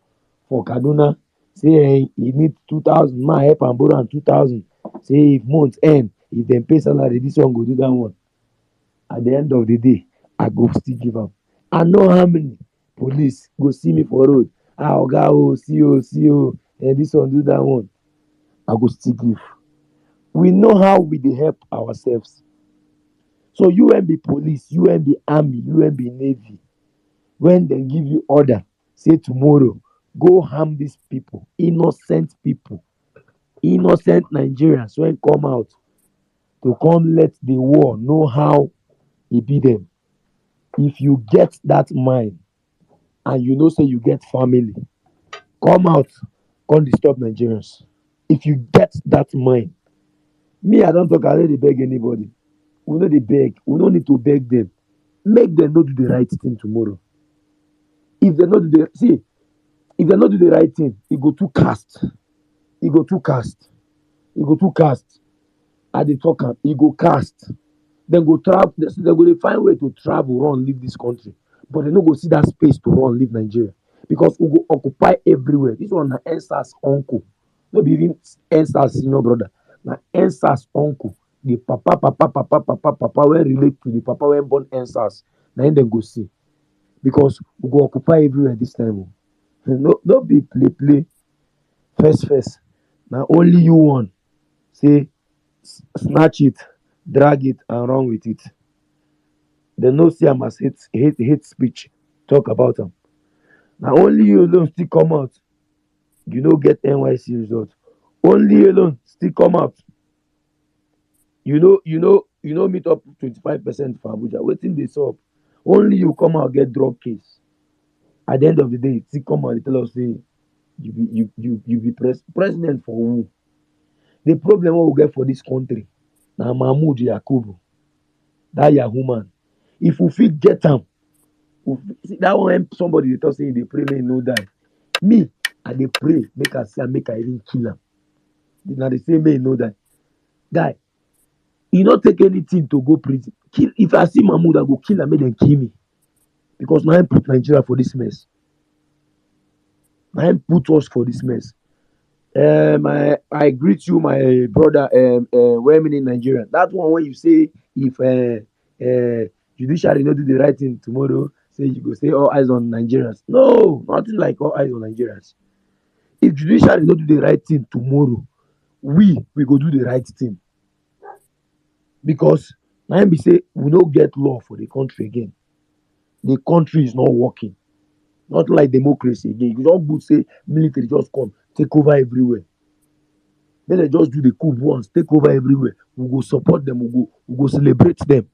for Kaduna, say you need 2,000. Ma help and borrow and 2,000. Say if month end, if them pay salary, this one go do that one. At the end of the day, I go still give am. I know how many police go see me for road. Ah, oga see o, this one do that one. I go still give. We know how we dey help ourselves. So UNB police, UNB army, UNB navy, when they give you order, say tomorrow, go harm these people, people, innocent Nigerians when come out to come let the war know how e be them. If you get that mind and you know say you get family, come out, come disturb Nigerians. If you get that mind, me I don't talk, I no dey beg anybody. We no dey beg. We no need to beg them. Make them not do the right thing tomorrow. If they not do the see, if they not do the right thing, it go too cast. It go too cast. It go too cast. At the talk am, it go cast. Then go travel. They go dey find way to travel, run, leave this country. But they no go see that space to run, leave Nigeria. Because we go occupy everywhere. This one na NSAS uncle. No be even NSAS senior brother. Na NSAS uncle. The papa wey relate to the papa wey born NSAS. Na him dem go see. because we go occupy everywhere this time. Oh. No be play. First. Now only you one. Say snatch it, drag it, and run with it. They no see am as hate speech. Talk about them. Now only you alone still come out. You no get NYC result. Only you alone still come out. You know meet up 25% for Abuja. Waiting this up. Only you come out get drug case. At the end of the day, still come out and tell us say you be president for who? The problem what we get for this country. Now Mahmoud Yakubu, that Yahoo man. If we fit get am, see that one when somebody dey talk say they pray make e no die. Me, I dey pray make I see am, make I even kill am. Na the same make e no die. Guy, e no take anything to go prison. Kill if I see Mahmoud, I go kill am, make dem kill me. Because na him put Nigeria for this mess. Na him put us for this mess. I greet you, my brother. Women in Nigeria. That one when you say if judiciary no do the right thing tomorrow, say you go say all eyes on Nigerians. No, nothing like all eyes on Nigerians. If judiciary no do the right thing tomorrow, we go do the right thing. Because now be say we no get law for the country again. The country is not working. Not like democracy again. You don't good say military just come take over everywhere. Then they just do the coup once, take over everywhere. We go support them, we go celebrate them.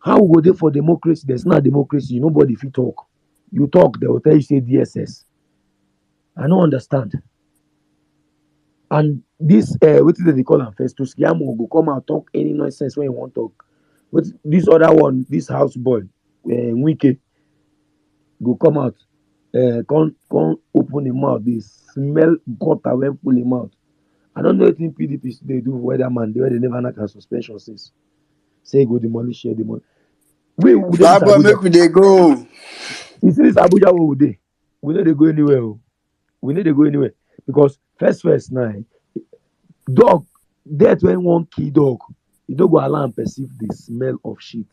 How we go there for democracy? There's not democracy. Nobody fit talk. You talk, they will tell you say DSS. I don't understand. And this what is they call am first to scam go come out talk any nonsense when you want to talk. But this other one, this house boy, Wike, go come out, come open him mouth. They smell gutter when pull him out. I don't know anything PDP they do for weatherman. They never knock a suspension since. Say go demolish here, demolish. We dey this Fly boy, Abuja. make we dey go. You see this Abuja where we dey. We no dey go anywhere. Oh. We no dey go anywhere because first now, dog death when one kill dog, you don't go allow am perceive the smell of shit.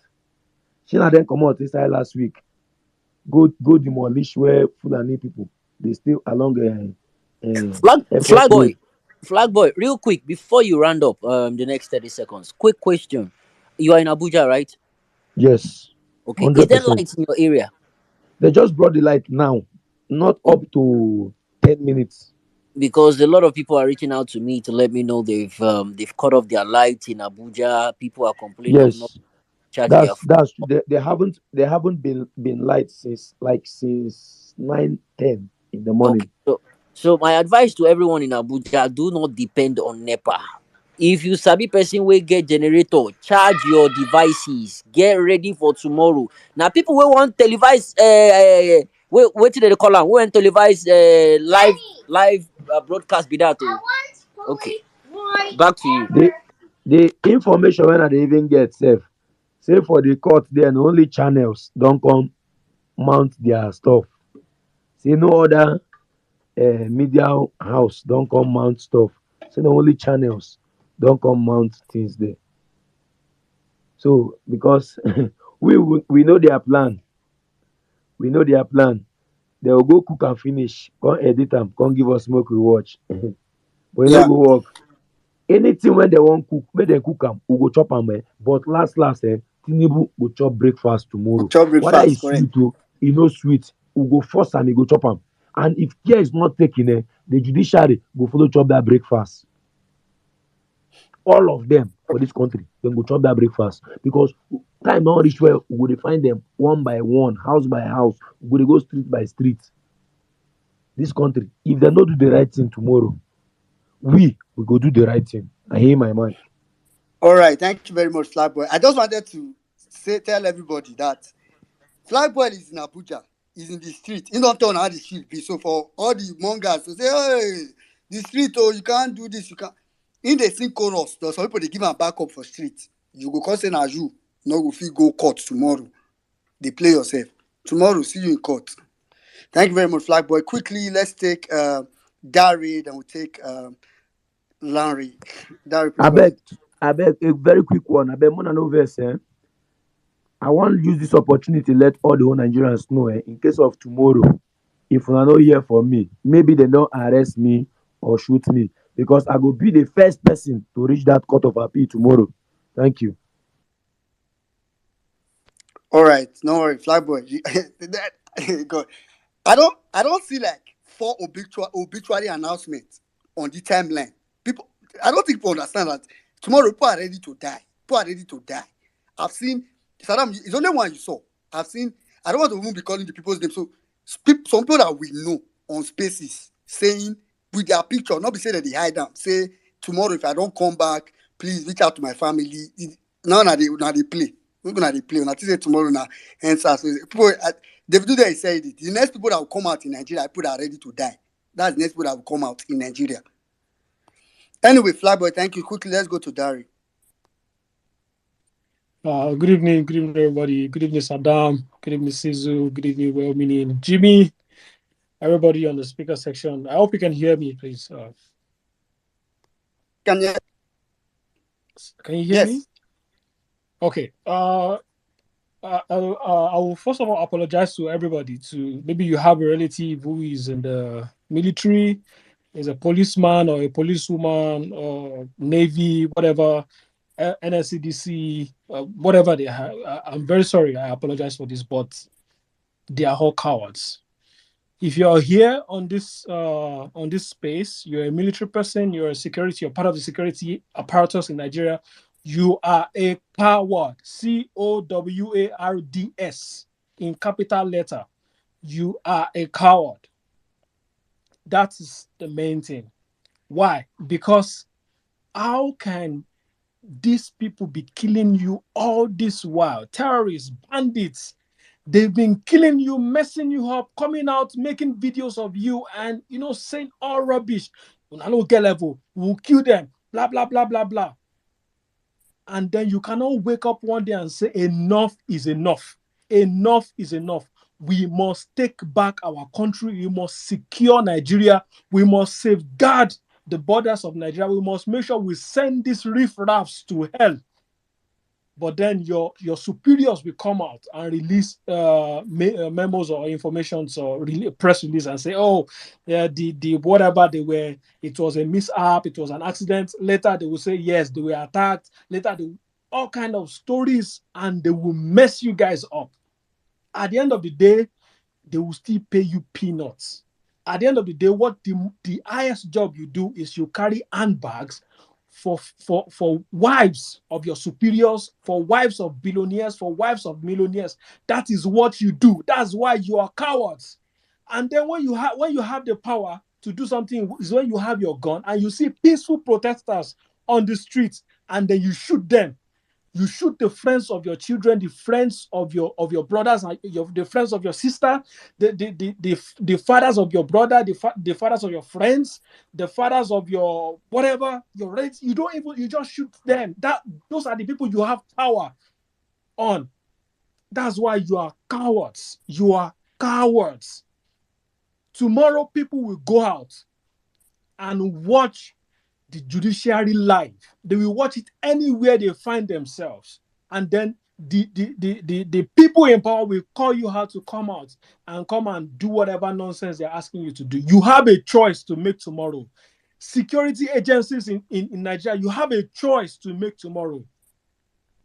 Shey then come out inside last week. Go demolish where Fulani people they stay along Flag expressway. boy, flag boy, real quick before you round up the next 30 seconds. Quick question: you are in Abuja, right? Yes, Okay, is hundred there percent. lights in your area? They just brought the light now, not Oh, up to 10 minutes. because a lot of people are reaching out to me to let me know they've cut off their lights in Abuja. People are complaining of not Yes, charge their that's phone. that's they haven't been light since 9:10 in the Okay, morning. so my advice to everyone in Abuja: do not depend on NEPA. If you sabi person wey get generator, charge your devices. Get ready for tomorrow. Now people wey want televise wetin dem dey call am, wey want televise live broadcast be that o. Okay, back to you. The information when I dey even get safe, say for the court then only channels don't come mount their stuff. Say no other media house don't come mount stuff. Say the only channels don't come mount things there. So because we know their plan, we know their plan. They will go cook and finish, come edit them, come give us smoke we watch. But e no Yeah, go work. Anything when they want cook, make them cook am, we go chop am. But last, Tinubu go chop breakfast we tomorrow. chop Whether breakfast, it's correct. sweet or e no sweet, we go force am, e go chop am. And if care is not taken, the judiciary go follow chop that breakfast. All of them for this country, dem go chop that breakfast because time don reach where we go dey find them one by one, house by house. We go dey go street by street. This country, if dem no do the right thing tomorrow, we go do the right thing. I hear my mic. All right, thank you very much, Flag boy. I just wanted to tell everybody that Flag boy is in Abuja. He's in the street. He don't turn how the street be. So for all the mongers to say, hey, the street, oh, you can't do this, you can't. In the sing chorus, there's some people they give a backup for street. You go cause as you, no go fit go court tomorrow. They play yourself. Tomorrow, see you in court. Thank you very much, Flag boy. Quickly, let's take Dari, then we'll take Larry. Dari, please I go ahead. beg, I beg a very quick one. I beg more than no verse. I want to use this opportunity to let all the whole Nigerians know in case of tomorrow, if una no hear from me, maybe they don't arrest me or shoot me because I go be the first person to reach that court of appeal tomorrow. Thank you. All right, no worry, flag boy. God, I don't see like four obituary announcements on the timeline. People, I don't think people understand that tomorrow people are ready to die. People are ready to die. I've seen Saddam. It's only one you saw. I've seen. I don't want to even be calling the people's names. So some people that we know on spaces saying with their picture, not be saying that they hide them. Say tomorrow if I don't come back, please reach out to my family. Now they play. We're gonna they play. When I say tomorrow now, answer. So people, David Duda said it. The next people that will come out in Nigeria, people that are ready to die. That's the next people that will come out in Nigeria. Anyway, Flyboy, thank you. Quickly, let's go to Dari. Good evening, everybody. Good evening, Saddam. Good evening, Sizu. Good evening, well meaning Jimmy. Everybody on the speaker section. I hope you can hear me, please. Can you? Can you hear me? Yes. Okay. I will first of all apologize to everybody. To maybe you have a relative who is in the military, is a policeman or a policewoman or navy, whatever, NSCDC, whatever they have. I'm very sorry. I apologize for this, but they are all cowards. If you're here on this space, you're a military person, you're a security, you're part of the security apparatus in Nigeria, you are a coward. COWARDS in capital letter. You are a coward. That is the main thing. Why? Because how can these people be killing you all this while? Terrorists, bandits, they've been killing you, messing you up, coming out, making videos of you, and saying all rubbish. When I don't get level, we'll kill them, blah blah blah blah blah. And then you cannot wake up one day and say enough is enough. Enough is enough. We must take back our country. We must secure Nigeria. We must safeguard the borders of Nigeria. We must make sure we send these riffraffs to hell. But then your superiors will come out and release memos or informations or press release and say, oh, yeah, the whatever they were, it was a mishap, it was an accident. Later they will say yes, they were attacked. Later they all kind of stories, and they will mess you guys up. At the end of the day, they will still pay you peanuts. At the end of the day, what the highest job you do is you carry handbags for wives of your superiors, for wives of billionaires, for wives of millionaires. That is what you do. That's why you are cowards. And then when you have the power to do something is when you have your gun and you see peaceful protesters on the streets and then you shoot them. You shoot the friends of your children, the friends of your brothers, and the friends of your sister, the fathers of your brother, the fathers of your friends, the fathers of your whatever your relatives. You just shoot them. Those are the people you have power on. That's why you are cowards. You are cowards. Tomorrow people will go out and watch the judiciary live. They will watch it anywhere they find themselves. And then the people in power will call you how to come out and come and do whatever nonsense they're asking you to do. You have a choice to make tomorrow. Security agencies in Nigeria, you have a choice to make tomorrow.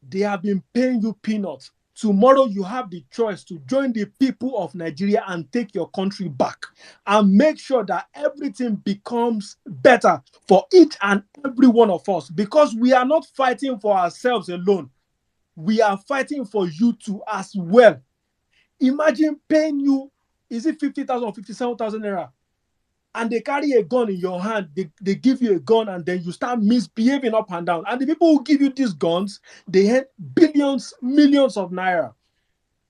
They have been paying you peanuts. Tomorrow you have the choice to join the people of Nigeria and take your country back and make sure that everything becomes better for each and every one of us, because we are not fighting for ourselves alone. We are fighting for you too as well. Imagine paying you, is it 50,000 or 57,000 naira? And they carry a gun in your hand, they give you a gun, and then you start misbehaving up and down. And the people who give you these guns, they had billions, millions of naira.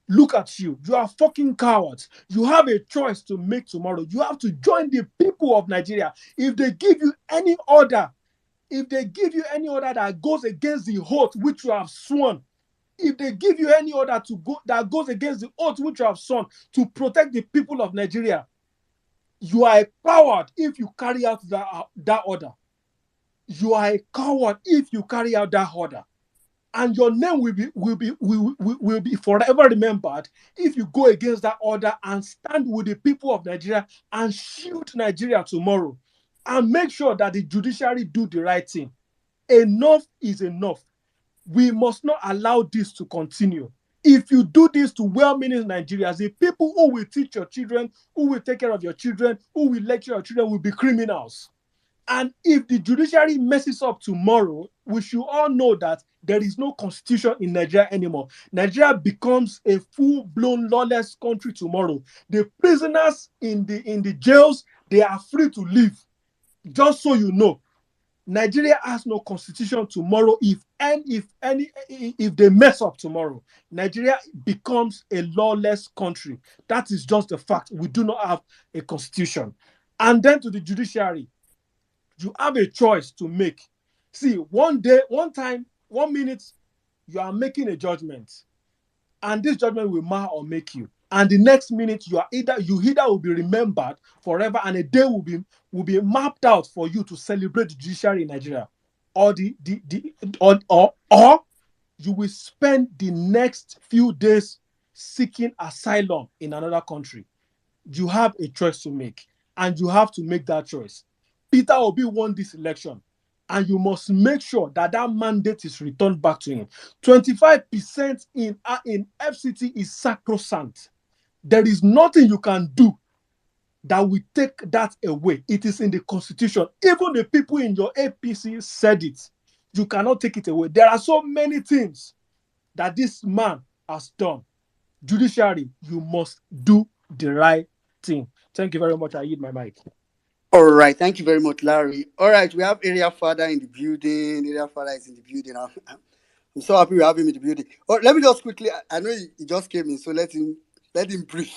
Look at you. You are fucking cowards. You have a choice to make tomorrow. You have to join the people of Nigeria. If they give you any order, that goes against the oath which you have sworn, if they give you any order that goes against the oath which you have sworn to protect the people of Nigeria, you are a coward if you carry out that order. You are a coward if you carry out that order. and your name will be forever remembered if you go against that order and stand with the people of Nigeria and shield Nigeria tomorrow, and make sure that the judiciary do the right thing. Enough is enough. We must not allow this to continue. If you do this to well-meaning Nigerians, the people who will teach your children, who will take care of your children, who will lecture your children will be criminals. And if the judiciary messes up tomorrow, we should all know that there is no constitution in Nigeria anymore. Nigeria becomes a full-blown lawless country tomorrow. The prisoners in the jails, they are free to leave. Just so you know, Nigeria has no constitution tomorrow. If they mess up tomorrow, Nigeria becomes a lawless country. That is just the fact. We do not have a constitution. And then to the judiciary, you have a choice to make. See, one day, one time, 1 minute, you are making a judgment, and this judgment will mar or make you. And the next minute, you either will be remembered forever, and a day will be mapped out for you to celebrate the judiciary in Nigeria, or or you will spend the next few days seeking asylum in another country. You have a choice to make, and you have to make that choice. Peter Obi won this election, and you must make sure that that mandate is returned back to him. 25% in FCT is sacrosanct. There is nothing you can do that will take that away. It is in the constitution. Even the people in your APC said it. You cannot take it away. There are so many things that this man has done. Judiciary, you must do the right thing. Thank you very much. I yield my mic. All right, thank you very much, Larry. All right, we have area father in the building. Area father is in the building. I'm so happy we have him in the building. Oh, let me just quickly. I know he just came in, so let him brief.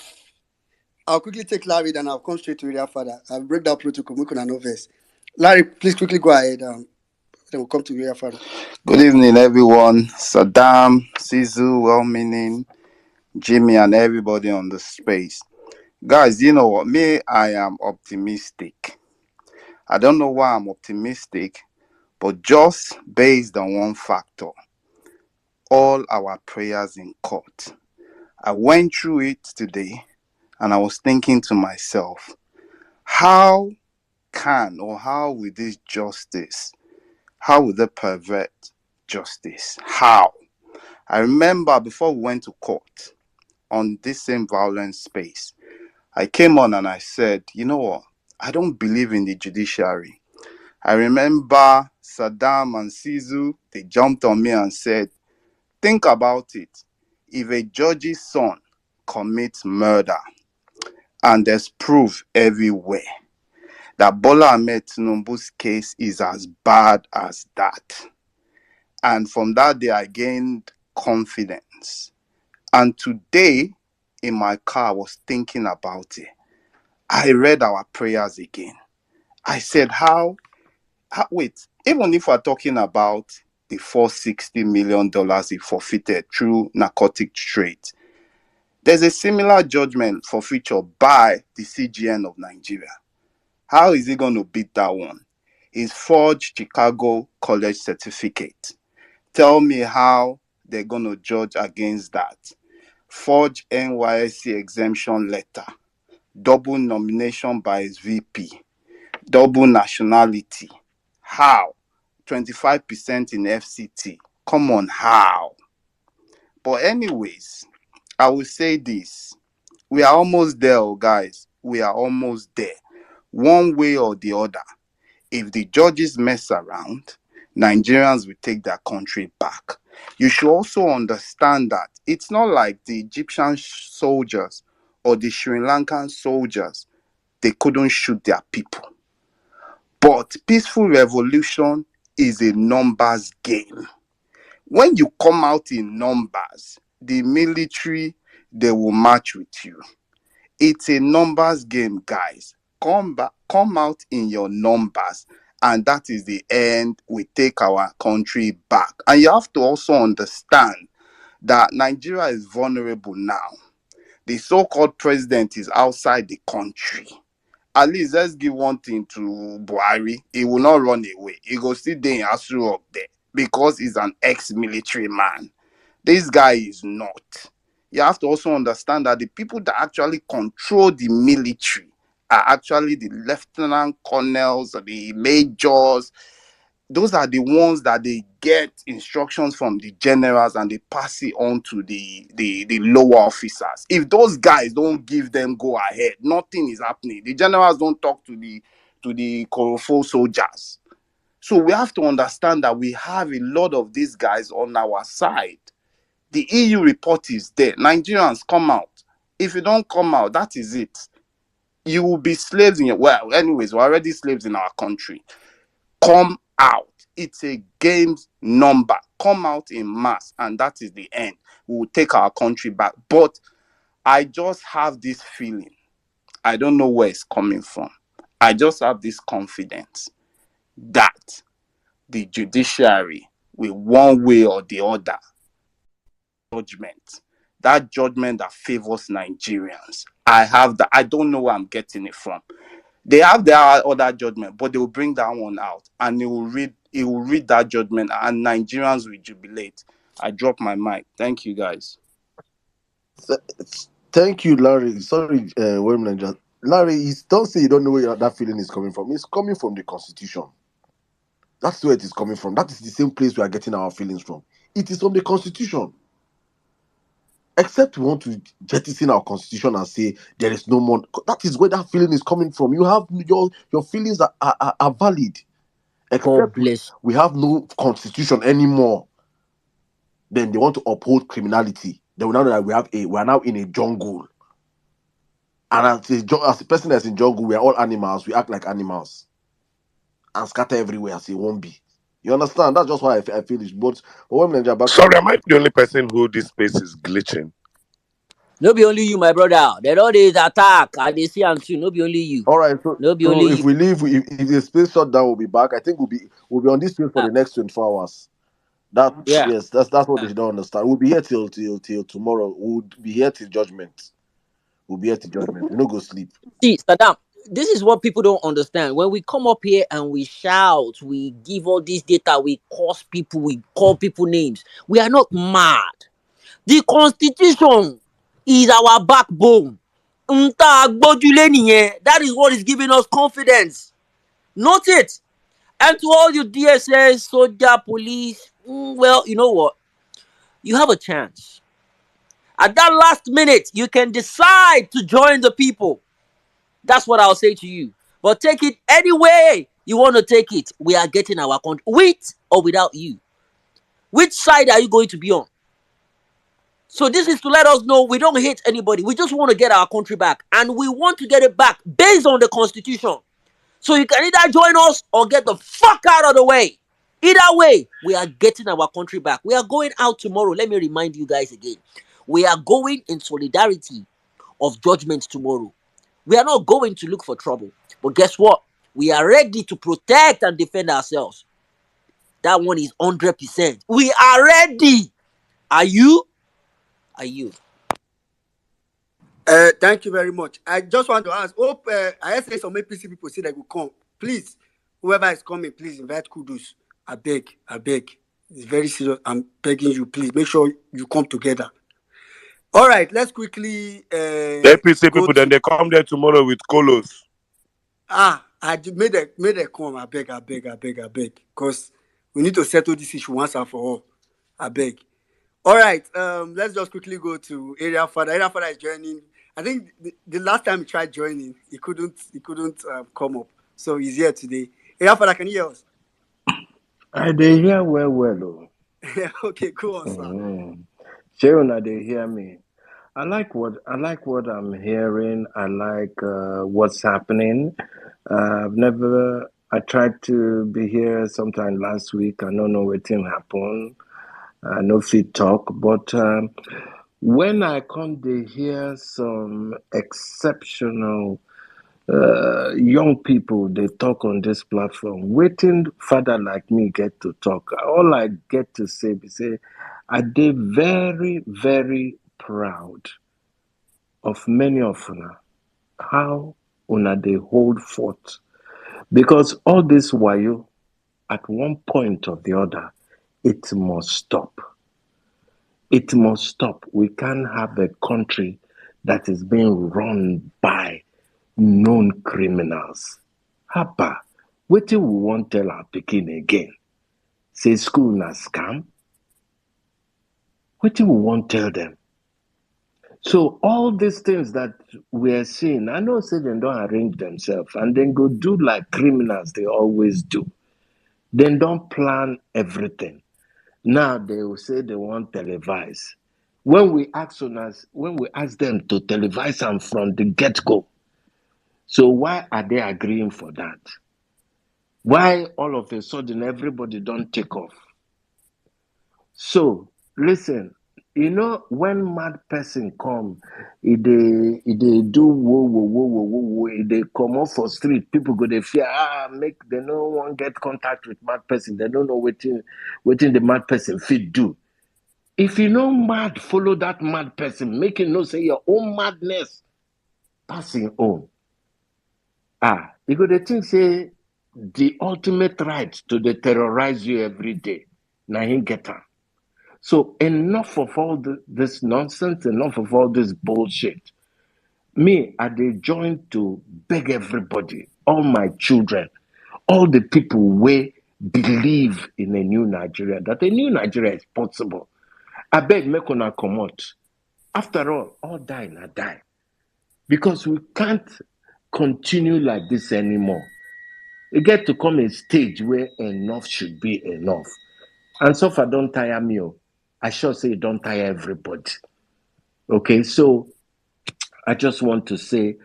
I'll quickly take Larry, then I'll come straight to area father. I'll break that protocol. We can know verse. Larry, please quickly go ahead. Then we'll come to area father. Good evening, everyone. Saddam, Sizu, well-meaning, Jimmy, and everybody on the space. Guys, you know what? Me, I am optimistic. I don't know why I'm optimistic, but just based on one factor, all our prayers in court. I went through it today, and I was thinking to myself, how will this justice, how will they pervert justice? How? I remember before we went to court on this same Vawulence space, I came on and I said, you know what? I don't believe in the judiciary. I remember Saddam and Sizu, they jumped on me and said, think about it. If a judge's son commits murder and there's proof everywhere that Bola Ahmed Tinubu's case is as bad as that. And from that day, I gained confidence. And today, in my car, I was thinking about it. I read our prayers again. I said, wait, even if we're talking about the $460 million he forfeited through narcotic trade, there's a similar judgment forfeiture by the CGN of Nigeria. How is he going to beat that one? His forged Chicago college certificate. Tell me how they're going to judge against that. Forged NYSC exemption letter. Double nomination by his VP. Double nationality. How? 25% in FCT. Come on, how? But anyways, I will say this. We are almost there, guys. We are almost there. One way or the other. If the judges mess around, Nigerians will take their country back. You should also understand that it's not like the Egyptian soldiers or the Sri Lankan soldiers, they couldn't shoot their people. But peaceful revolution is a numbers game. When you come out in numbers, the military, they will march with you. It's a numbers game, guys. Come out in your numbers, and that is the end. We take our country back. And you have to also understand that Nigeria is vulnerable now. The so-called president is outside the country. At least let's give one thing to Buhari. He will not run away. He will still stay in Asu Rock there. because he's an ex-military man. This guy is not. You have to also understand that the people that actually control the military are actually the lieutenant colonels, the majors. Those are the ones that they get instructions from the generals and they pass it on to the lower officers. If those guys don't give them go ahead, nothing is happening. The generals don't talk to the Korofo soldiers. So we have to understand that we have a lot of these guys on our side. The EU report is there. Nigerians, come out. If you don't come out, that is it. You will be slaves in your, well, anyways, we're already slaves in our country. Come out. It's a game's number. Come out in mass, and that is the end. We will take our country back. But I just have this feeling. I don't know where it's coming from. I just have this confidence that the judiciary will, one way or the other, judgment. That judgment that favors Nigerians. I have that. I don't know where I'm getting it from. They have their other judgment, but they will bring that one out and it will read that judgment and Nigerians will jubilate. I drop my mic. Thank you guys. Th- Thank you, Larry. Sorry, Larry, don't say you don't know where that feeling is coming from. It's coming from the Constitution. That's where it is coming from. That is the same place we are getting our feelings from. It is from the Constitution. Except we want to jettison our Constitution and say there is no more. That is where that feeling is coming from. You have your feelings are valid. God Except bless. we have no Constitution anymore. Then they want to uphold criminality. Then now that we are now in a jungle. And as a person that's in jungle, we are all animals. We act like animals and scatter everywhere as a won't be. You understand? That's just why I feel this. But when Nigeria back Sorry, am I the only person who this space is glitching? No be only you, my brother. They all dey attack. I dey see am too. No be only you. all right. So, No be only so if you. we leave, if the space shut down, we'll be back. I think we'll be on this space for Ah, the next 24 hours. That yeah. yes, that's what they don't understand. We'll be here till tomorrow. We'll be here till judgment. We'll be here till judgment. We no go sleep. See, Saddam, this is what people don't understand. When we come up here and we shout, we give all this data, we curse people, we call people names. We are not mad. The Constitution is our backbone. Nta gbójúlé nìyẹn. That is what is giving us confidence. Note it. And to all you DSS, soldier, police, well, you know what? You have a chance. At that last minute, you can decide to join the people. That's what I'll say to you. But take it any way you want to take it. We are getting our country with or without you. Which side are you going to be on? So this is to let us know we don't hate anybody. We just want to get our country back. And we want to get it back based on the Constitution. So you can either join us or get the fuck out of the way. Either way, we are getting our country back. We are going out tomorrow. Let me remind you guys again. We are going in solidarity of judgment tomorrow. We are not going to look for trouble. But guess what? We are ready to protect and defend ourselves. That one is 100%. We are ready. Are you? Are you? Thank you very much. I just want to ask. Hope I say some APC people say they will come. Please, whoever is coming, please invite Kudus. I beg, I beg. It's very serious. I'm begging you, please make sure you come together. All right, let's quickly The APC go people, then to. they come there tomorrow with colos. Made a come. I beg, I beg, I beg, I beg. Because we need to settle this issue once and for all. I beg. All right, let's just quickly go to Area Father. Area Father is joining. I think the last time he tried joining, he couldn't come up. So he's here today. Area Father, can you hear us? I dey hear well oh. Okay, go on, sir. Shey una dey hear me. I like what I'm hearing. I like what's happening. I tried to be here sometime last week. I don't know wetin happen. I no fit talk, but when I come dey hear some exceptional young people they talk on this platform, waiting father like me get to talk. All I get to say be say I dey very, very proud of many of una, how una dey hold forth. Because all this wayo, at one point or the other, It must stop. It must stop. We can't have a country that is being run by known criminals. Hapa, wetin we wan tell our pikin again? Say school na scam? Wetin we wan tell them? So all these things that we are seeing, I know say dem don arrange themselves and dem go do like criminals they always do. Dem don plan everything. Now they will say they want televise. When we ask them to televise am from the get-go, so why are they agreeing for that? Why all of a sudden everybody don't take off? So listen, you know when mad person come, they do whoa, they come off for street, people go they fear, make they no one get contact with mad person, they don't know waiting the mad person fit do. If you know mad, follow that mad person, make you know say your own madness passing on. You go to think say the ultimate right to dey terrorize you every day. Now he get am. So enough of all this nonsense, enough of all this bullshit. Me, I dey join to beg everybody, all my children, all the people wey believe in a new Nigeria, that a new Nigeria is possible. I beg make una comot. After all die na die. Because we can't continue like this anymore. You get to come a stage where enough should be enough. And so far, don't tire me. I sure say it don't tire everybody. Okay, so I just want to say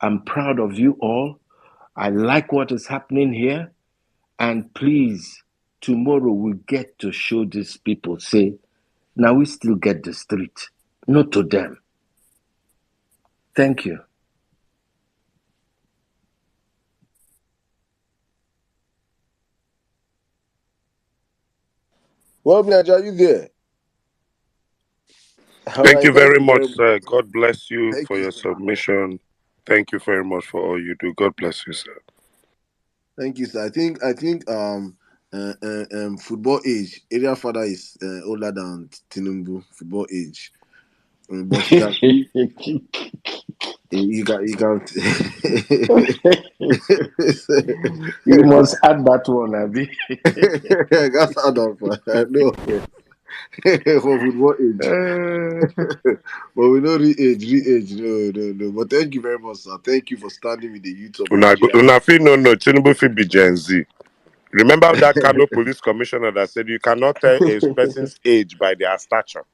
I'm proud of you all. I like what is happening here. And please, tomorrow we get to show these people, say, now we still get the street. Not to them. Thank you. Well, Nigeria, are you there? All Thank right, you thank very you very much, much. sir. God bless you Thank for you, your sir. submission. Thank you very much for all you do. God bless you, sir. Thank you, sir. I think football age, area father is older than Tinubu football age. But you can see you can You must add that one, Abby. that's out of no for football age. But we know re-age, no. But thank you very much, sir. Thank you for standing with the youth of Nigeria. Una fit no, Tinubu fit be Gen Z. Remember that Kano police commissioner that said you cannot tell a person's age by their stature.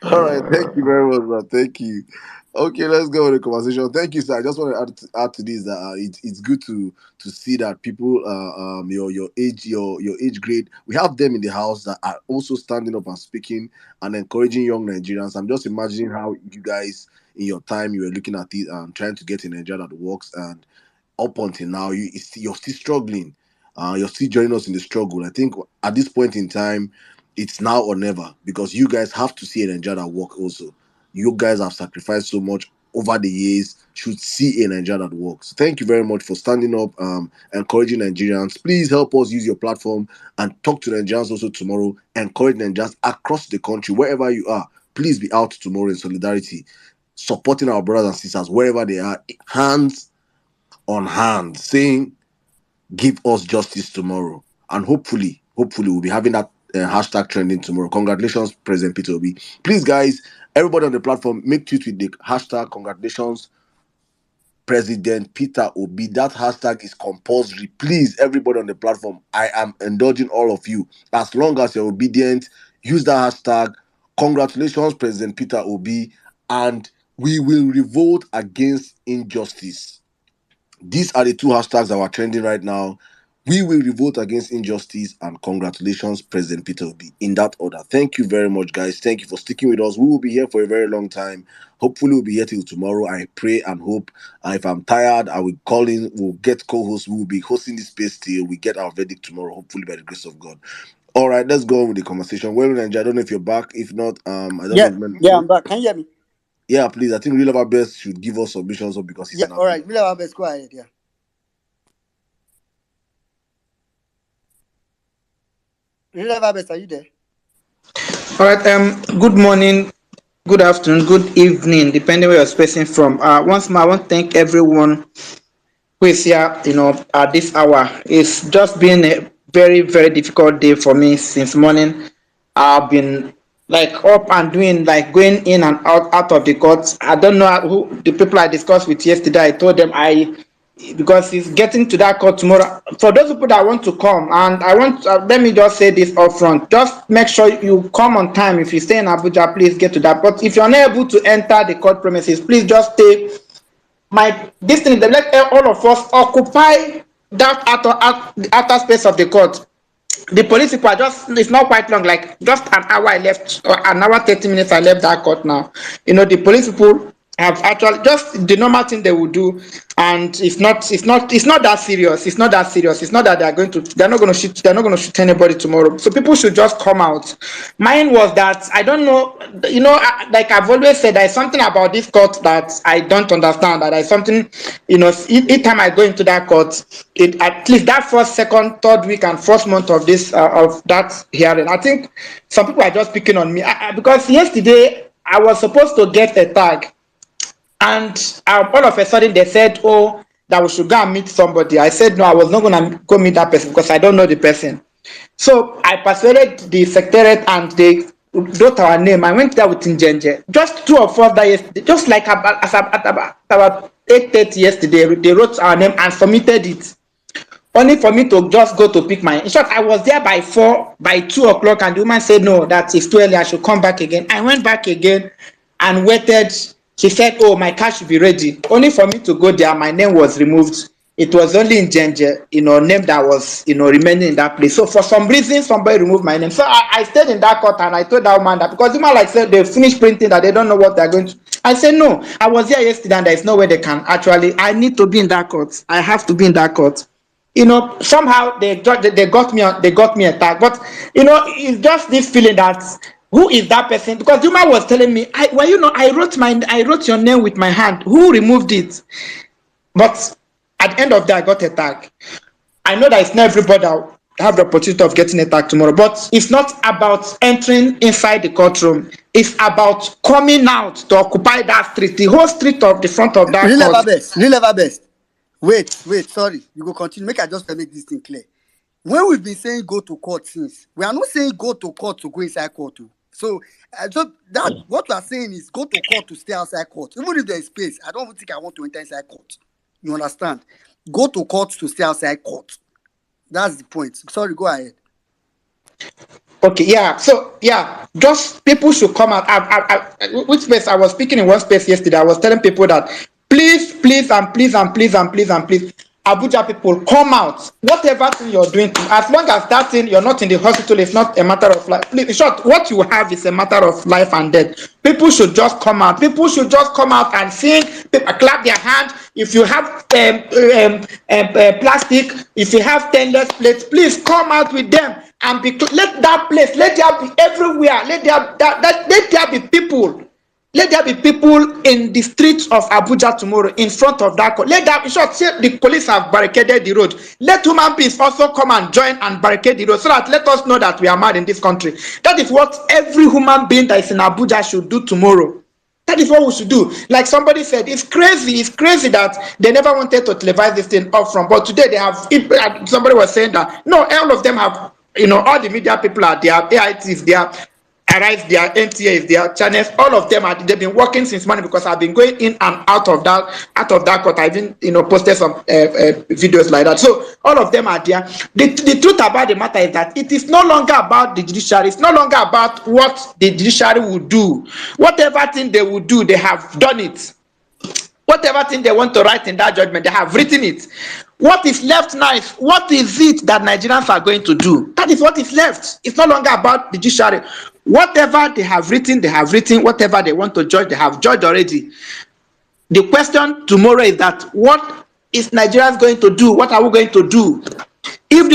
All right, thank you very much, man. Thank you. Okay, let's go with the conversation. Thank you, sir. I just want to add to this that it's good to see that people your age your age grade, we have them in the house that are also standing up and speaking and encouraging young Nigerians. I'm just imagining how you guys in your time you were looking at it and trying to get in Nigeria that works, and up until now you're still struggling. You're still joining us in the struggle. I think at this point in time it's now or never, because you guys have to see an Nigeria work also. You guys have sacrificed so much over the years, should see a Nigeria that works. Thank you very much for standing up, encouraging Nigerians. Please help us use your platform and talk to Nigerians also tomorrow. Encourage Nigerians across the country, wherever you are. Please be out tomorrow in solidarity, supporting our brothers and sisters wherever they are, hands on hand, saying give us justice tomorrow. And hopefully we'll be having that hashtag trending tomorrow. Congratulations, President Peter Obi. Please, guys, everybody on the platform, make tweet with the hashtag congratulations, President Peter Obi. That hashtag is compulsory. Please, everybody on the platform, I am indulging all of you. As long as you're obedient, use that hashtag. Congratulations, President Peter Obi, and we will revolt against injustice. These are the two hashtags that are trending right now. We will revolt against injustice, and congratulations, President Peter Obi. In that order. Thank you very much, guys. Thank you for sticking with us. We will be here for a very long time. Hopefully, we'll be here till tomorrow. I pray and hope. If I'm tired, I will call in. We'll get co-hosts. We will be hosting this space till we get our verdict tomorrow, hopefully by the grace of God. All right, let's go on with the conversation. Well, I don't know if you're back. If not, I don't know Yeah, if yeah, I'm back. Can you hear me? yeah, please. I think Real Best should give us submissions up because he's Yeah, an all right. admin. Let's go ahead. Yeah. Never best, are you there? All right. Good morning, good afternoon, good evening, depending where you're spacing from. Once more, I want to thank everyone who is here. At this hour, it's just been a very, very difficult day for me since morning. I've been like up and doing, like going in and out of the courts. I don't know who the people I discussed with yesterday. I told them because it's getting to that court tomorrow. For those people that want to come, and I want, let me just say this up front, just make sure you come on time. If you stay in Abuja, please get to that. But if you're not able to enter the court premises, please just stay. This thing, let all of us occupy that outer space of the court. The police people are just, it's not quite long, like just an hour I left, or an hour 30 minutes I left that court now. The police people have actually just the normal thing they will do, and it's not that serious. It's not that serious. It's not that they're not going to shoot anybody tomorrow. So people should just come out. Mine was that I don't know, like I've always said, there's something about this court that I don't understand. That there's something, each time I go into that court, it at least that first, second, third week, and first month of this of that hearing, I think some people are just picking on me because yesterday I was supposed to get a tag, and all of a sudden they said, "Oh, that we should go and meet somebody." I said, "No, I was not going to go meet that person because I don't know the person." So I persuaded the secretariat and they wrote our name. I went there with Njenje. Just two of us that yesterday, just like about 8:30 yesterday, they wrote our name and submitted it. Only for me to just go to pick in short, I was there by 2 o'clock, and the woman said, "No, that is too early, I should come back again." I went back again and waited. She said, "Oh, my car should be ready." Only for me to go there, my name was removed. It was only in Njenje, name that was, remaining in that place. So for some reason, somebody removed my name. So I stayed in that court and I told that woman that, because the woman said they finished printing, that they don't know what they're going to. I said, "No, I was here yesterday and there's no way they can actually, I need to be in that court. I have to be in that court." Somehow they got me attacked. But it's just this feeling that, who is that person? Because Juma was telling me, I wrote your name with my hand. Who removed it? But at the end of that, I got attacked. I know that it's not everybody that have the opportunity of getting attacked tomorrow, but it's not about entering inside the courtroom. It's about coming out to occupy that street, the whole street of the front of that Real court. ever best. Wait, sorry. You go continue. Make I just make this thing clear. When we've been saying go to court since, we are not saying go to court to go inside court. So that what we are saying is go to court to stay outside court. Even if there is space, I don't think I want to enter inside court. You understand? Go to court to stay outside court. That's the point. Sorry, go ahead. Okay, yeah. So yeah, just people should come out. Which space I was speaking in one space yesterday. I was telling people that please, and please, Abuja people, come out. Whatever thing you're doing, as long as that thing you're not in the hospital, it's not a matter of life. Please, in short, what you have is a matter of life and death. People should just come out. People should just come out and sing. People clap their hands. If you have plastic, if you have stainless plates, please come out with them and let that place. Let there be everywhere. Let there be people. Let there be people in the streets of Abuja tomorrow in front of that court. Let that, in short, say the police have barricaded the road. Let human beings also come and join and barricade the road, so that let us know that we are mad in this country. That is what every human being that is in Abuja should do tomorrow. That is what we should do. Like somebody said, it's crazy that they never wanted to televise this thing up front, but today they have. Somebody was saying that no, all of them have. All the media people are there, AITs there. Arise, their NTAs, their channels, all of them they've been working since morning, because I've been going in and out of that court. I even posted some videos like that. So all of them are there. The truth about the matter is that it is no longer about the judiciary. It's no longer about what the judiciary will do. Whatever thing they will do, they have done it. Whatever thing they want to write in that judgment, they have written it. What is left now is, what is it that Nigerians are going to do? That is what is left. It's no longer about the judiciary. Whatever they have written, they have written. Whatever they want to judge, they have judged already. The question tomorrow is that, what is Nigerians going to do? What are we going to do? If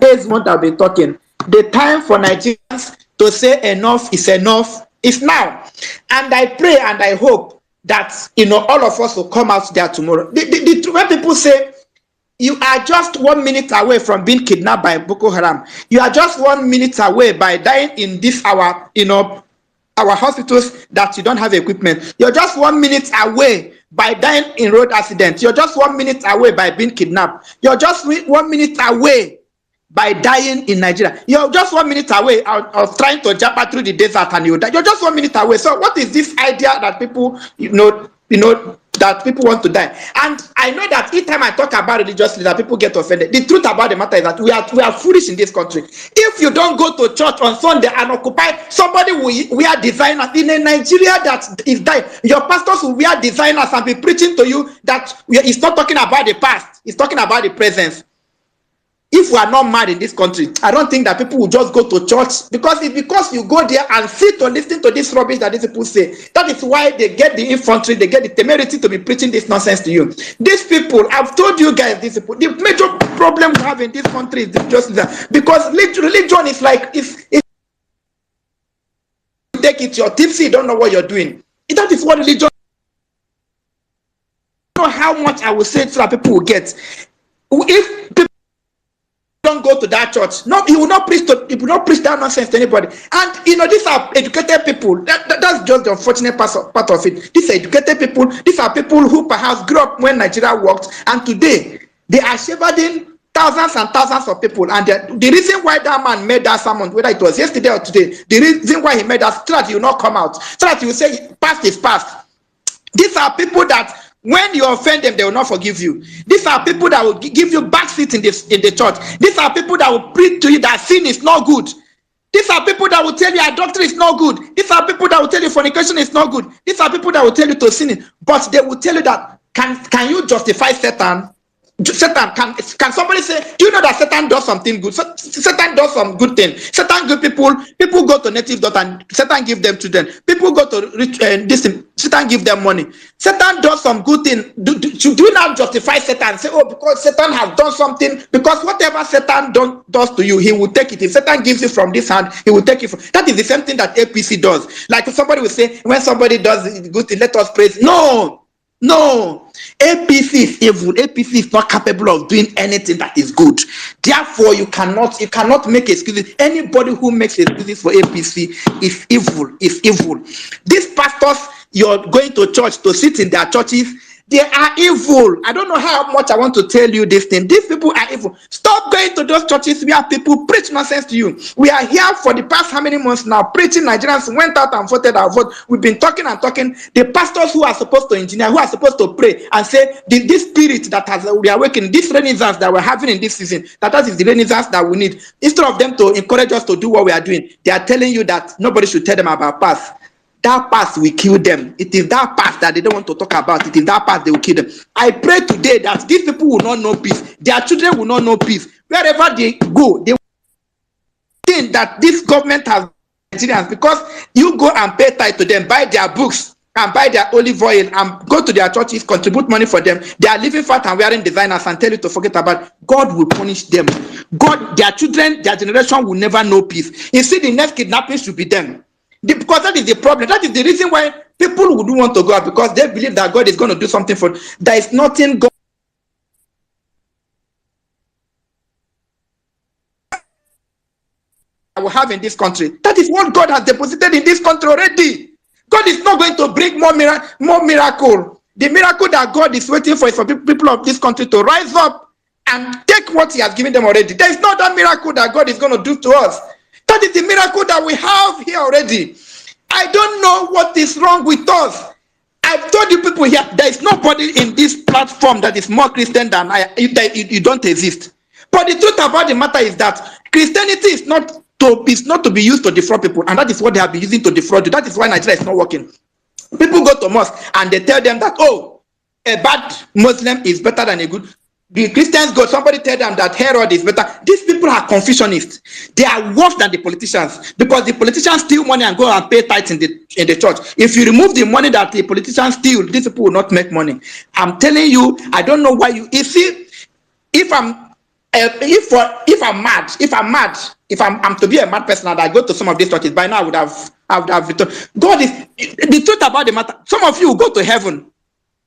this month I've been talking, the time for Nigerians to say enough is enough is now. And I pray and I hope that all of us will come out there tomorrow. When people say You are just 1 minute away from being kidnapped by Boko Haram. You are just 1 minute away by dying in this our, our hospitals that you don't have equipment. You're just 1 minute away by dying in road accidents. You're just 1 minute away by being kidnapped. You're just 1 minute away by dying in Nigeria. You're just 1 minute away of trying to jump through the desert and you die. You're just 1 minute away. So what is this idea that people, that people want to die? And I know that each time I talk about religious leaders, people get offended. The truth about the matter is that we are foolish in this country. If you don't go to church on Sunday and occupy, somebody will wear designers in a Nigeria that is dying. Your pastors will wear designers and be preaching to you that it's not talking about the past, it's talking about the present. If we are not mad in this country, I don't think that people will just go to church, because it's because you go there and sit to listen to this rubbish that these people say. That is why they get the infantry, they get the temerity to be preaching this nonsense to you. These people, I've told you guys, these people, the major problem we have in this country is just that, because religion is like, if you take it, you're tipsy, you don't know what you're doing. That is what religion. I don't know how much I will say so that people will get. If people don't go to that church, no, he will not preach that nonsense to anybody. And these are educated people. That's just the unfortunate part of it. These are educated people. These are people who perhaps grew up when Nigeria worked, and today they are shepherding thousands and thousands of people. And the reason why that man made that sermon, whether it was yesterday or today, the reason why he made that, so that he will not come out, so that he will say past is past. These are people that when you offend them, they will not forgive you. These are people that will give you backseat in the church. These are people that will preach to you that sin is not good. These are people that will tell you adultery is not good. These are people that will tell you fornication is not good. These are people that will tell you to sin. But they will tell you that, can you justify Satan? Satan, can somebody say, do you know that Satan does something good? Satan does some good thing. Satan give people go to native daughter and Satan give them children. People go to rich Satan give them money. Satan does some good thing. Do you not justify Satan and say, oh, because Satan has done something? Because whatever Satan does to you, he will take it. If Satan gives you from this hand, he will take it from. That is the same thing that APC does. Like somebody will say, when somebody does good thing, let us praise. No, APC is evil. APC is not capable of doing anything that is good. Therefore, you cannot make excuses. Anybody who makes excuses for APC is evil. These pastors, you're going to church to sit in their churches, they are evil. I don't know how much I want to tell you this thing. These people are evil. Stop going to those churches where people preach nonsense to you. We are here for the past how many months now preaching. Nigerians went out and voted our vote. We've been talking and talking. The pastors who are supposed to engineer, who are supposed to pray and say, this spirit that has reawakened, this renaissance that we're having in this season, that is the renaissance that we need. Instead of them to encourage us to do what we are doing, they are telling you that nobody should tell them about past. That past will kill them. It is that past that they don't want to talk about. It is that past they will kill them. I pray today that these people will not know peace. Their children will not know peace. Wherever they go, they will think that this government has Nigerians, because you go and pay tithe to them, buy their books and buy their olive oil and go to their churches, contribute money for them. They are living fat and wearing designers and tell you to forget about it. God will punish them. God, their children, their generation will never know peace. You see, the next kidnapping should be them. Because that is the problem. That is the reason why people would want to go out, because they believe that God is going to do something for them. There is nothing God will have in this country. That is what God has deposited in this country already. God is not going to bring more miracle. The miracle that God is waiting for is for people of this country to rise up and take what He has given them already. There is not that miracle that God is going to do to us. That is the miracle that we have here already. I don't know what is wrong with us. I've told you people here, there is nobody in this platform that is more Christian than I. You don't exist. But the truth about the matter is that Christianity is not to be used to defraud people, and that is what they have been using to defraud you. That is why Nigeria is not working. People go to mosque and they tell them that, oh, a bad Muslim is better than a good. The Christians go, somebody tell them that Herod is better. These people are Confucianists. They are worse than the politicians, because the politicians steal money and go and pay tithes in the church. If you remove the money that the politicians steal, these people will not make money. I'm telling you, I don't know why you see. If I'm to be a mad person and I go to some of these churches, by now I would have returned. God is the truth about the matter. Some of you will go to heaven.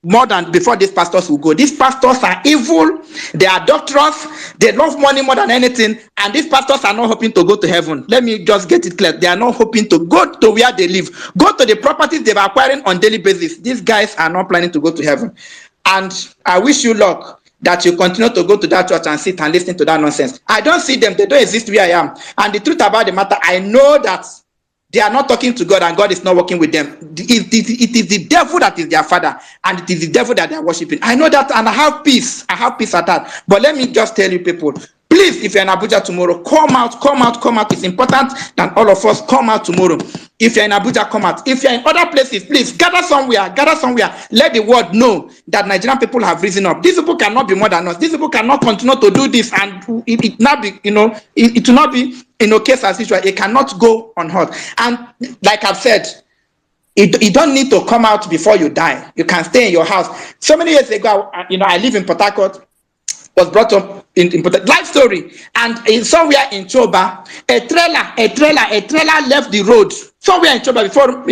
more than before these pastors will go. These pastors are evil, they are adulterous, they love money more than anything, and these pastors are not hoping to go to heaven. Let me just get it clear. They are not hoping to go to where they live, go to the properties they're acquiring on daily basis. These guys are not planning to go to heaven. And I wish you luck that you continue to go to that church and sit and listen to that nonsense. I don't see them, they don't exist where I am. And the truth about the matter, I know that they are not talking to God and God is not working with them. It is the devil that is their father, and it is the devil that they are worshiping. I know that, and I have peace. I have peace at that. But let me just tell you people, please, if you're in Abuja tomorrow, come out, come out, come out. It's important that all of us come out tomorrow. If you're in Abuja, come out. If you're in other places, please gather somewhere, gather somewhere. Let the world know that Nigerian people have risen up. These people cannot be more than us. These people cannot continue to do this, and it not be, it will not be case as usual. It cannot go unheard. And like I've said, you don't need to come out before you die. You can stay in your house. So many years ago, I live in Port Harcourt, was brought up in life story, and somewhere in Choba, a trailer left the road somewhere in Choba before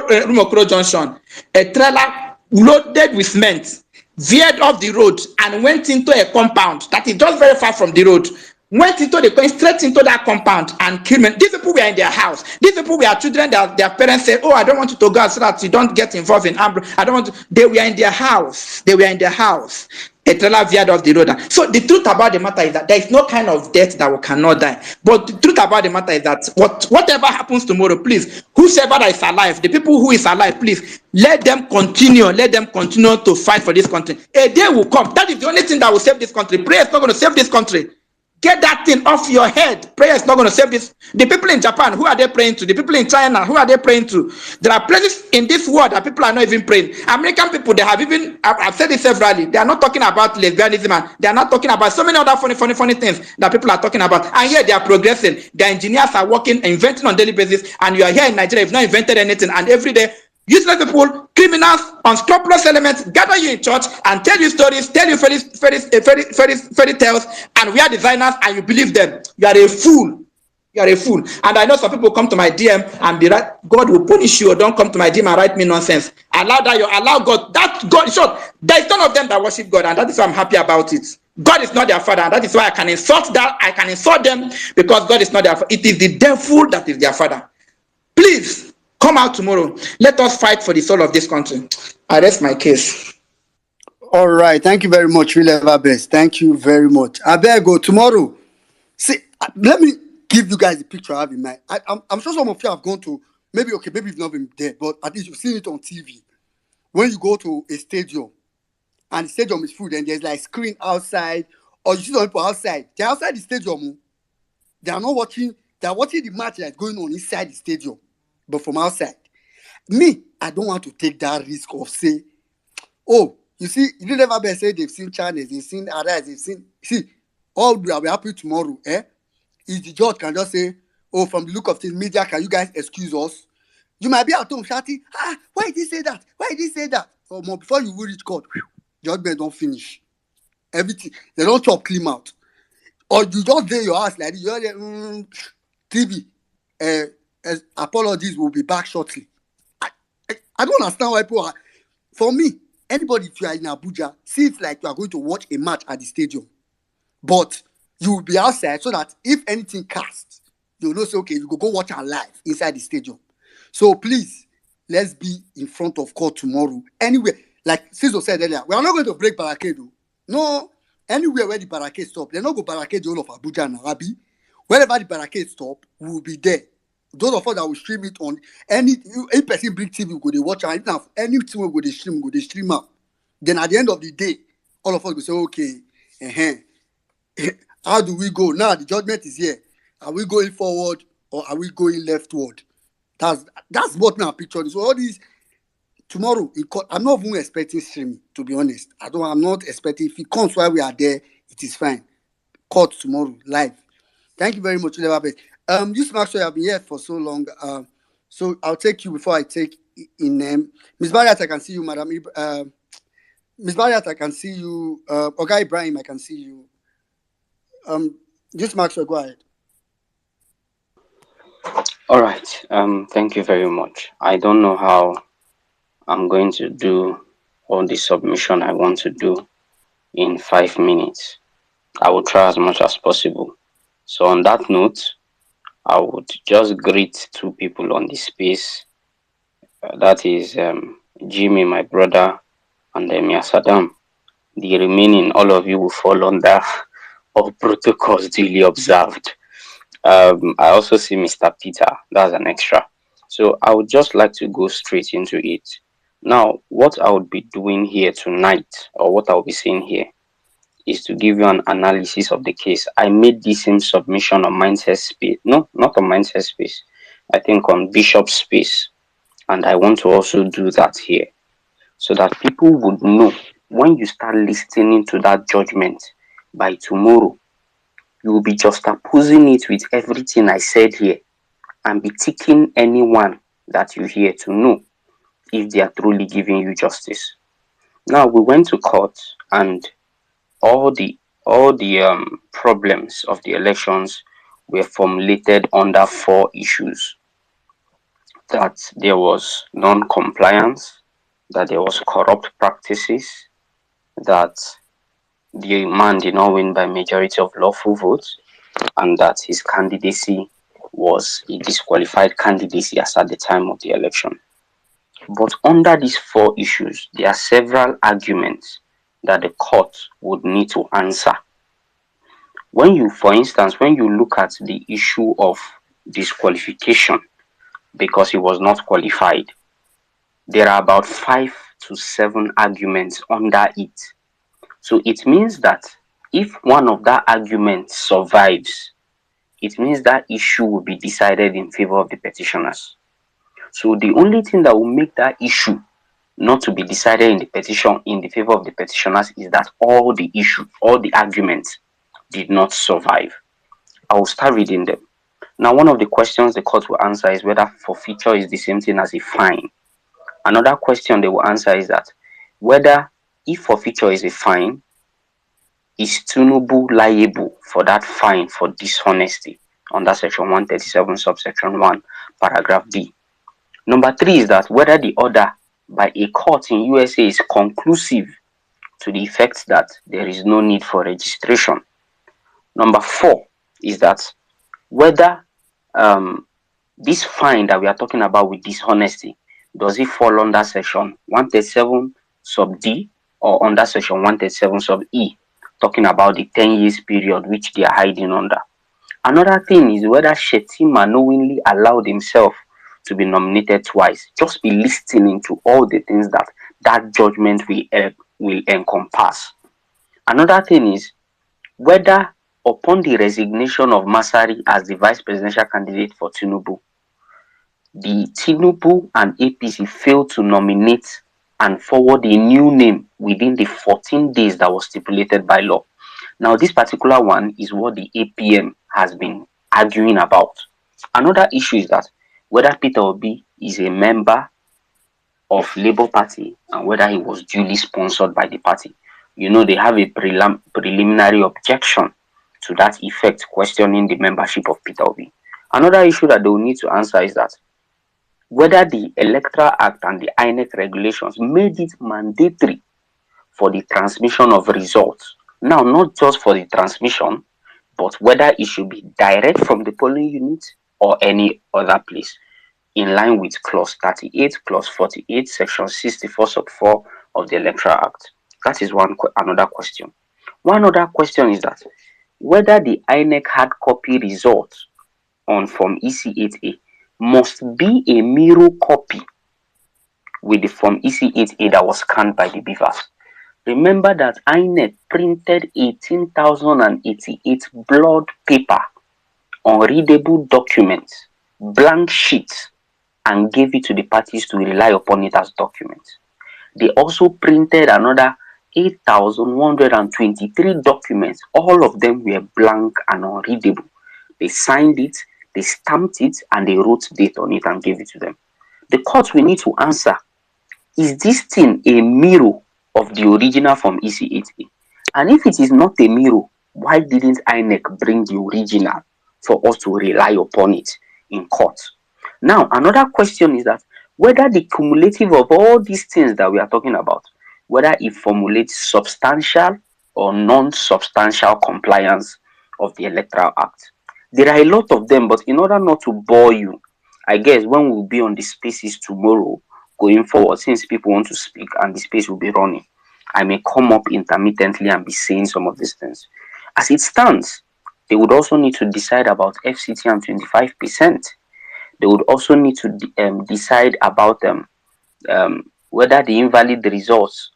Rumokoro Junction. A trailer loaded with cement veered off the road and went into a compound that is just very far from the road. Went into straight into that compound and killed men. These people were in their house. These people were children that their parents said, "Oh, I don't want you to go out so that you don't get involved in armed." I don't want to. They were in their house. They were in their house. A trailer veered off the road. So the truth about the matter is that there is no kind of death that we cannot die. But the truth about the matter is that whatever happens tomorrow, please, whosoever is alive, the people who is alive, please, let them continue to fight for this country. A day will come. That is the only thing that will save this country. Prayer is not going to save this country. Get that thing off your head. Prayer is not going to save this. The people in Japan, who are they praying to? The people in China, who are they praying to? There are places in this world that people are not even praying. American people, they have even, I've said this severally, they are not talking about lesbianism, and they are not talking about so many other funny things that people are talking about. And yet they are progressing. The engineers are working, inventing on daily basis, and you are here in Nigeria, you've not invented anything, and every day, useless people, criminals, unscrupulous elements gather you in church and tell you stories, tell you fairy tales, and we are designers and you believe them. You are a fool. You are a fool. And I know some people come to my DM and be right, God will punish you, or don't come to my DM and write me nonsense. Allow God. That God, short. There is none of them that worship God, and that is why I'm happy about it. God is not their father, and that is why I can insult them because God is not their father. It is the devil that is their father. Please come out tomorrow. Let us fight for the soul of this country. I rest my case. All right. Thank you very much, Real Ever Best. Thank you very much. I better go tomorrow. See, let me give you guys the picture I have in mind. I'm sure some of you have gone to, maybe you've not been there, but at least you've seen it on TV. When you go to a stadium and the stadium is full, and there's like screen outside, or you see some people outside. They're outside the stadium. They are not watching, they're watching the match that's going on inside the stadium, but from outside. Me, I don't want to take that risk of say, oh, you see, you didn't ever say they've seen channels, they've seen others, see, all will be happy tomorrow, if the judge can just say, oh, from the look of things, media, can you guys excuse us? You might be at home shouting, why did he say that? Why did he say that? Or more, before you will reach court, judgment don't finish. Everything, they don't chop clean out. Or you just lay your ass like this, you're like, TV, apologies will be back shortly. I don't understand why people are, for me, anybody, if you are in Abuja, see it like you are going to watch a match at the stadium. But you will be outside so that if anything casts, you'll know, say, okay, you go watch our live inside the stadium. So please, let's be in front of court tomorrow. Anyway, like Cizo said earlier, we are not going to break barricade. No, anywhere where the barricade stop, they're not going to barricade the whole of Abuja and Arabi. Wherever the barricade stop, we will be there. Those of us that will stream it on any person bring TV, go they watch, and if anything we go they stream out. Then at the end of the day, all of us will say, okay, how do we go? Now the judgment is here. Are we going forward or are we going leftward? That's what my picture is. So all these tomorrow in court, I'm not even expecting streaming, to be honest. I'm not expecting. If it comes while we are there, it is fine. Court tomorrow, live. Thank you very much, Elizabeth. You Maxwell, have been here for so long. So I'll take you before I take in name. Miss Barriat, I can see you, Madam. Miss Barriat, I can see you. Oga Ibrahim, I can see you. Just Maxwell, go ahead. All right. Thank you very much. I don't know how I'm going to do all the submission I want to do in 5 minutes. I will try as much as possible. So on that note, I would just greet two people on the space. That is Jimmy, my brother, and Saddam. The remaining, all of you will fall under all protocols duly observed. I also see Mr. Peter. That's an extra. So I would just like to go straight into it. Now, what I would be doing here tonight, or what I'll be saying here, is to give you an analysis of the case. I made this same submission on Mindset Space. No, not on Mindset Space. I think on Bishop Space. And I want to also do that here, so that people would know when you start listening to that judgment by tomorrow, you will be juxtaposing it with everything I said here and be ticking anyone that you hear to know if they are truly giving you justice. Now, we went to court, and all the problems of the elections were formulated under 4 issues: that there was non-compliance, that there was corrupt practices, that the man did not win by majority of lawful votes, and that his candidacy was a disqualified candidacy as at the time of the election. But under these 4 issues, there are several arguments that the court would need to answer. For instance, when you look at the issue of disqualification because he was not qualified, there are about 5 to 7 arguments under it. So it means that if one of that arguments survives, it means that issue will be decided in favor of the petitioners. So the only thing that will make that issue not to be decided in the favor of the petitioners is that all the arguments did not survive. I will start reading them. Now, one of the questions the court will answer is whether forfeiture is the same thing as a fine. Another question they will answer is that whether, if forfeiture is a fine, is Tinubu liable for that fine for dishonesty under section 137 subsection 1 paragraph B. Number 3 is that whether the order by a court in USA is conclusive to the effect that there is no need for registration. Number 4 is that whether this fine that we are talking about with dishonesty, does it fall under section 137 sub D or under section 137 sub E, talking about the 10 years period which they are hiding under. Another thing is whether Shetima knowingly allowed himself to be nominated twice. Just be listening to all the things that judgment will encompass. Another thing is whether upon the resignation of Masari as the vice presidential candidate for Tinubu, the Tinubu and APC failed to nominate and forward a new name within the 14 days that was stipulated by law. Now, this particular one is what the APM has been arguing about. Another issue is that whether Peter Obi is a member of Labour Party and whether he was duly sponsored by the party. You know, they have a preliminary objection to that effect, questioning the membership of Peter Obi. Another issue that they will need to answer is that whether the Electoral Act and the INEC regulations made it mandatory for the transmission of results. Now, not just for the transmission, but whether it should be direct from the polling unit or any other place, in line with clause 38, clause 48, section 64 sub 4 of the Electoral Act. That is another question. One other question is that whether the INEC hard copy results on Form EC8A must be a mirror copy with the Form EC8A that was scanned by the beavers. Remember that INEC printed 18,088 blood paper, unreadable documents, blank sheets, and gave it to the parties to rely upon it as documents. They also printed another 8,123 documents. All of them were blank and unreadable. They signed it, they stamped it, and they wrote date on it and gave it to them. The court will need to answer, is this thing a mirror of the original from EC8A? And if it is not a mirror, why didn't INEC bring the original for us to rely upon it in court? Now, another question is that whether the cumulative of all these things that we are talking about, whether it formulates substantial or non-substantial compliance of the Electoral Act. There are a lot of them, but in order not to bore you, I guess when we'll be on the spaces tomorrow going forward, since people want to speak and the space will be running, I may come up intermittently and be saying some of these things. As it stands, they would also need to decide about FCT and 25%. They would also need to decide about whether the invalid results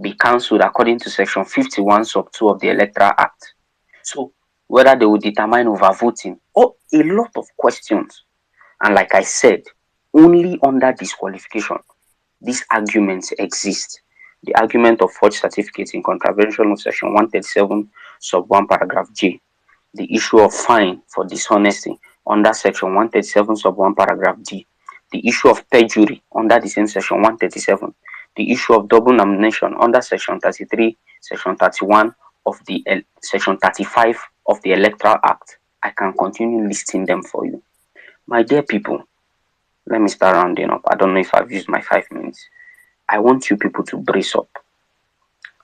be cancelled according to Section 51 sub 2 of the Electoral Act. So whether they will determine overvoting, or a lot of questions. And like I said, only under disqualification these arguments exist. The argument of forged certificates in contravention of Section 137 sub 1 paragraph J. The issue of fine for dishonesty under Section 137 sub 1 paragraph D. The issue of perjury under the same Section 137. The issue of double nomination under Section 33, Section 31 of the Section 35 of the Electoral Act. I can continue listing them for you. My dear people, let me start rounding up. I don't know if I've used my 5 minutes. I want you people to brace up.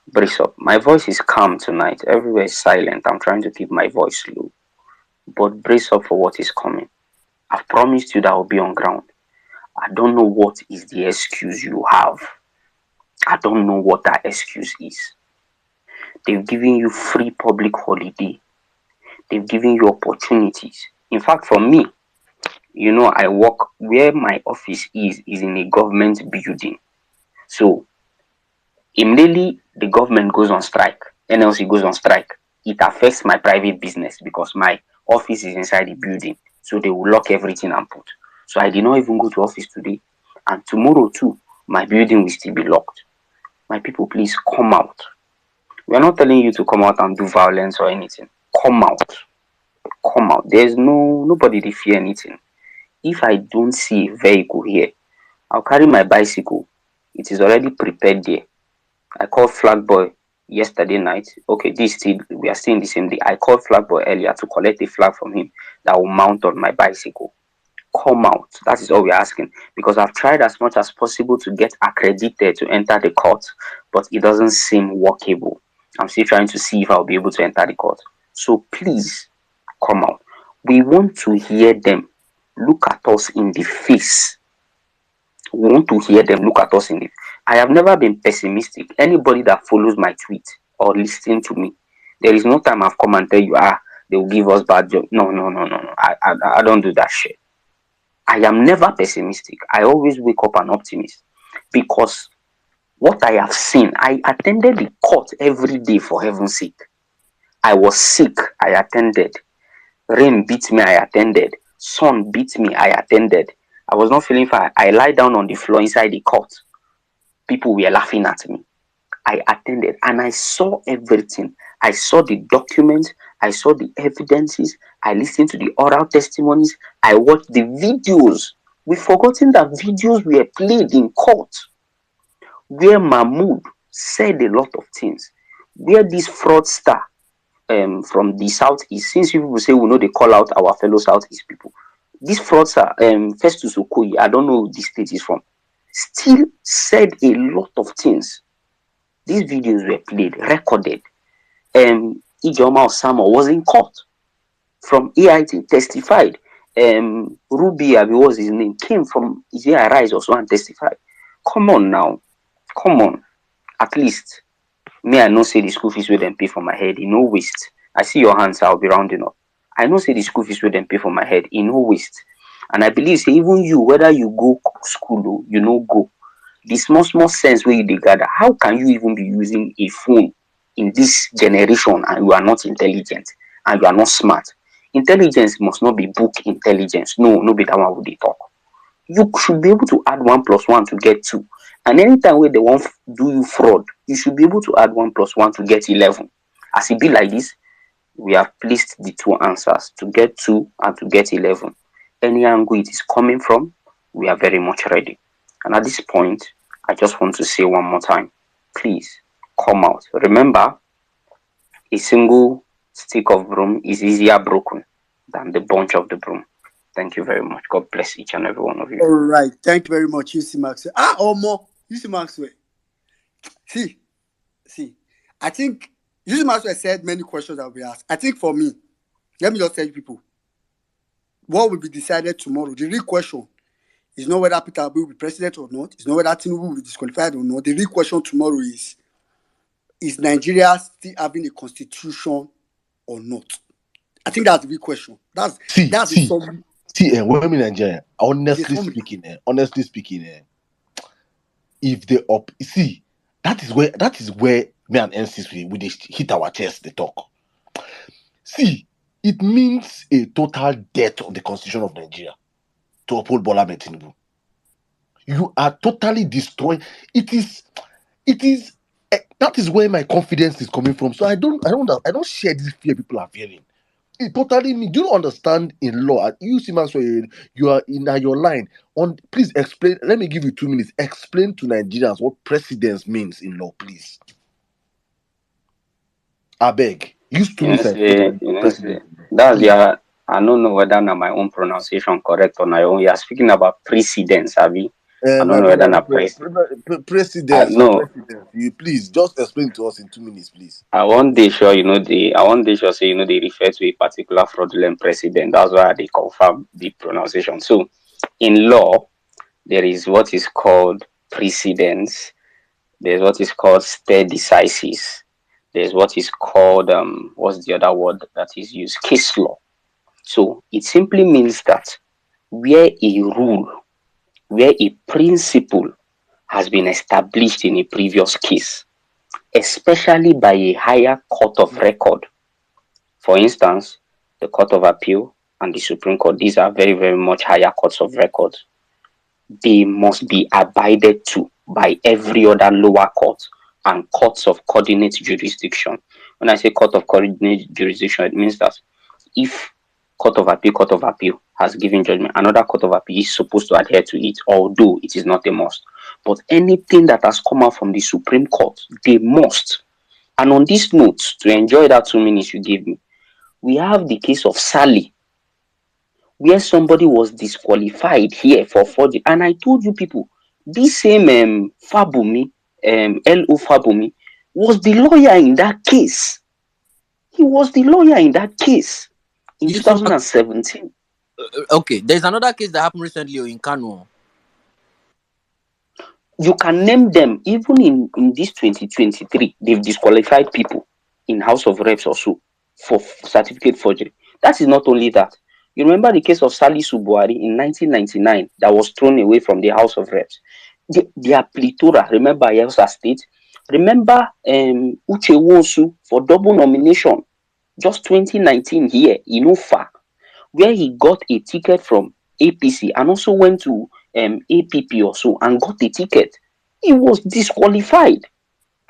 Brace up. My voice is calm tonight. Everywhere is silent. I'm trying to keep my voice low. But brace up for what is coming. I've promised you that I'll be on ground. I don't know what is the excuse you have. I don't know what that excuse is. They've given you free public holiday. They've given you opportunities. In fact, for me, I work where my office is in a government building. So immediately the government goes on strike, NLC goes on strike, it affects my private business because my office is inside the building. So they will lock everything and put. So I did not even go to office today. And tomorrow too, my building will still be locked. My people, please come out. We are not telling you to come out and do violence or anything. Come out. Come out. There's nobody to fear anything. If I don't see a vehicle here, I'll carry my bicycle. It is already prepared there. I called Flag Boy yesterday night. Okay, we are still in the same day. I called Flag Boy earlier to collect a flag from him that will mount on my bicycle. Come out. That is all we're asking. Because I've tried as much as possible to get accredited to enter the court, but it doesn't seem workable. I'm still trying to see if I'll be able to enter the court. So please, come out. We want to hear them look at us in the face. We want to hear them look at us in the face. I have never been pessimistic. Anybody that follows my tweet or listens to me, there is no time I've come and tell you, they will give us bad job. No. I don't do that shit. I am never pessimistic. I always wake up an optimist because what I have seen, I attended the court every day for heaven's sake. I was sick, I attended. Rain beat me, I attended. Sun beat me, I attended. I was not feeling fine. I lie down on the floor inside the court. People were laughing at me. I attended and I saw everything. I saw the documents. I saw the evidences. I listened to the oral testimonies. I watched the videos. We've forgotten that videos were played in court where Mahmoud said a lot of things. Where this fraudster from the southeast, since people say we know they call out our fellow southeast people, this fraudster, Festus Okoye, I don't know who this state is from, still said a lot of things. These videos were played, recorded. Ijoma Osama was in court. From AIT testified. Ruby, what was his name, came from Izia Rise also and testified. Come on now. Come on. At least, me, I know say the school fees where them pay for my head, in no waste. I see your hands, I'll be rounding up. I know say the school fees where them pay for my head, in no waste. And I believe, say, even you, whether you go school or you no go, the small sense where you gather, how can you even be using a phone in this generation and you are not intelligent and you are not smart? Intelligence must not be book intelligence. No be that one would they talk. You should be able to add 1 + 1 to get 2. And anytime where they want do you fraud, you should be able to add 1 + 1 to get 11. As it be like this, we have placed the 2 answers to get 2 and to get 11. Any angle it is coming from, we are very much ready. And at this point, I just want to say one more time, please come out. Remember, a single stick of broom is easier broken than the bunch of the broom. Thank you very much. God bless each and every one of you. All right. Thank you very much, UC Maxwell. Omo, UC Maxwell. See, I think you must have said many questions that will be asked. I think for me, let me just tell you people, what will be decided tomorrow? The real question is not whether Peter Obi will be president or not. It's not whether Tinubu will be disqualified or not. The real question tomorrow is Nigeria still having a constitution or not? I think that's the real question. That's the summary. When I'm in Nigeria, honestly summary. speaking, if they up see, that is where me and NCS we dey hit our chest, they talk. See, it means a total death of the constitution of Nigeria to uphold Bola Ahmed Tinubu. You are totally destroying. It is that is where my confidence is coming from. So I don't share this fear people are fearing. It totally mean. Do you understand in law? You see, man, so you are in your line. Please explain. Let me give you 2 minutes. Explain to Nigerians what precedence means in law, please. I beg. Use 2 minutes. That's your. I don't know whether na my own pronunciation correct or my own. You are speaking about precedence, Abi. I don't know whether na precedence. No. You please just explain to us in 2 minutes, please. I want to sure say they refer to a particular fraudulent precedent. That's why they confirm the pronunciation. So, in law, there is what is called precedence. There's what is called stare decisis. There's what is called what's the other word that is used? Case law. So it simply means that where a rule, where a principle has been established in a previous case, especially by a higher court of record. For instance, the Court of Appeal and the Supreme Court, these are very, very much higher courts of record. They must be abided to by every other lower court and courts of coordinate jurisdiction. When I say court of coordinate jurisdiction, it means that if Court of Appeal has given judgment, another Court of Appeal is supposed to adhere to it, although it is not a must. But anything that has come out from the Supreme Court, they must. And on this note, to enjoy that 2 minutes you gave me, we have the case of Sally, where somebody was disqualified here for forgery. And I told you people, this same Fabumi, L.O. Fabumi, was the lawyer in that case. He was the lawyer in that case in 2017. Okay, there's another case that happened recently in Kano. You can name them. Even in this 2023, they've disqualified people in House of Reps or so for certificate forgery. That is not only that. You remember the case of Salisu Buhari in 1999 that was thrown away from the House of Reps. They are plethora. Remember Yelsa State? Remember Uche Wosu for double nomination, just 2019 here in Ufa, where he got a ticket from APC and also went to APP or so and got a ticket. He was disqualified.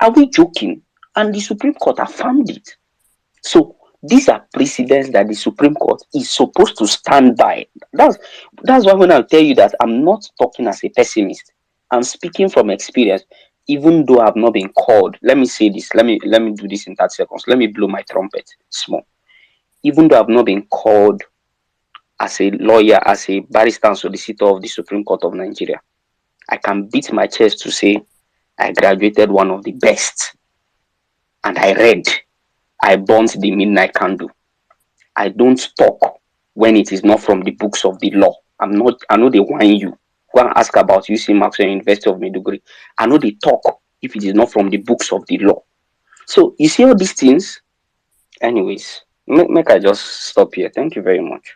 Are we joking? And the Supreme Court affirmed it. So these are precedents that the Supreme Court is supposed to stand by. That's why when I tell you that I'm not talking as a pessimist, I'm speaking from experience. Even though I've not been called, let me say this. Let me do this in 30 seconds. Let me blow my trumpet small. Even though I've not been called as a lawyer, as a barrister and solicitor of the Supreme Court of Nigeria, I can beat my chest to say I graduated one of the best. And I burnt the midnight candle. I don't talk when it is not from the books of the law. I know they whine you. Go and ask about UC Maxwell University of Maiduguri. I know they talk if it is not from the books of the law. So you see all these things. Anyways, make I just stop here. Thank you very much.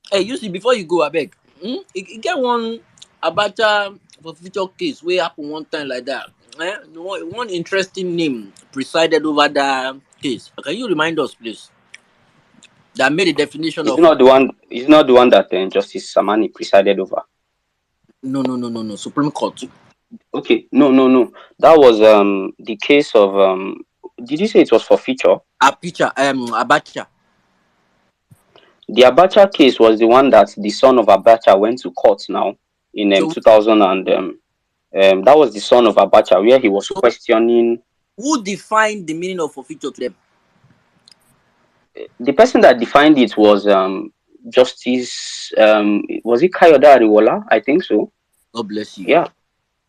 Hey, you see, before you go, I beg. You get one Abacha for future case where happen one time like that. One interesting name presided over that case. Can you remind us, please? That made a definition It's of. not the one that Justice Samani presided over. No. Supreme Court. Okay, no. That was the case of did you say it was for feature? Abacha. The Abacha case was the one that the son of Abacha went to court now in 2000 and that was the son of Abacha where he was questioning. Who defined the meaning of forfeiture to them? The person that defined it was Justice was it Kayode Ariwola? I think so. God bless you. Yeah.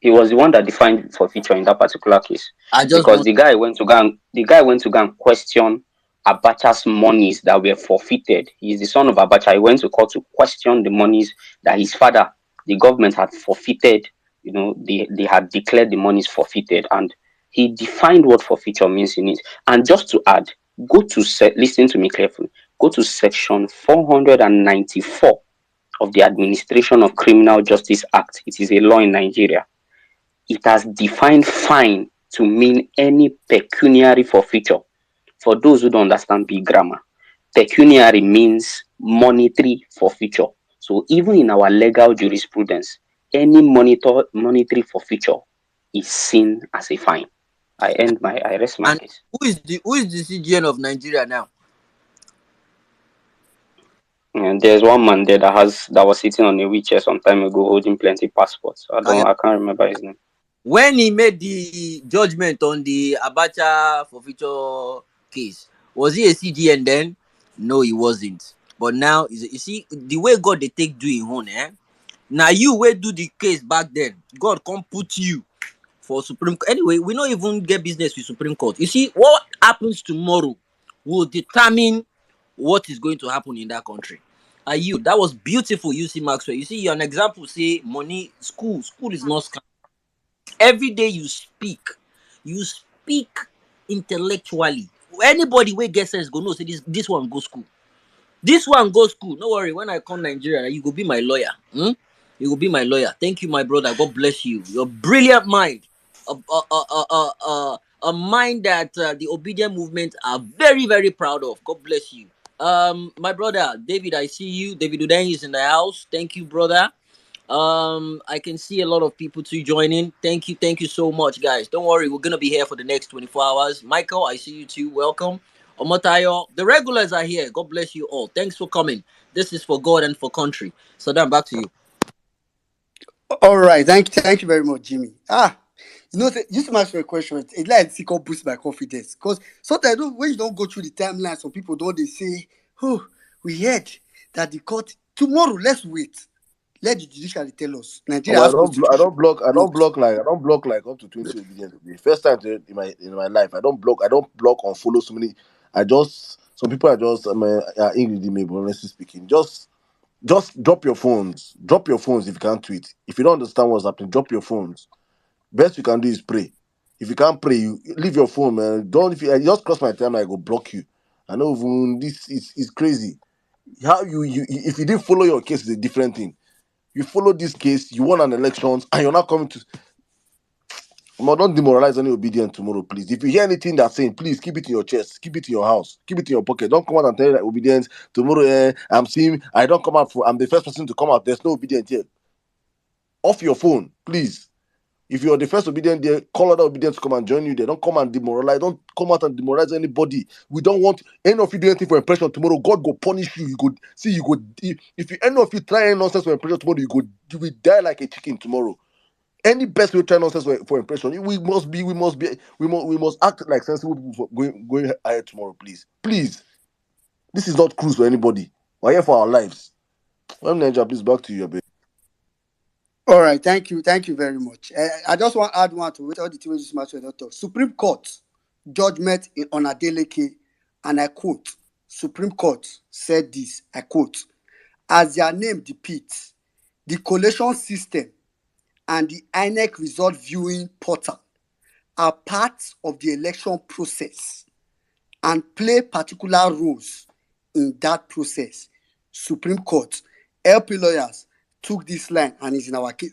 He was the one that defined forfeiture in that particular case, I just because want. the guy went to go and question Abacha's monies that were forfeited. He's the son of Abacha. He went to court to question the monies that his father, the government, had forfeited. They had declared the monies forfeited, and he defined what forfeiture means in it. And just to add, listen to me carefully. Go to section 494 of the Administration of Criminal Justice Act. It is a law in Nigeria. It has defined fine to mean any pecuniary forfeiture. For those who don't understand big grammar, pecuniary means monetary forfeiture. So even in our legal jurisprudence, any monetary forfeiture is seen as a fine. I rest my And case. who is the CGN of Nigeria now? And there's one man there that was sitting on a wheelchair some time ago holding plenty passports. Can you, I can't remember his name. when he made the judgment on the Abacha forfeiture case, was he a CGN then? No, he wasn't. But now, you see, the way God they take doing own, eh? Now you will do the case back then. God can't put you for Supreme Court. Anyway, we don't even get business with Supreme Court. You see, what happens tomorrow will determine what is going to happen in that country. Are you? That was beautiful, you see, Maxwell. You see, you're an example, say money, school is not scam. Every day you speak intellectually. Anybody wey get sense go know say this one go school. This one go school. No worry, when I come Nigeria, you go be my lawyer. You will be my lawyer. Thank you, my brother. God bless you. Your brilliant mind. A mind that the obedient movement are very, very proud of. God bless you. My brother, David, I see you. David Udeng is in the house. Thank you, brother. I can see a lot of people to join in. Thank you so much, guys. Don't worry, we're gonna be here for the next 24 hours. Michael, I see you too. Welcome. Omotayo, the regulars are here. God bless you all. Thanks for coming. This is for God and for country. So then back to you. All right, thank you very much, Jimmy. Just to ask you a question. It like it can boost my confidence because sometimes when you don't go through the timeline, some people don't they say, "Oh, we heard that the court tomorrow." Let's wait. Let the judiciary tell us. Nigeria has constitution. Not. I don't block like up to 20 obedience. The first time in my life, I don't block or follow so many. I just some people are just are irredeemable, honestly speaking. Just drop your phones. Drop your phones if you can't tweet. If you don't understand what's happening, drop your phones. Best you can do is pray. If you can't pray, you leave your phone, man. Don't if you I just cross my time, I go block you. I know even this is crazy. How you if you didn't follow your case is a different thing. You follow this case, you won an elections, and you're not coming to. Don't demoralize any obedient tomorrow, please. If you hear anything that's saying, please keep it in your chest, keep it in your house, keep it in your pocket. Don't come out and tell that obedience tomorrow. I'm seeing. I don't come out for. I'm the first person to come out. There's no obedient here. Off your phone, please. If you're the first obedient there, call other obedient to come and join you there. Don't come and demoralize. Don't come out and demoralize anybody. We don't want any of you do anything for impression tomorrow. God go punish you. You go see. You go if you any of you try any nonsense for impression tomorrow, you will die like a chicken tomorrow. Any best way try nonsense for impression, we must act like sensible people for going ahead tomorrow, please. Please. This is not cruise for anybody. We're here for our lives. Well, Ninja, please back to you, baby. All right, thank you very much. I just want to add one to all the things this matter talk. Supreme Court judgment on Adeleke, and I quote: Supreme Court said this. I quote: "As their name depicts, the collation system and the INEC result viewing portal are parts of the election process and play particular roles in that process. Supreme Court, LP lawyers took this line and is in our case.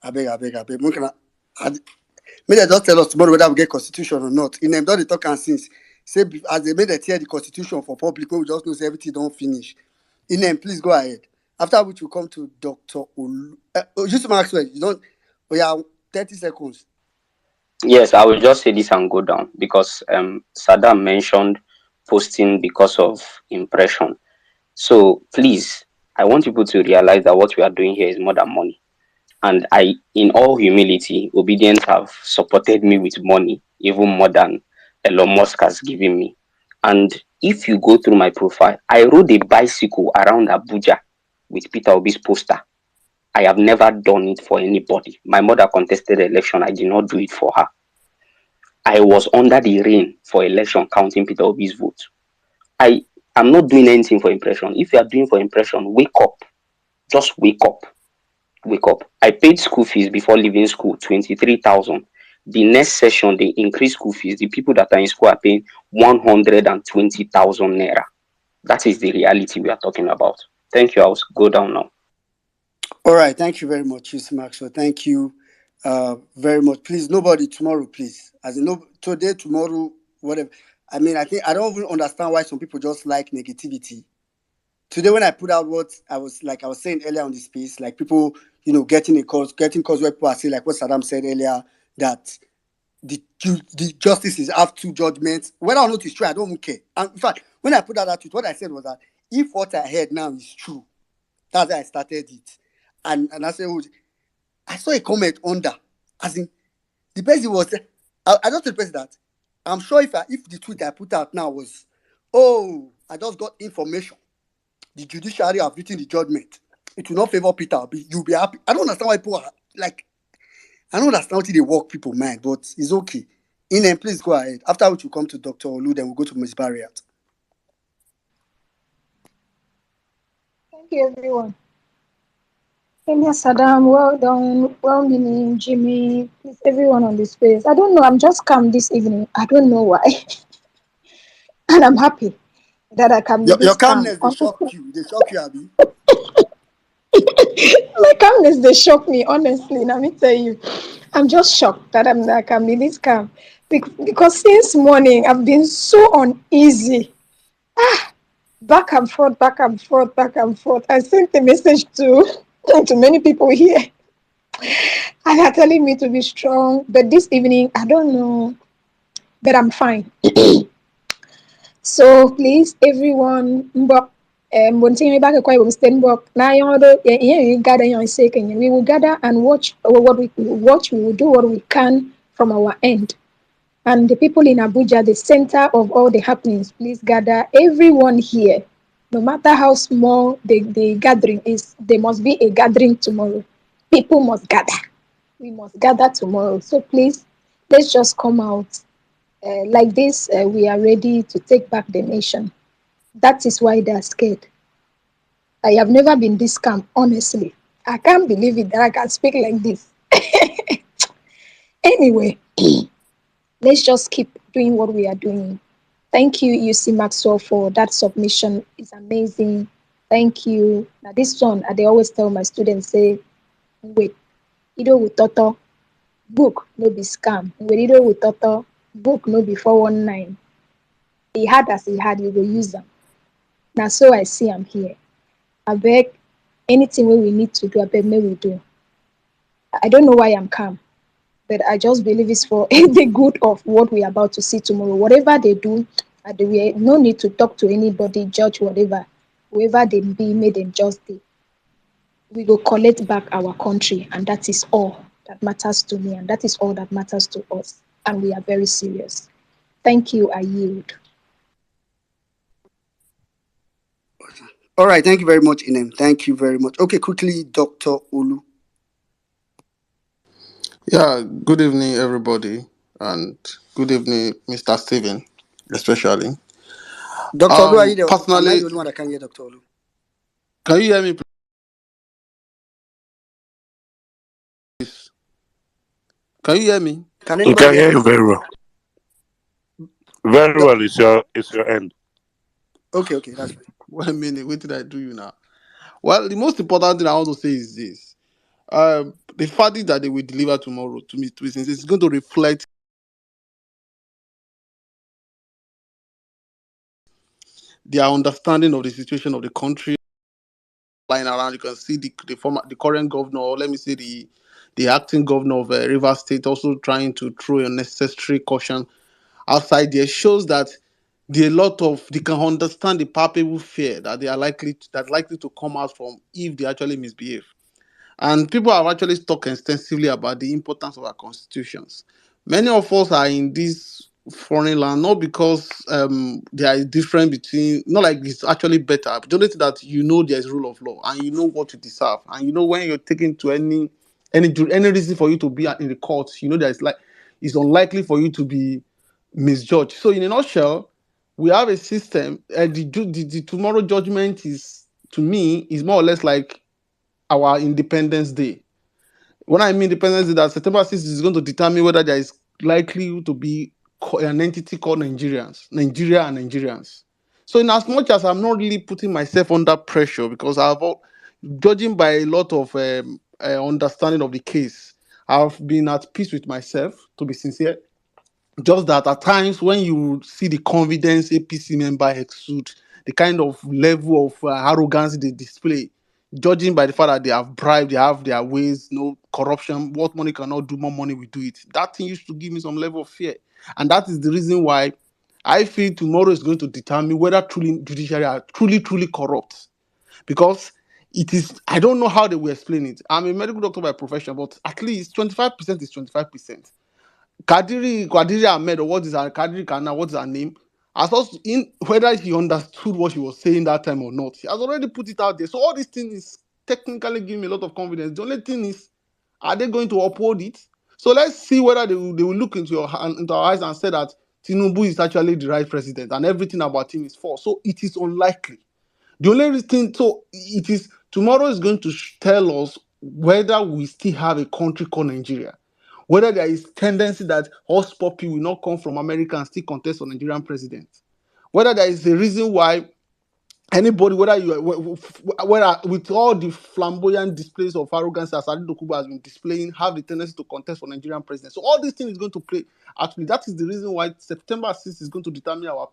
I beg. May they just tell us tomorrow whether we get constitution or not. In them, don't they talk and since say as they made they tear the constitution for public, we just know say everything don't finish. In them, please go ahead. After which we come to Dr. Olu. Just Maxwell, you don't. We are 30 seconds. Yes, I will just say this and go down because Saddam mentioned posting because of impression. So please, I want people to realize that what we are doing here is more than money. And I, in all humility, Obedience have supported me with money, even more than Elon Musk has given me. And if you go through my profile, I rode a bicycle around Abuja with Peter Obi's poster. I have never done it for anybody. My mother contested the election. I did not do it for her. I was under the rain for election counting Peter Obi's vote. I am not doing anything for impression. If you are doing for impression, wake up. Just wake up. Wake up. I paid school fees before leaving school, 23,000. The next session, they increase school fees. The people that are in school are paying 120,000 naira. That is the reality we are talking about. Thank you. I'll go down now. All right, thank you very much, Mr. Maxwell. Thank you very much. Please, nobody tomorrow, please. As in, no today, tomorrow, whatever. I mean, I don't even understand why some people just like negativity. Today, when I put out what I was saying earlier on the space, like people, getting calls where people are saying, like what Saddam said earlier, that the justices have two judgments. Whether or not it's true, I don't even care. And in fact, when I put out that tweet, what I said was that if what I heard now is true, that's why I started it. And I said, oh, I saw a comment under, as in the person was. I just told the person that I'm sure if the tweet I put out now was, oh, I just got information, the judiciary have written the judgment, it will not favor Peter Obi, you'll be happy. I don't understand why people are like. I don't understand how they work people mind, but it's okay. Inem, please go ahead. After which we come to Dr. Olu, then we'll go to Ms. Barriat. Thank you, everyone. Enya Saddam, well done, well meaning, Jimmy, please, everyone on this space. I don't know, I'm just calm this evening. I don't know why. And I'm happy that I can be Your this calm. calmness, they shock you. They shock you, Abby. My calmness, they shock me, honestly. Let me tell you, I'm just shocked that I can be this calm. Because since morning, I've been so uneasy. Back and forth, back and forth, back and forth. I sent a message to many people here. And they're telling me to be strong. But this evening, I don't know. But I'm fine. So please, everyone, we will gather and watch what we watch. We will do what we can from our end. And the people in Abuja, the center of all the happenings, please gather. Everyone here, no matter how small the gathering is, there must be a gathering tomorrow. People must gather. We must gather tomorrow. So please, let's just come out. Like this, we are ready to take back the nation. That is why they are scared. I have never been this calm, honestly. I can't believe it that I can speak like this. Anyway, let's just keep doing what we are doing. Thank you, UC Maxwell, for that submission. It's amazing. Thank you. Now, this one, I always tell my students, say, wait, with Toto, book, no be scam. Wait, with Toto, book, no be 419. He had as he had, you will use them. Now, so I see I'm here. I beg, anything we need to do, I beg, may we do. I don't know why I'm calm, but I just believe it's for the good of what we're about to see tomorrow. Whatever they do, we no need to talk to anybody, judge whatever. Whoever they be, may them just be. We will collect back our country, and that is all that matters to me, and that is all that matters to us. And we are very serious. Thank you. I yield. All right, thank you very much, Inem. Thank you very much. Okay, quickly, Dr. Olu. Yeah, good evening, everybody, and good evening, Mr. Steven, especially. Dr. Olu, are you there? Am I Personally, the only one that can hear Dr. Olu? can you hear me, please? Can you hear me? Can We can anybody hear you very well. Very well. It's your end. Okay, that's fine. 1 minute. What did I do you now? Well, the most important thing I want to say is this: the verdict that they will deliver tomorrow, to me, since it's going to reflect their understanding of the situation of the country. Lying around, you can see the current governor, or let me say the acting governor of Rivers State, also trying to throw unnecessary caution outside there. Shows that they can understand the palpable fear that they are likely to come out from if they actually misbehave. And people have actually talked extensively about the importance of our constitutions. Many of us are in this foreign land, not because there is difference between, not like it's actually better, but only that you know there's rule of law and you know what you deserve, and you know when you're taken to any reason for you to be in the court, you know there's like it's unlikely for you to be misjudged. So in a nutshell, we have a system. The tomorrow judgment is, to me, is more or less like our Independence Day. When I mean Independence Day, that September 6th is going to determine whether there is likely to be an entity called Nigeria and Nigerians. So in as much as I'm not really putting myself under pressure, because judging by a lot of understanding of the case, I've been at peace with myself, to be sincere. Just that at times when you see the confidence APC member exude, the kind of level of arrogance they display, judging by the fact that they have bribed, they have their ways, no corruption, what money cannot do, more money will do it. That thing used to give me some level of fear. And that is the reason why I feel tomorrow is going to determine whether truly judiciary are truly corrupt. Because it is, I don't know how they will explain it. I'm a medical doctor by profession, but at least 25% is 25%. Kadiri Ahmed, or what is her Kadiri Kana, what's her name? As also in whether he understood what she was saying that time or not, he has already put it out there. So all these things is technically giving me a lot of confidence. The only thing is, are they going to uphold it? So let's see whether they will look into into our eyes and say that Tinubu is actually the right president and everything about him is false. So it is unlikely. The only thing, so it is tomorrow is going to tell us whether we still have a country called Nigeria, whether there is tendency that us poppy will not come from America and still contest for Nigerian president, whether there is a reason why anybody, whether with all the flamboyant displays of arrogance that Sadi Dokubo has been displaying, have the tendency to contest for Nigerian president. So all these things is going to play. Actually, that is the reason why September 6th is going to determine our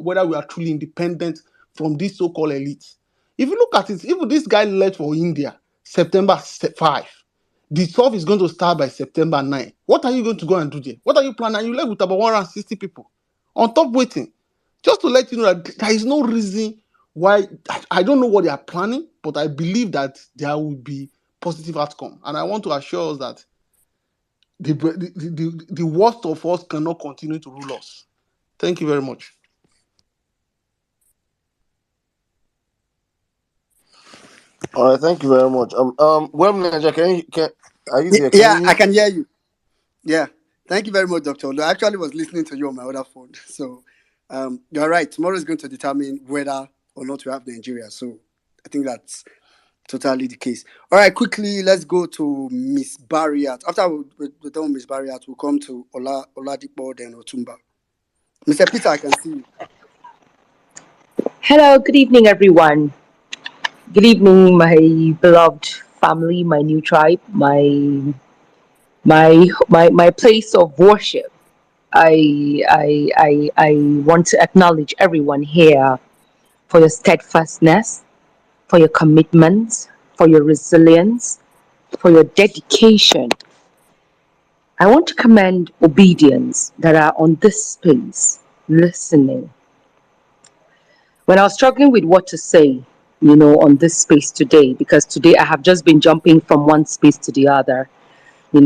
whether we are truly independent from this so-called elite. If you look at it, if this guy left for India September 5, the stuff is going to start by September 9. What are you going to go and do there? What are you planning? You left with about 160 people on top waiting. Just to let you know that there is no reason why. I don't know what they are planning, but I believe that there will be positive outcome. And I want to assure us that the worst of us cannot continue to rule us. Thank you very much. All right, thank you very much. Well, Naja, are you there? Can Yeah, you I hear? can hear you. Yeah. Thank you very much, Dr. Olu. I actually was listening to you on my other phone. So you're right. Tomorrow is going to determine whether or not we have Nigeria. So I think that's totally the case. All right, quickly, let's go to Miss Barriat. After we're done with Miss Barriat, we'll come to Oladipo, then Otumba. Mr. Peter, I can see you. Hello, good evening, everyone. Good evening, my beloved family, my new tribe, my place of worship. I want to acknowledge everyone here for your steadfastness, for your commitment, for your resilience, for your dedication. I want to commend obedience that are on this space, listening. When I was struggling with what to say, on this space today, because today I have just been jumping from one space to the other,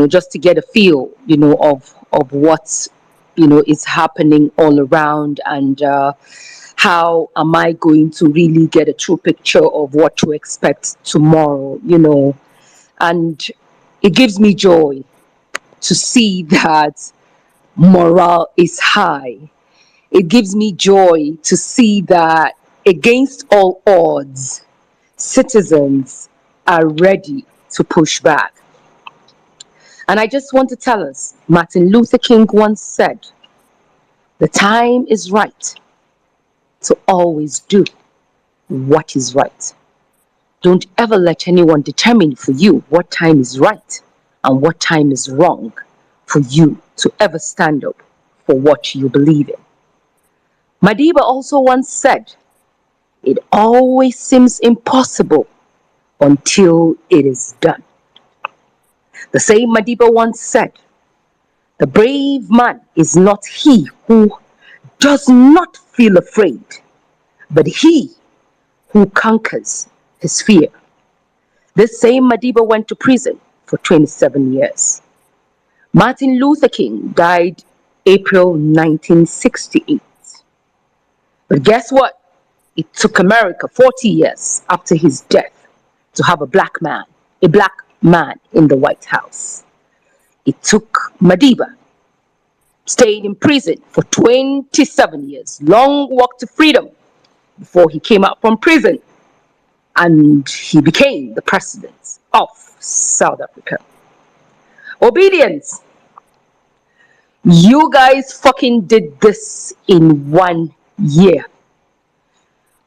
just to get a feel, of what, is happening all around, and how am I going to really get a true picture of what to expect tomorrow, and it gives me joy to see that morale is high. It gives me joy to see that against all odds, citizens are ready to push back. And I just want to tell us, Martin Luther King once said, the time is right to always do what is right. Don't ever let anyone determine for you what time is right and what time is wrong for you to ever stand up for what you believe in. Madiba also once said, it always seems impossible until it is done. The same Madiba once said, the brave man is not he who does not feel afraid, but he who conquers his fear. This same Madiba went to prison for 27 years. Martin Luther King died April 1968. But guess what? It took America 40 years after his death to have a black man in the White House. It took Madiba, stayed in prison for 27 years, long walk to freedom, before he came out from prison and he became the president of South Africa. Obedience. You guys fucking did this in 1 year.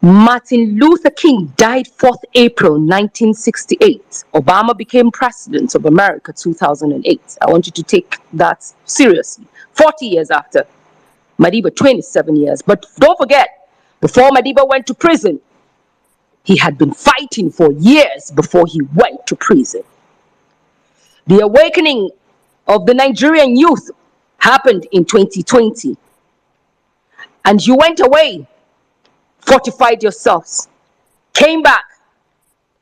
Martin Luther King died 4th April 1968. Obama became president of America 2008. I want you to take that seriously. 40 years after. Madiba 27 years. But don't forget, before Madiba went to prison, he had been fighting for years before he went to prison. The awakening of the Nigerian youth happened in 2020. And you went away, fortified yourselves, came back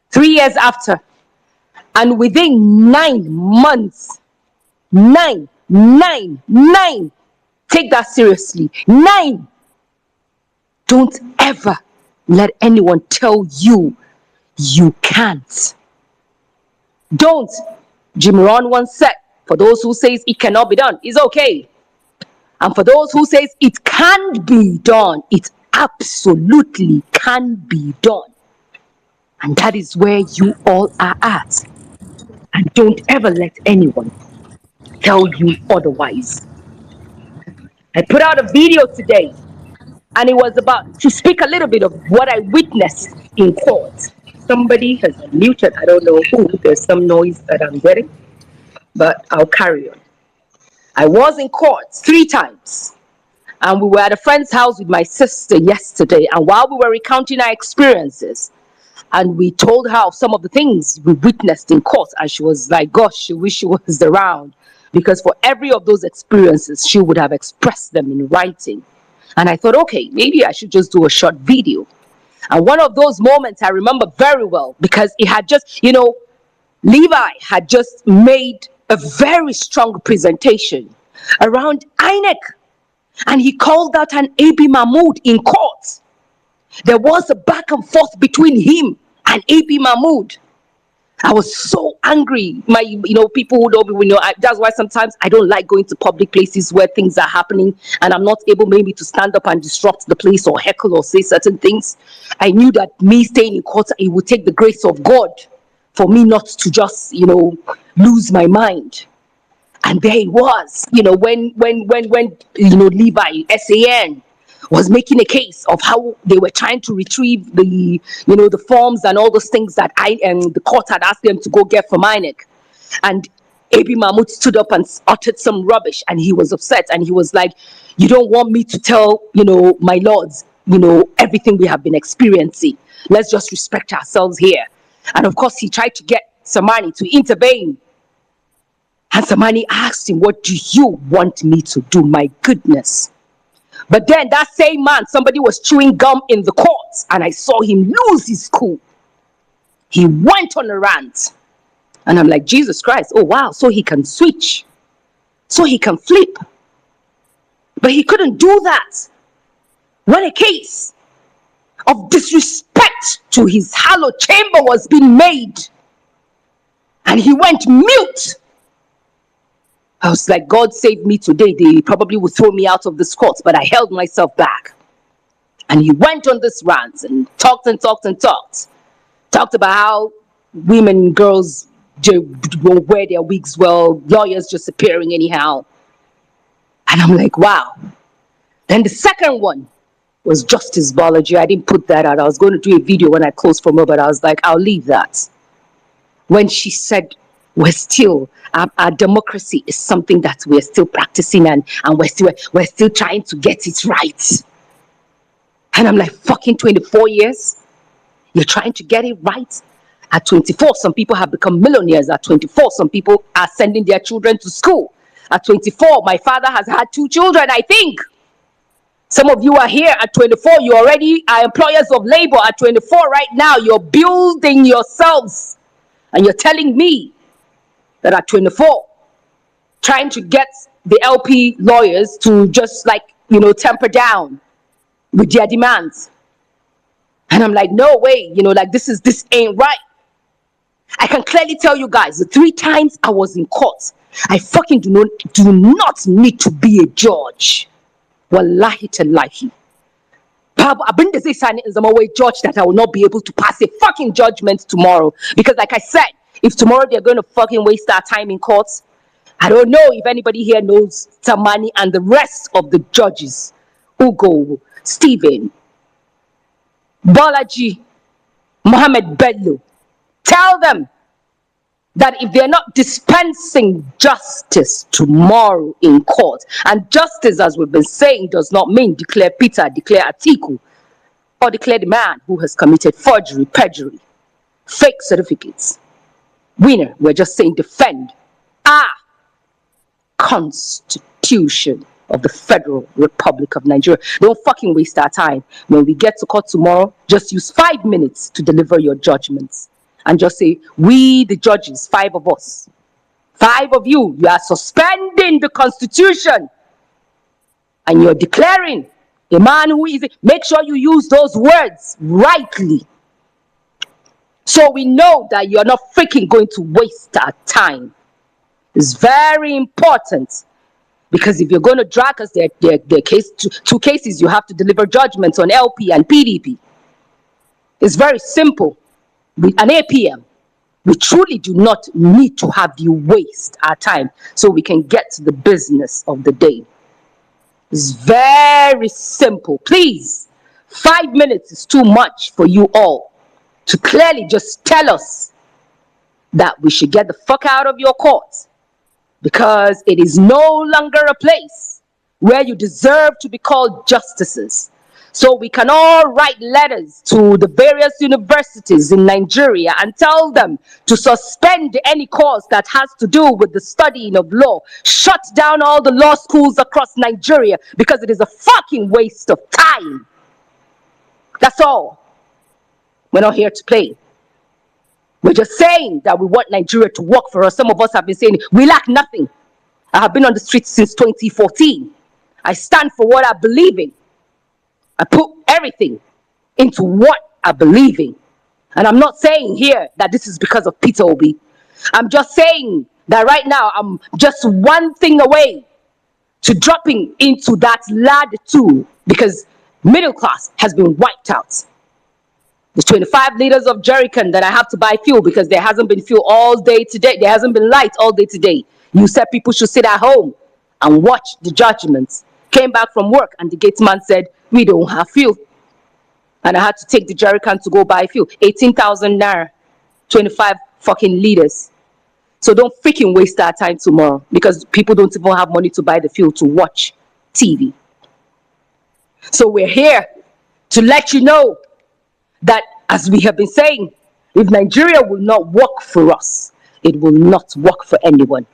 3 years after, and within 9 months, nine, take that seriously, 9. Don't ever let anyone tell you you can't. Don't. Jim Rohn once said, for those who says it cannot be done, it's okay. And for those who says it can't be done, it absolutely can be done. And that is where you all are at. And don't ever let anyone tell you otherwise. I put out a video today, and it was about to speak a little bit of what I witnessed in court. Somebody has muted, I don't know who, there's some noise that I'm getting, but I'll carry on. I was in court 3 times, and we were at a friend's house with my sister yesterday, and while we were recounting our experiences, and we told her of some of the things we witnessed in court, and she was like, gosh, she wish she was around, because for every of those experiences, she would have expressed them in writing. And I thought, okay, maybe I should just do a short video. And one of those moments I remember very well, because it had just, Levi had just made a very strong presentation around INEC. And he called out an AB Mahmoud in court. There was a back and forth between him and AB Mahmoud. I was so angry. People who don't know, that's why sometimes I don't like going to public places where things are happening and I'm not able maybe to stand up and disrupt the place or heckle or say certain things. I knew that me staying in court, it would take the grace of God for me not to just, lose my mind. And there it was, when Levi, SAN, was making a case of how they were trying to retrieve the forms and all those things that the court had asked them to go get from INEC. And AB Mahmoud stood up and uttered some rubbish, and he was upset, and he was like, you don't want me to tell, my lords, everything we have been experiencing. Let's just respect ourselves here. And of course, he tried to get Samani to intervene. And Samani asked him, what do you want me to do? My goodness. But then that same man, somebody was chewing gum in the court, and I saw him lose his cool. He went on a rant. And I'm like, Jesus Christ, oh wow, so he can switch. So he can flip. But he couldn't do that when a case of disrespect to his hallowed chamber was being made. And he went mute. I was like, God save me today. They probably would throw me out of this court, but I held myself back. And he went on this rant and talked and talked and talked. Talked about how women and girls won't wear their wigs well, lawyers just appearing anyhow. And I'm like, wow. Then the second one was justice biology. I didn't put that out. I was going to do a video when I closed from her, but I was like, I'll leave that. When she said, we're still, our democracy is something that we're still practicing and we're still trying to get it right. And I'm like, fucking 24 years? You're trying to get it right? At 24, some people have become millionaires. At 24, some people are sending their children to school. At 24, my father has had 2 children, I think. Some of you are here at 24. You already are employers of labor. At 24 right now, you're building yourselves. And you're telling me that at 24, trying to get the LP lawyers to just temper down with their demands. And I'm like, no way, this ain't right. I can clearly tell you guys, the 3 times I was in court, I fucking do not need to be a judge. Wallahi tallahi. Abin da zai sani in zama wai judge that I will not be able to pass a fucking judgment tomorrow. Because like I said, if tomorrow they're going to fucking waste our time in courts, I don't know if anybody here knows Tamani and the rest of the judges. Ugo, Stephen, Balaji, Mohammed Bello. Tell them that if they're not dispensing justice tomorrow in court, and justice, as we've been saying, does not mean declare Peter, declare Atiku, or declare the man who has committed forgery, perjury, fake certificates. Winner, we're just saying defend our Constitution of the Federal Republic of Nigeria. Don't fucking waste our time. When we get to court tomorrow, just use 5 minutes to deliver your judgments. And just say, we the judges, 5 of us, 5 of you are suspending the Constitution. And you're declaring a man who is, make sure you use those words rightly. So we know that you're not freaking going to waste our time. It's very important. Because if you're going to drag us, there case, 2 cases, you have to deliver judgments on LP and PDP. It's very simple. With an APM, we truly do not need to have you waste our time so we can get to the business of the day. It's very simple. Please, 5 minutes is too much for you all to clearly just tell us that we should get the fuck out of your court, because it is no longer a place where you deserve to be called justices. So we can all write letters to the various universities in Nigeria and tell them to suspend any course that has to do with the studying of law. Shut down all the law schools across Nigeria, because it is a fucking waste of time. That's all. We're not here to play. We're just saying that we want Nigeria to work for us. Some of us have been saying we lack nothing. I have been on the streets since 2014. I stand for what I believe in. I put everything into what I believe in. And I'm not saying here that this is because of Peter Obi. I'm just saying that right now I'm just one thing away to dropping into that ladder too, because middle class has been wiped out. There's 25 liters of jerrycan that I have to buy fuel because there hasn't been fuel all day today. There hasn't been light all day today. You said people should sit at home and watch the judgments. Came back from work and the gatesman said, we don't have fuel. And I had to take the jerrycan to go buy fuel. 18,000 naira, 25 fucking liters. So don't freaking waste our time tomorrow, because people don't even have money to buy the fuel to watch TV. So we're here to let you know that, as we have been saying, if Nigeria will not work for us, it will not work for anyone.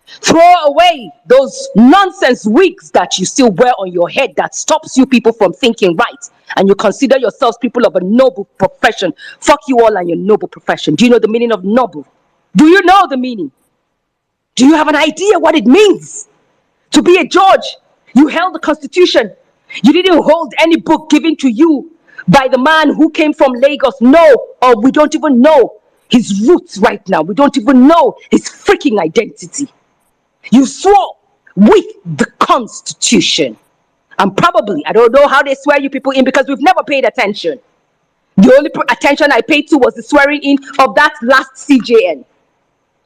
Throw away those nonsense wigs that you still wear on your head that stops you people from thinking right, and you consider yourselves people of a noble profession. Fuck you all and your noble profession. Do you know the meaning of noble? Do you know the meaning? Do you have an idea what it means to be a judge? You held the Constitution. You didn't hold any book given to you by the man who came from Lagos. No, or we don't even know his roots right now. We don't even know his freaking identity. You swore with the Constitution. And probably, I don't know how they swear you people in, because we've never paid attention. The only attention I paid to was the swearing in of that last CJN.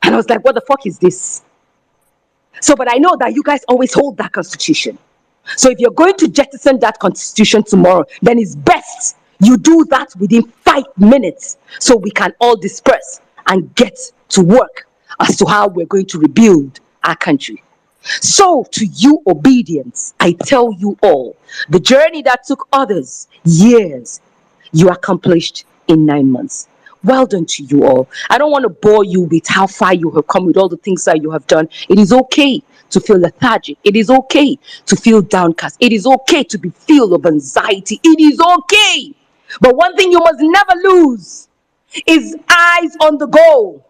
And I was like, what the fuck is this? So, but I know that you guys always hold that Constitution. So if you're going to jettison that Constitution tomorrow, then it's best you do that within 5 minutes so we can all disperse and get to work as to how we're going to rebuild our country. So to you obedience, I tell you all, the journey that took others years, you accomplished in 9 months. Well done to you all. I don't want to bore you with how far you have come, with all the things that you have done. It is okay to feel lethargic. It is okay to feel downcast. It is okay to be filled of anxiety. It is okay. But one thing you must never lose is eyes on the goal.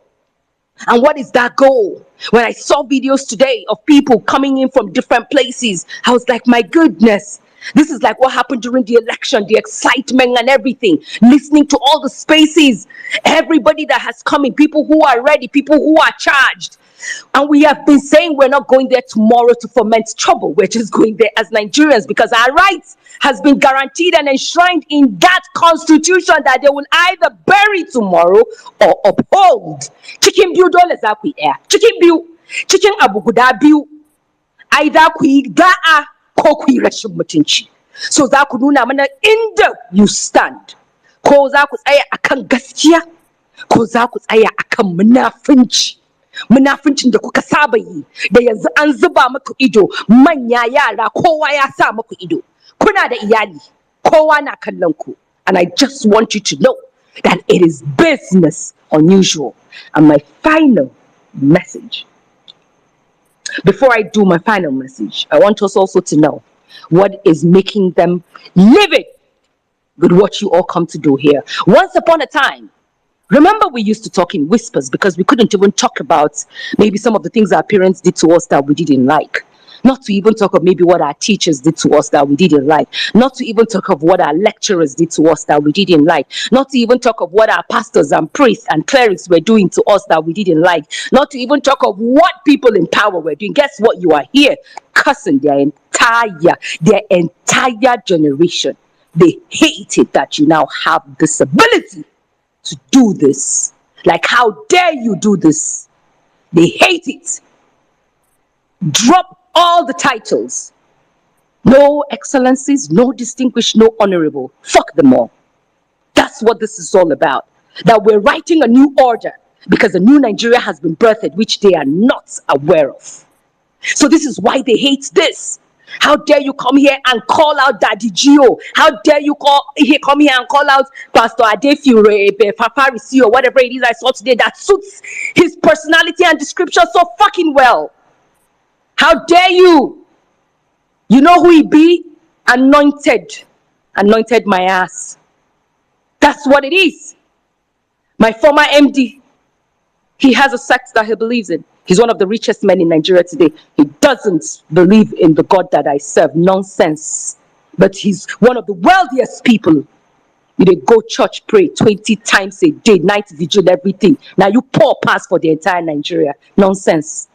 And what is that goal? When I saw videos today of people coming in from different places, I was like, my goodness, this is like what happened during the election, the excitement and everything. Listening to all the spaces, everybody that has come in, people who are ready, people who are charged. And we have been saying we're not going there tomorrow to foment trouble. We're just going there as Nigerians because our rights has been guaranteed and enshrined in that constitution that they will either bury tomorrow or uphold. Chicken bill dollars are air. Chicken abu guda biyu. Either kui da'a ko kui rashin mutunci. So za ku nuna mana inda you stand. Ko za ku tsaya akan gaskiya, ko za ku tsaya akan munafunci. Munafincin da kuka saba yi, da yanzu an zuba muku ido, manya yara kowa ya sa muku ido. Kuna da iyali, kowa na kallon ku. And I just want you to know that it is business unusual. And my final message, before I do my final message, I want us also to know what is making them livid with what you all come to do here. Once upon a time, remember, we used to talk in whispers because we couldn't even talk about maybe some of the things our parents did to us that we didn't like. Not to even talk of maybe what our teachers did to us that we didn't like. Not to even talk of what our lecturers did to us that we didn't like. Not to even talk of what our pastors and priests and clerics were doing to us that we didn't like. Not to even talk of what people in power were doing. Guess what? You are here cussing their entire generation. They hate it that you now have this ability to do this. Like, how dare you do this? They hate it. Drop all the titles. No excellencies, no distinguished, no honorable. Fuck them all. That's what this is all about. That we're writing a new order because a new Nigeria has been birthed, which they are not aware of. So this is why they hate this. How dare you come here and call out Daddy Gio? How dare you come here and call out Pastor Adefiore, Paparisi, or whatever it is I saw today that suits his personality and description so fucking well? How dare you? You know who he be? Anointed. Anointed my ass. That's what it is. My former MD, he has a sect that he believes in. He's one of the richest men in Nigeria today. He doesn't believe in the God that I serve. Nonsense. But he's one of the wealthiest people. They go church, pray 20 times a day, night vigil, everything. Now you pour pass for the entire Nigeria. Nonsense.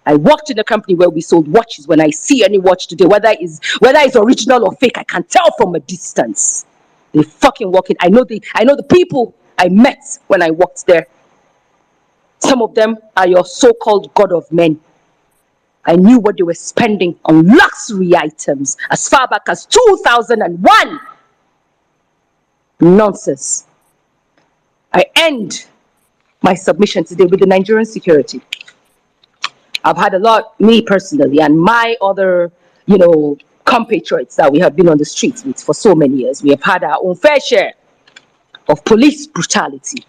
I worked in a company where we sold watches. When I see any watch today, whether it's original or fake, I can tell from a distance. They fucking work it. I know the people I met when I worked there. Some of them are your so-called God of men. I knew what they were spending on luxury items as far back as 2001. Nonsense. I end my submission today with the Nigerian security. I've had a lot, me personally, and my other, compatriots that we have been on the streets with for so many years. We have had our own fair share of police brutality.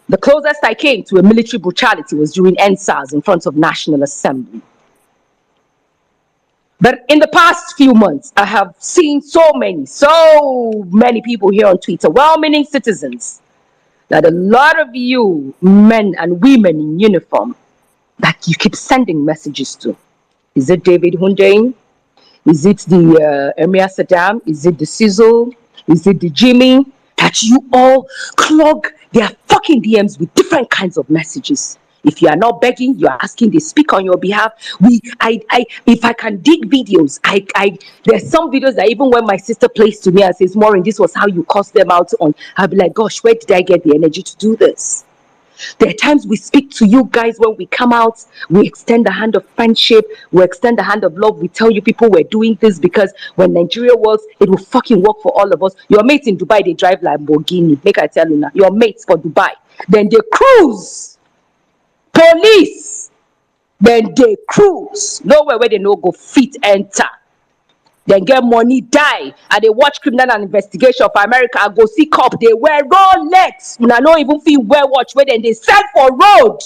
The closest I came to a military brutality was during NSAS in front of National Assembly. But in the past few months, I have seen so many people here on Twitter, well-meaning citizens, that a lot of you men and women in uniform that you keep sending messages to. Is it David Hundein? Is it the Emir Saddam? Is it the Sizzle? Is it the Jimmy? That you all clog their fucking DMs with different kinds of messages. If you are not begging, you are asking, they speak on your behalf. If I can dig videos, there's some videos that even when my sister plays to me and says, Maureen, this was how you cuss them out on, I'll be like, gosh, where did I get the energy to do this? There are times we speak to you guys when we come out, we extend the hand of friendship, we extend the hand of love, we tell you people we're doing this because when Nigeria works, it will fucking work for all of us. Your mates in Dubai, they drive Lamborghini. Make I tell you now, your mates for Dubai. Then they cruise. Police. Then they cruise. Nowhere where they no go fit enter. Then get money, die, and they watch Criminal and Investigation for America and go see cop. They wear Rolex. I don't even feel wear watch where then they sell for road.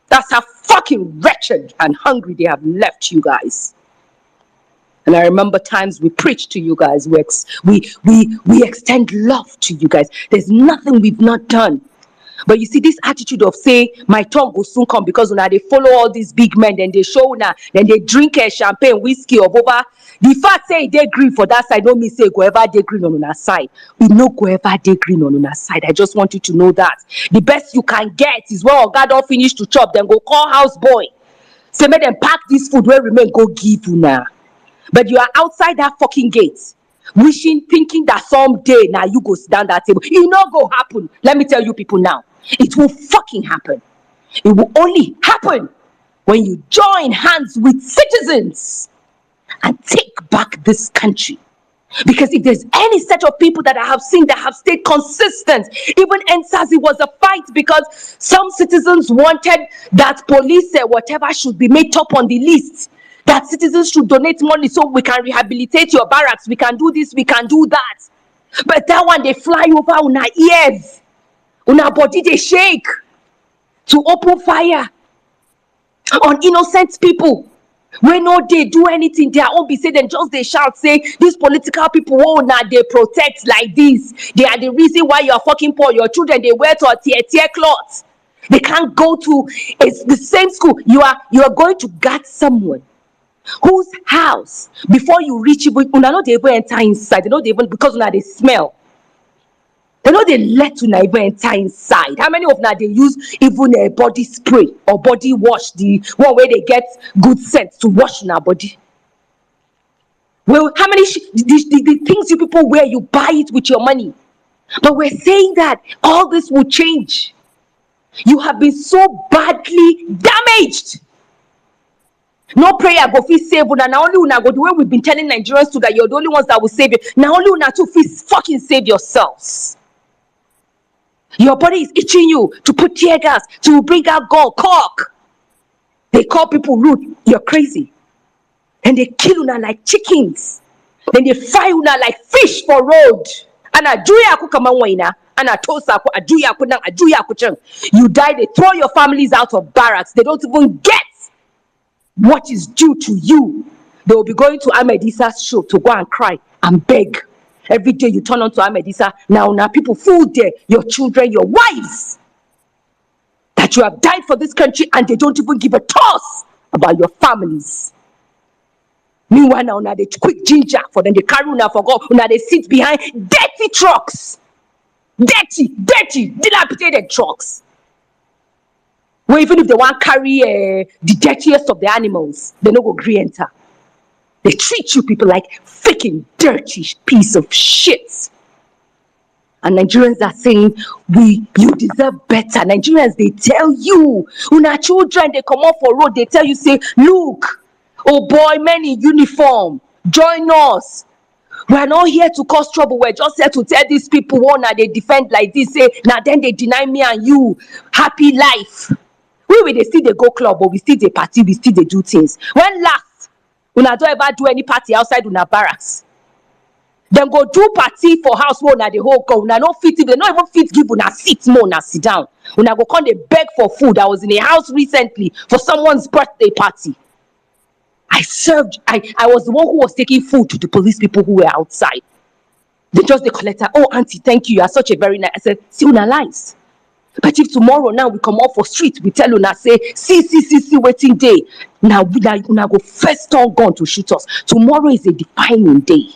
That's how fucking wretched and hungry they have left you guys. And I remember times we preach to you guys. We extend love to you guys. There's nothing we've not done. But you see, this attitude of say my tongue will soon come because now they follow all these big men, then they show now, then they drink champagne, whiskey, or over. The fact say they green for that side don't mean say go ever they green on our side. We no go ever they green on our side. I just want you to know that the best you can get is when God don't finish to chop, then go call house boy. Say make them pack this food where remain go give you now. But you are outside that fucking gate, wishing, thinking that someday now you go sit down that table. It not go happen. Let me tell you people now. It will fucking happen. It will only happen when you join hands with citizens and take back this country. Because if there's any set of people that I have seen that have stayed consistent, even NSAS, it was a fight because some citizens wanted that police whatever should be made top on the list. That citizens should donate money so we can rehabilitate your barracks. We can do this, we can do that. But that one, they fly over on our ears. On our body, they shake to open fire on innocent people. When no they do anything, their own be say then just they shout say these political people now they protect like this. They are the reason why you are fucking poor. Your children they wear to a tear cloths. They can't go to the same school. You are going to guard someone whose house before you reach it, una not even enter inside. They know they even because una they smell. They know they let una even enter inside. How many of now they use even a body spray or body wash, the one where they get good scent to wash in our body? Well, how many the things you people wear, you buy it with your money. But we're saying that all this will change. You have been so badly damaged. No prayer go fit save una. Now only una go the way we've been telling Nigerians to that you're the only ones that will save you. Now only una to fit fucking save yourselves. Your body is itching you to put tear gas, to bring out gold, cock. They call people rude. You're crazy. And they kill una like chickens. Then they fry una like fish for road. And ajuya ku kama waina. And atosa ku ajuya ku nang ajuya ku chang. You die, they throw your families out of barracks. They don't even get what is due to you. They will be going to Ahmedisa's show to go and cry and beg. Every day you turn on to Ahmedisa, now people food there, your children, your wives, that you have died for this country and they don't even give a toss about your families. Meanwhile, now they quick ginger for them, they carry una for God, now they sit behind dirty trucks. Dirty, dilapidated trucks. Where even if they want to carry the dirtiest of the animals, they no go agree enter. They treat you people like freaking dirty piece of shit. And Nigerians are saying, you deserve better. Nigerians, they tell you, una children, they come off for road, they tell you, say, look, oh boy, men in uniform, join us. We're not here to cause trouble. We're just here to tell these people, now they defend like this, say, now then they deny me and you happy life. They still they go club, but we still they party, we still they do things. When last, una don't ever do any party outside una barracks. Then go do party for house more na the whole go. Una no fit, they not even fit give una sit more na sit down. Una go come they beg for food. I was in a house recently for someone's birthday party. I was the one who was taking food to the police people who were outside. They collected, oh auntie, thank you. You are such a very nice. I said, see una lies. But if tomorrow now we come off for street, we tell una say, see, waiting day. Now una go first turn gun to shoot us. Tomorrow is a defining day.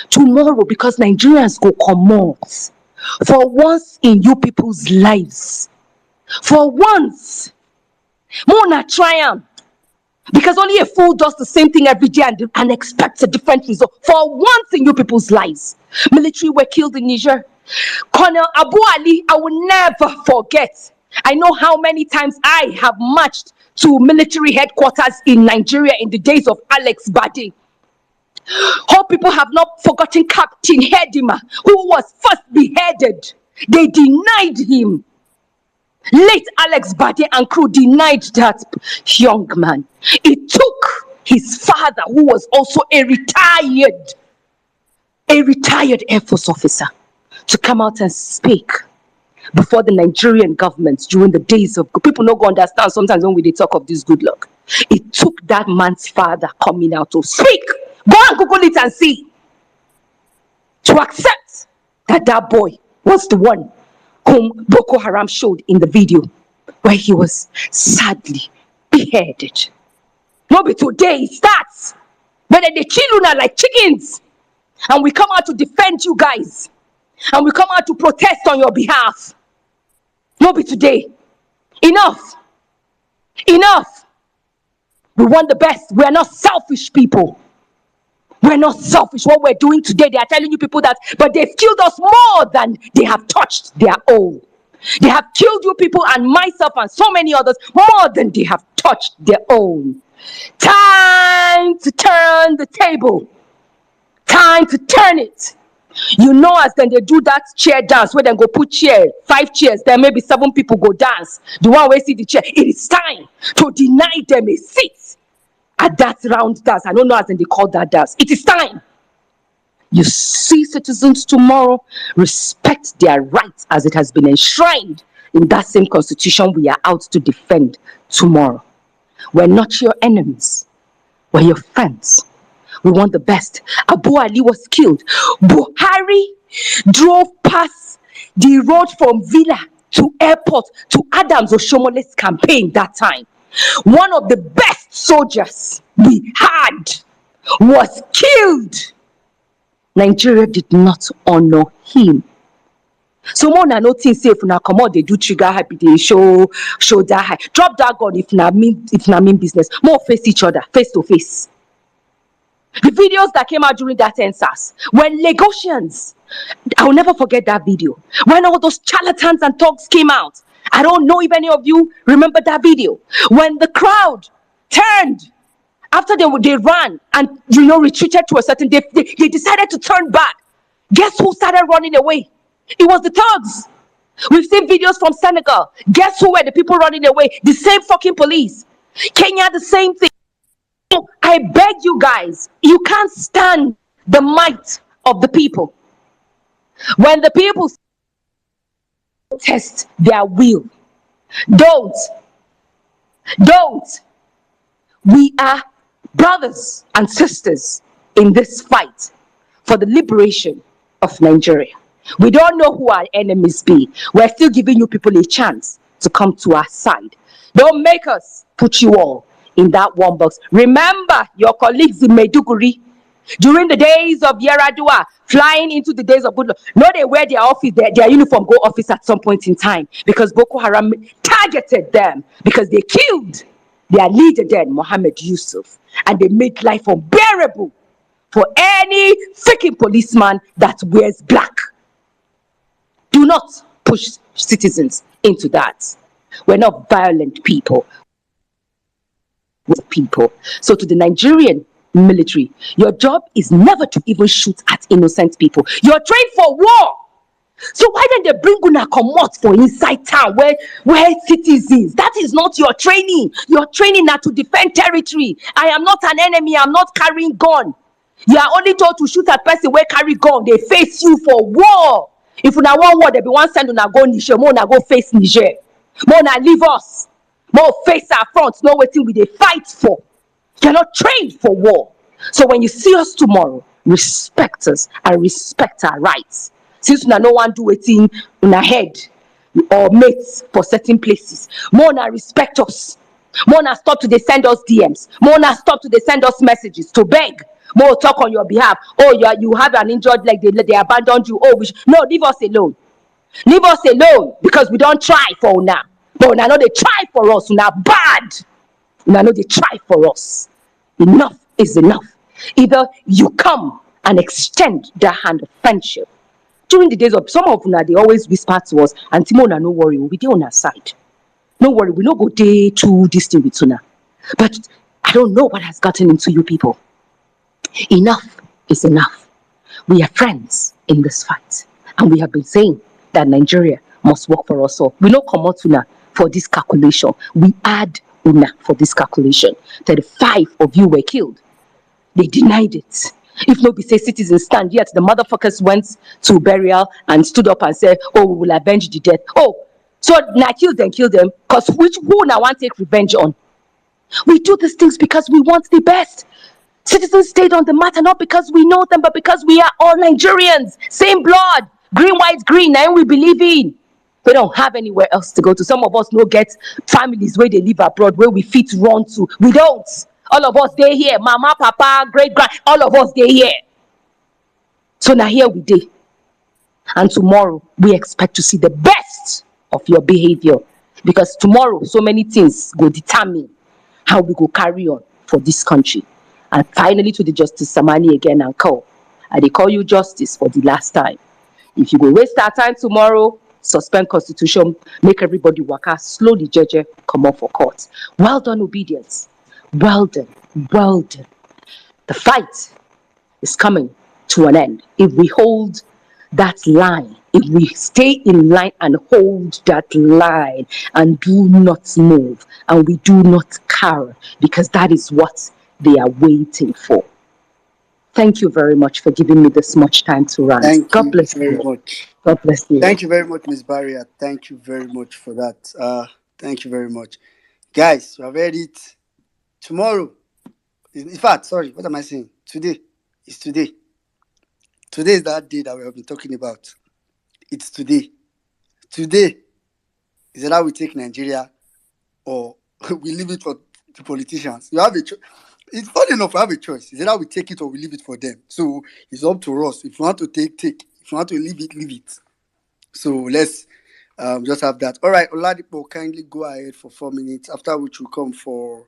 Tomorrow, because Nigerians go come out. For once in you people's lives. For once. More na triumph. Because only a fool does the same thing every day and expects a different result. For once in you people's lives. Military were killed in Niger. Colonel Abu Ali, I will never forget. I know how many times I have marched to military headquarters in Nigeria in the days of Alex Bade. Hope people have not forgotten Captain Hedima, who was first beheaded. They denied him. Late Alex Bade and crew denied that young man. It took his father, who was also a retired Air Force officer, to come out and speak before the Nigerian government during the days of people not going to understand sometimes when we talk of this good luck. It took that man's father coming out to speak. Go and Google it and see. To accept that boy was the one whom Boko Haram showed in the video, where he was sadly beheaded. Not be today it starts, but then they kill una like chickens, and we come out to defend you guys, and we come out to protest on your behalf. Not be today. Enough. Enough. We want the best. We are not selfish people. We're not selfish. What we're doing today, they are telling you people that, but they've killed us more than they have touched their own. They have killed you people and myself and so many others more than they have touched their own. Time to turn the table. Time to turn it. You know, as then they do that chair dance where they go put chair, 5 chairs, then maybe 7 people go dance. The one where see the chair. It is time to deny them a seat at that round dance. I don't know as then they call that dance. It is time. You see citizens tomorrow, respect their rights as it has been enshrined in that same constitution we are out to defend tomorrow. We're not your enemies. We're your friends. We want the best. Abu Ali was killed. Buhari drove past the road from Villa to airport to Adams Oshomole's campaign that time. One of the best soldiers we had was killed. Nigeria did not honor him. So more na no thing say if na come out they do trigger happy they show that high. Drop that gun if na mean business. More face each other, face to face. The videos that came out during that NSAS, when Lagosians, I will never forget that video. When all those charlatans and thugs came out. I don't know if any of you remember that video. When the crowd turned after they ran and retreated to a certain they decided to turn back. Guess who started running away? It was the thugs. We've seen videos from Senegal. Guess who were the people running away? The same fucking police. Kenya, the same thing. I beg you guys, you can't stand the might of the people. When the people test their will, don't. We are brothers and sisters in this fight for the liberation of Nigeria. We don't know who our enemies be. We're still giving you people a chance to come to our side. Don't make us put you all in that one box. Remember your colleagues in Maiduguri during the days of Yaradua, flying into the days of Goodluck. No, they wear their uniform, go office at some point in time because Boko Haram targeted them because they killed their leader then, Mohammed Yusuf, and they made life unbearable for any freaking policeman that wears black. Do not push citizens into that. We're not violent people. So to the Nigerian military, your job is never to even shoot at innocent people. You're trained for war. So why don't they bring una comot for inside town where citizens? That is not your training. Your training are to defend territory. I am not an enemy. I'm not carrying gun. You are only told to shoot at person where carry gun. They face you for war. If una want war, they be one send una go Niger, more una go face Niger. More una leave us. More face our front. No waiting we they fight for. You're not trained for war. So when you see us tomorrow, respect us and respect our rights. Since una no one do waiting una head or mates for certain places. More na respect us. More na stop to they send us DMs. More na stop to they send us messages to beg. More talk on your behalf. Oh, you have an injured leg. They abandoned you. Oh, no, leave us alone. Leave us alone because we don't try for una. But una know they try for us. Una bad. Una know they try for us. Enough is enough. Either you come and extend the hand of friendship. During the days of some of una, they always whisper to us, and Timona, no worry, we'll be there on our side. No worry, we no go day too distant with una. But I don't know what has gotten into you people. Enough is enough. We are friends in this fight. And we have been saying that Nigeria must work for us all. We don't come out una for this calculation. We add una for this calculation. 35 of you were killed. They denied it. If no be say citizens stand, yet the motherfuckers went to burial and stood up and said, oh, we will avenge the death. Oh, so now kill them, because who now want to take revenge on? We do these things because we want the best. Citizens stayed on the matter not because we know them, but because we are all Nigerians. Same blood. Green, white, green. And we believe in. We don't have anywhere else to go to. Some of us no get families where they live abroad, where we fit run to. We don't. All of us stay here. Mama, papa, great grand, all of us stay here. So now here we dey. And tomorrow we expect to see the best of your behavior. Because tomorrow so many things go determine how we go carry on for this country. And finally to the Justice Samani again and call. I dey call you justice for the last time. If you go waste our time tomorrow, suspend constitution, make everybody waka slowly, jeje, come off for court. Well done, obedience. Well done. Well done. The fight is coming to an end. If we hold that line, if we stay in line and hold that line and do not move and we do not cower, because that is what they are waiting for. Thank you very much for giving me this much time to rant. Thank God you bless very you. much. God bless you. Thank you very much, Miss Barrier. Thank you very much for that. Thank you very much. Guys, we have heard it. Tomorrow, in fact, sorry, what am I saying? Today is today. Today is that day that we have been talking about. It's today. Today is either we take Nigeria or we leave it for the politicians. You have a choice. It's funny enough, we have a choice. It's either we take it or we leave it for them. So it's up to us. If you want to take. If you want to leave it. So let's just have that. All right, Oladipo, kindly go ahead for 4 minutes. After which we'll come to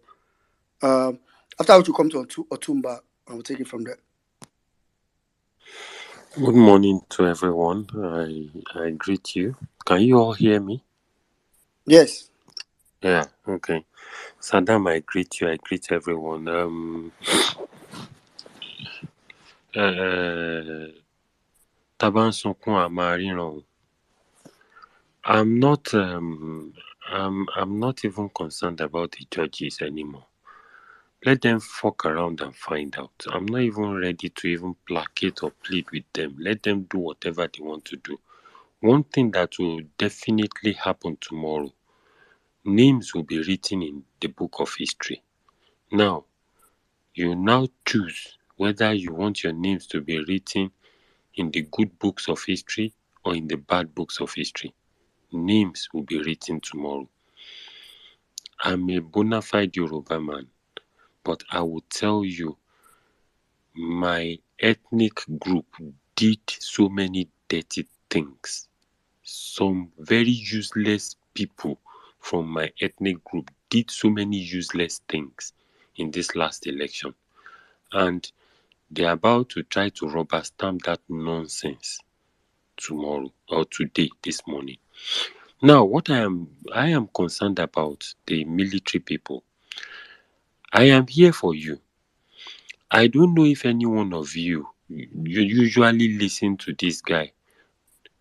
Otumba, and we'll take it from there. Good morning to everyone. I greet you. Can you all hear me? Yes. Yeah, okay. Saddam, I greet you. I greet everyone. Taban Sunkun Amariran. I'm not even concerned about the judges anymore. Let them fuck around and find out. I'm not even ready to even placate or plead with them. Let them do whatever they want to do. One thing that will definitely happen tomorrow, names will be written in the book of history. Now, you now choose whether you want your names to be written in the good books of history or in the bad books of history. Names will be written tomorrow. I'm a bona fide Yoruba man, but I will tell you, my ethnic group did so many dirty things. Some very useless people from my ethnic group did so many useless things in this last election. And they're about to try to rubber stamp that nonsense tomorrow or today, this morning. Now, what I am concerned about the military people. I am here for you. I don't know if any one of you usually listen to this guy,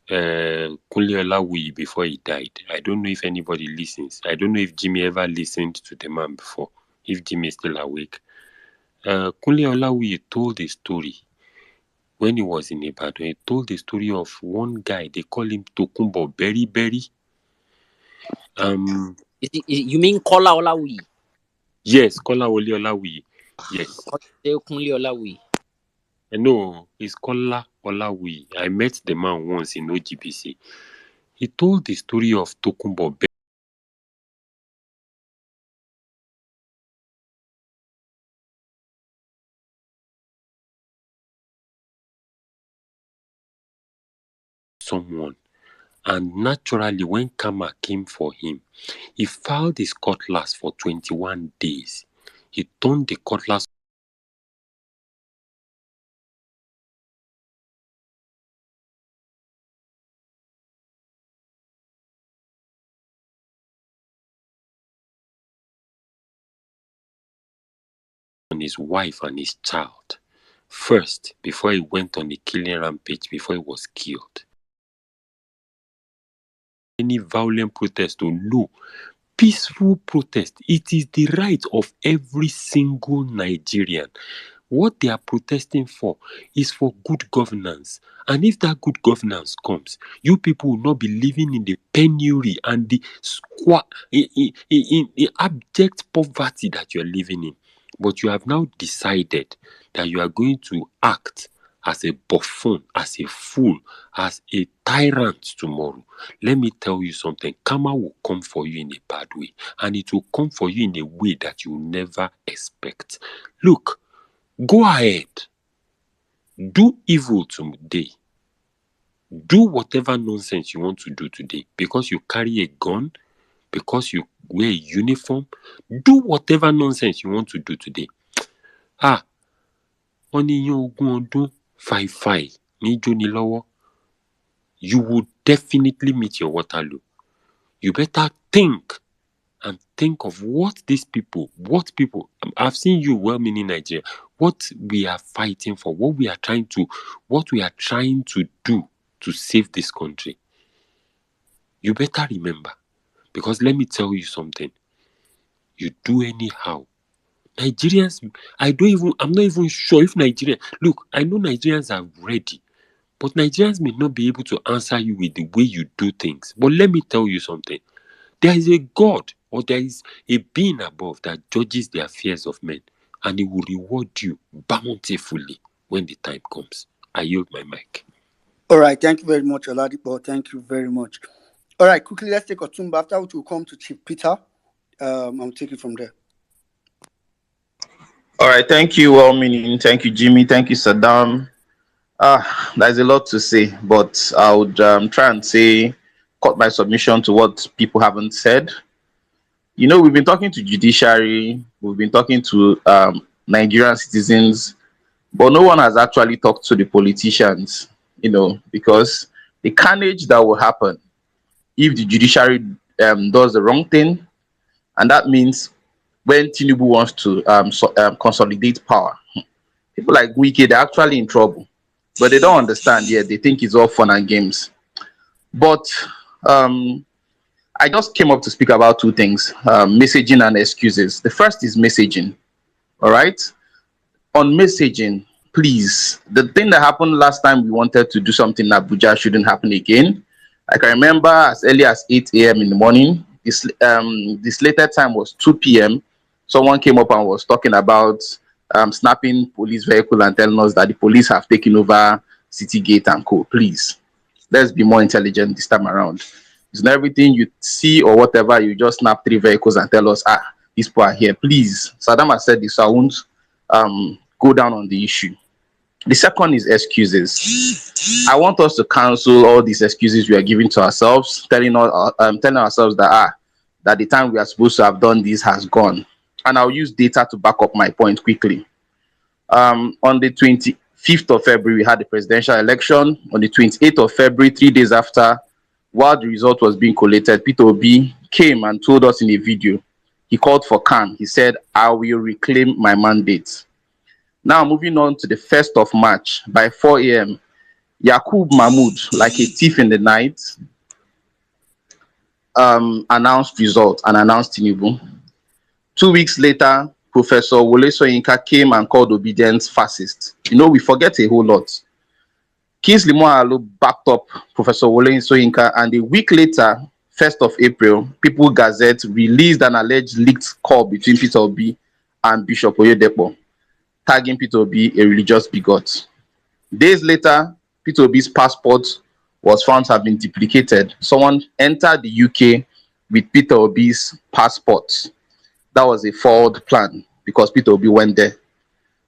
Kunle Olawuyi, before he died. I don't know if anybody listens. I don't know if Jimmy ever listened to the man before, if Jimmy is still awake. Kunle Olawuyi told a story when he was in Ibadan. He told the story of one guy, they call him Tokunbo Berry Berry. You mean Kola Olawi? Yes, Kola Olawuyi. Yes. Kunle Olawi. No, it's Kola Olawuyi. I met the man once in OGBC. He told the story of Tokunbo Berry. Someone, and naturally when Kama came for him, he filed his cutlass for 21 days. He turned the cutlass on his wife and his child first before he went on a killing rampage, before he was killed. Any violent protest or no, peaceful protest. It is the right of every single Nigerian. What they are protesting for is for good governance. And if that good governance comes, you people will not be living in the penury and the in abject poverty that you are living in. But you have now decided that you are going to act as a buffoon, as a fool, as a tyrant tomorrow, let me tell you something. Karma will come for you in a bad way, and it will come for you in a way that you never expect. Look, go ahead. Do evil today. Do whatever nonsense you want to do today because you carry a gun, because you wear a uniform. Do whatever nonsense you want to do today. You will definitely meet your Waterloo. You better think and think of what I've seen you well-meaning Nigeria, what we are fighting for, what we are trying to do to save this country. You better remember, because let me tell you something. You do anyhow. Nigerians, I'm not even sure if Nigerians, look, I know Nigerians are ready, but Nigerians may not be able to answer you with the way you do things. But let me tell you something. There is a God, or there is a being above that judges the affairs of men, and he will reward you bountifully when the time comes. I yield my mic. All right, thank you very much, Oladipo. Thank you very much. All right, quickly, let's take Otumba, after which we'll come to Chief Peter. I'll take it from there. All right, thank you, well-meaning. Thank you, Jimmy. Thank you, Saddam. There's a lot to say, but I would try and cut my submission to what people haven't said. You know, we've been talking to judiciary, we've been talking to Nigerian citizens, but no one has actually talked to the politicians, you know, because the carnage that will happen if the judiciary does the wrong thing, and that means when Tinubu wants to consolidate power, people like Wike, they're actually in trouble, but they don't understand yet. They think it's all fun and games. But I just came up to speak about two things, messaging and excuses. The first is messaging, all right? On messaging, please, the thing that happened last time we wanted to do something in Abuja shouldn't happen again. I can remember as early as 8 a.m. in the morning, this later time was 2 p.m. Someone came up and was talking about snapping police vehicle and telling us that the police have taken over City Gate and co. Please, let's be more intelligent this time around. It's not everything you see or whatever, you just snap 3 vehicles and tell us, these people are here. Please, Saddam has said this, so I won't go down on the issue. The second is excuses. I want us to cancel all these excuses we are giving to ourselves, telling ourselves that that the time we are supposed to have done this has gone. And I'll use data to back up my point quickly. On the 25th of February, we had the presidential election. On the 28th of February, 3 days after, while the result was being collated, Peter Obi came and told us in a video, he called for calm. He said, I will reclaim my mandate. Now, moving on to the 1st of March, by 4 a.m., Yakub Mahmoud, like a thief in the night, announced result and announced Tinubu. 2 weeks later, Professor Wole Soyinka came and called obedience fascist. You know, we forget a whole lot. Kingsley Moghalu backed up Professor Wole Soyinka, and a week later, 1st of April, People Gazette released an alleged leaked call between Peter Obi and Bishop Oyedepo, tagging Peter Obi a religious bigot. Days later, Peter Obi's passport was found to have been duplicated. Someone entered the UK with Peter Obi's passport. That was a forward plan because Peter Obi went there.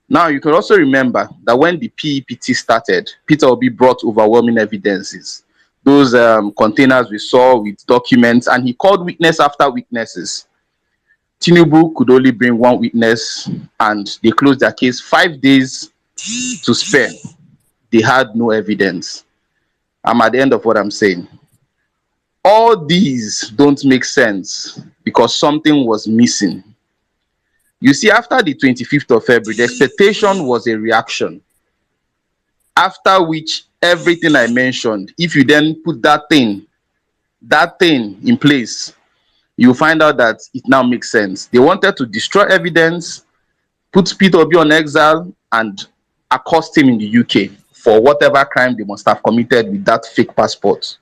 Now, you can also remember that when the PEPT started, Peter Obi brought overwhelming evidences. Those containers we saw with documents, and he called witness after witnesses. Tinubu could only bring one witness, and they closed their case 5 days to spare. They had no evidence. I'm at the end of what I'm saying. All these don't make sense because something was missing. You see, after the 25th of February, the expectation was a reaction. After which, everything I mentioned, if you then put that thing in place, you find out that it now makes sense. They wanted to destroy evidence, put Peter Obi on exile, and accost him in the UK for whatever crime they must have committed with that fake passport.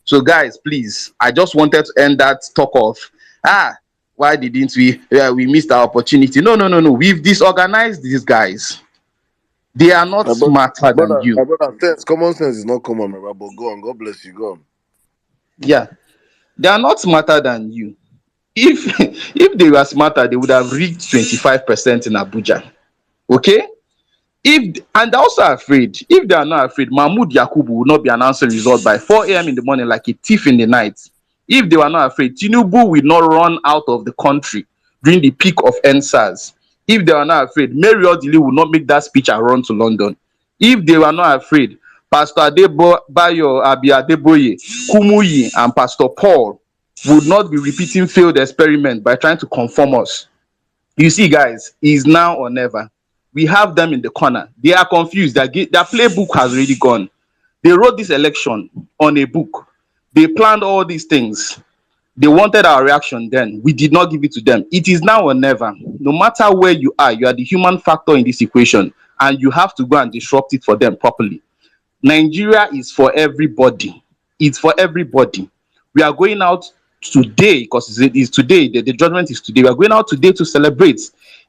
So guys, please, I just wanted to end that talk of, why didn't we missed our opportunity? No. We've disorganized these guys. They are not smarter than My you. brother, common sense is not common, my brother. But go on, God bless you. Go on. Yeah, they are not smarter than you. If if they were smarter, they would have reached 25% in Abuja. Okay? If and they're also afraid, if they are not afraid, Mahmoud Yakubu will not be announcing result by 4 a.m. in the morning like a thief in the night. If they were not afraid, Tinubu will not run out of the country during the peak of NSAS. If they were not afraid, Mary Odili will not make that speech and run to London. If they were not afraid, Pastor Bayo Abi Adeboye, Kumuyi, and Pastor Paul would not be repeating failed experiments by trying to conform us. You see, guys, is now or never. We have them in the corner. They are confused. Their playbook has already gone. They wrote this election on a book. They planned all these things. They wanted our reaction then. We did not give it to them. It is now or never. No matter where you are the human factor in this equation, and you have to go and disrupt it for them properly. Nigeria is for everybody. It's for everybody. We are going out today because it's today. The judgment is today. We are going out today to celebrate.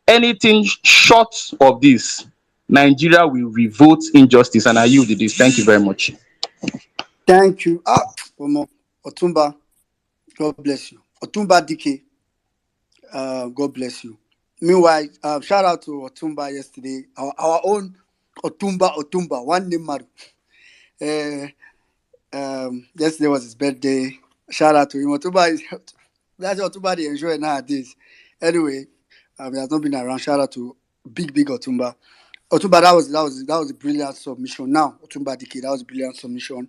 Anything short of this, Nigeria will revolt injustice. And I yield to this. Thank you very much. Thank you. Omo, Otumba, God bless you. Otumba DK, God bless you. Meanwhile, shout out to Otumba yesterday. Our own Otumba, one name Maru. Yesterday was his birthday. Shout out to him. Otumba is that's Otumba they enjoy nowadays. Anyway, he has not been around. Shout out to big Otumba. Otumba, that was a brilliant submission. Now, Otumba DK, that was a brilliant submission.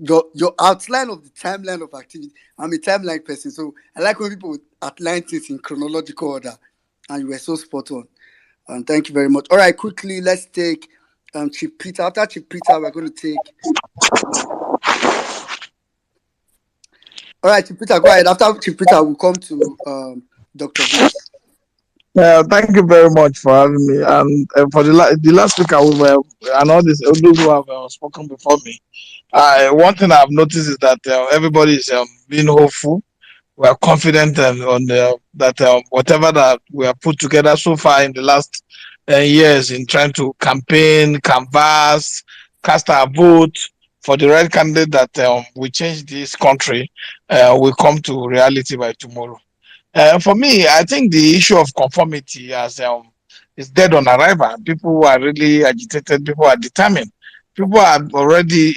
Your outline of the timeline of activity. I'm a timeline person, so I like when people outline things in chronological order, and you were so spot on. Thank you very much. All right, quickly, let's take Chief Peter. After Chief Peter, we're going to take. All right, Chief Peter, go ahead. After Chief Peter, we'll come to Dr. Grace. Thank you very much for having me. And for the last speaker, we were, and all those who have spoken before me. One thing I've noticed is that everybody is being hopeful. We are confident that whatever that we have put together so far in the last years in trying to campaign, canvass, cast our vote for the right candidate that will change this country will come to reality by tomorrow. For me, I think the issue of conformity is dead on arrival. People who are really agitated, people are determined. People are already,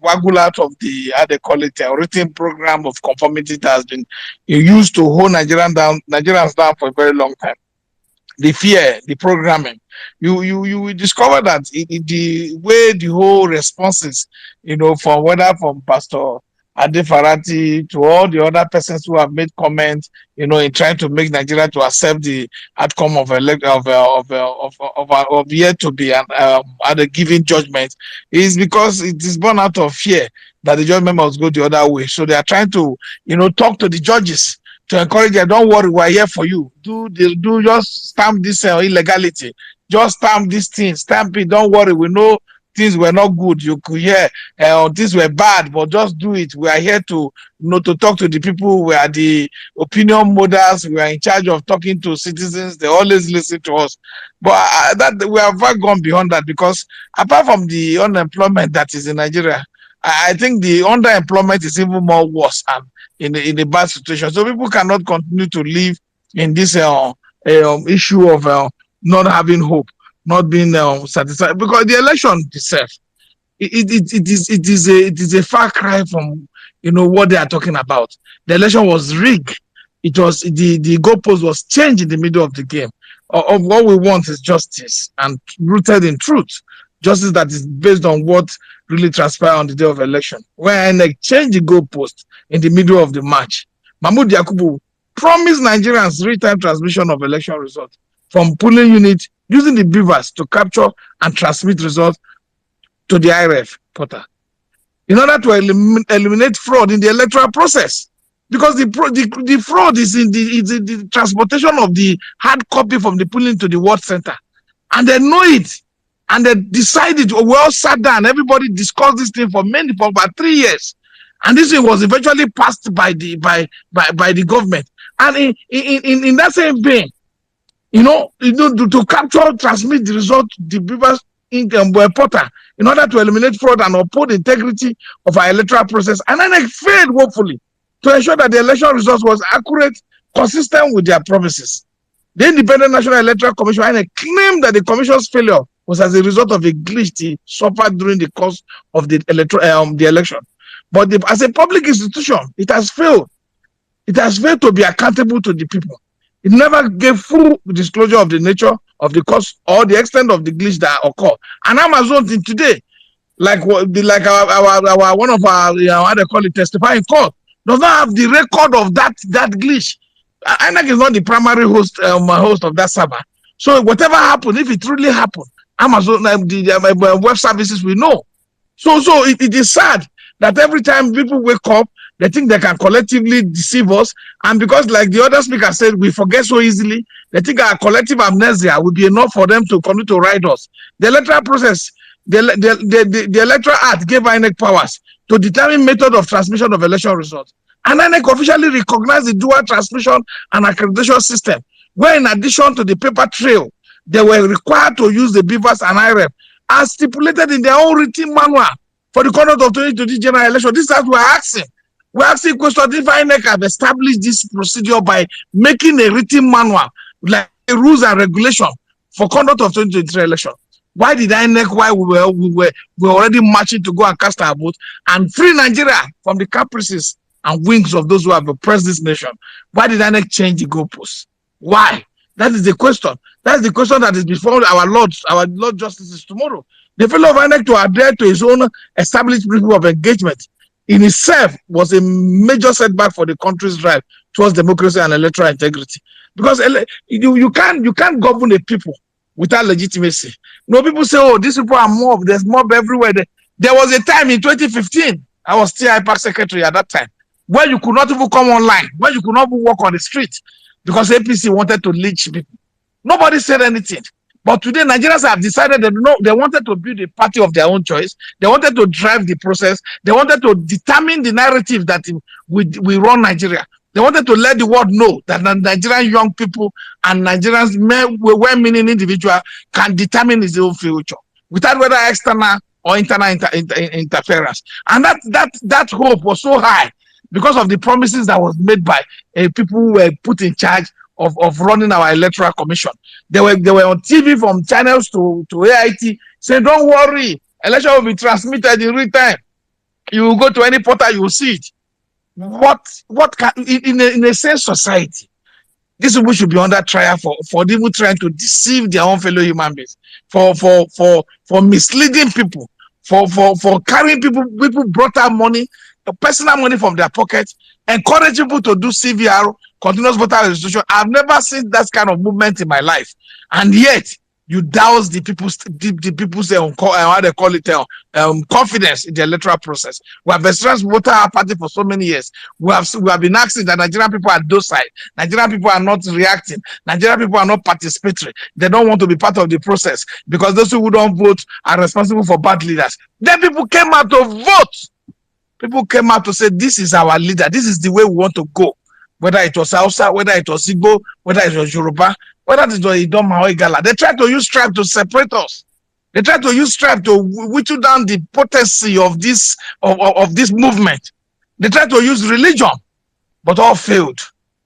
waggle out of the, how they call it, a written program of conformity that has been used to hold Nigerians down for a very long time. The fear, the programming, you will discover that the way the whole responses, from whether from Pastor Adefarati to all the other persons who have made comments, in trying to make Nigeria to accept the outcome of yet to be at a given judgment, is because it is born out of fear that the judgment must go the other way. So they are trying to, talk to the judges to encourage them. Don't worry, we're here for you. Do just stamp this illegality. Just stamp this thing. Stamp it. Don't worry. We know things were not good. You could hear things were bad, but just do it. We are here to to talk to the people. We are the opinion models. We are in charge of talking to citizens. They always listen to us. But that we have far gone beyond that, because apart from the unemployment that is in Nigeria, I think the underemployment is even more worse and in a bad situation. So people cannot continue to live in this issue of not having hope, not being satisfied, because the election itself, it is a far cry from what they are talking about. The election was rigged. It was the goalpost was changed in the middle of the game. Of what we want is justice and rooted in truth. Justice that is based on what really transpired on the day of election. When they changed the goalpost in the middle of the match, Mahmoud Yakubu promised Nigerians real-time transmission of election results from polling unit using the beavers to capture and transmit results to the IRF portal in order to eliminate fraud in the electoral process. Because the fraud is in the transportation of the hard copy from the polling to the ward center. And they know it. And they decided, we all sat down, everybody discussed this thing for about 3 years. And this thing was eventually passed by the government. And in that same vein, to capture, transmit the result, the beavers portal in order to eliminate fraud and uphold the integrity of our electoral process. And INEC failed woefully to ensure that the election results was accurate, consistent with their promises. The Independent National Electoral Commission INEC claimed that the commission's failure was as a result of a glitch it suffered during the course of the election. But as a public institution, it has failed. It has failed to be accountable to the people. It never gave full disclosure of the nature of the cause or the extent of the glitch that occurred. And Amazon today, like our one of our how they call it, testifying court, does not have the record of that glitch. INEC is not the primary host of that server. So whatever happened, if it truly happened, Amazon, the web services will know. So it is sad that every time people wake up, they think they can collectively deceive us. And because, like the other speaker said, we forget so easily, they think our collective amnesia will be enough for them to continue to ride us. The electoral process, the Electoral Act gave INEC powers to determine method of transmission of election results. And INEC officially recognized the dual transmission and accreditation system, where in addition to the paper trail, they were required to use the BVAS and IREP as stipulated in their own written manual for the conduct of 2020 general election. This is what we're asking. We're asking questions if INEC have established this procedure by making a written manual, like a rules and regulation for conduct of 2023 election. Why did INEC, while we were already marching to go and cast our vote and free Nigeria from the caprices and wings of those who have oppressed this nation, why did INEC change the goalposts? Why? That is the question. That's the question that is before our Lord Justices tomorrow. The failure of INEC to adhere to his own established principle of engagement in itself was a major setback for the country's drive towards democracy and electoral integrity. Because you can't govern a people without legitimacy. No, people say, oh, these people are mob. There's mob everywhere. There was a time in 2015, I was still IPAC secretary at that time, where you could not even come online, where you could not even walk on the street because APC wanted to lynch people. Nobody said anything. But today, Nigerians have decided that they wanted to build a party of their own choice. They wanted to drive the process. They wanted to determine the narrative that we run Nigeria. They wanted to let the world know that Nigerian young people and Nigerians, well-meaning individual, can determine his own future without whether external or internal interference. And that hope was so high because of the promises that was made by people who were put in charge of running our electoral commission. They were on TV from channels to AIT saying, don't worry, election will be transmitted in real time. You will go to any portal, you will see it. What can in a sane society, these people should be under trial for even trying to deceive their own fellow human beings, for misleading people, for carrying people brought out money, personal money from their pockets, encourage people to do CVR, continuous voter registration. I've never seen that kind of movement in my life, and yet you douse the people's how they call it confidence in the electoral process. We have experienced voter party for so many years. We have been asking that Nigerian people are docile. Nigerian people are not reacting. Nigerian people are not participatory. They don't want to be part of the process because those who don't vote are responsible for bad leaders. Then people came out to vote. People came out to say, this is our leader. This is the way we want to go. Whether it was Hausa, whether it was Igbo, whether it was Yoruba, whether it was Idoma or Igala. They tried to use strife to separate us. They tried to use strife to whittle down the potency of this movement. They tried to use religion, but all failed.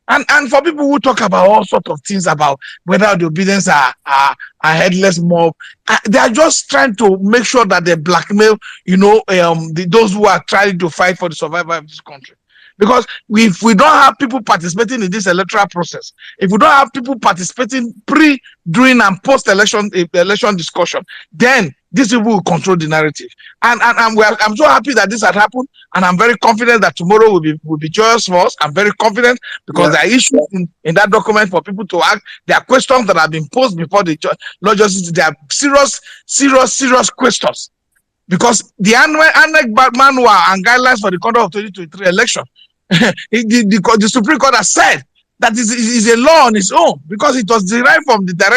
And for people who talk about all sorts of things about whether the obedience are headless mob, they are just trying to make sure that they blackmail, those who are trying to fight for the survival of this country. Because if we don't have people participating in this electoral process, if we don't have people participating pre, during, and post-election discussion, then these people will control the narrative. And I'm so happy that this had happened, and I'm very confident that tomorrow will be joyous for us. I'm very confident because there are issues in that document for people to ask. There are questions that have been posed before the Lord Justice. There are serious questions. Because the ANEC manual and guidelines for the conduct of 2023 election, the Supreme Court has said that is a law on its own because it was derived from the direction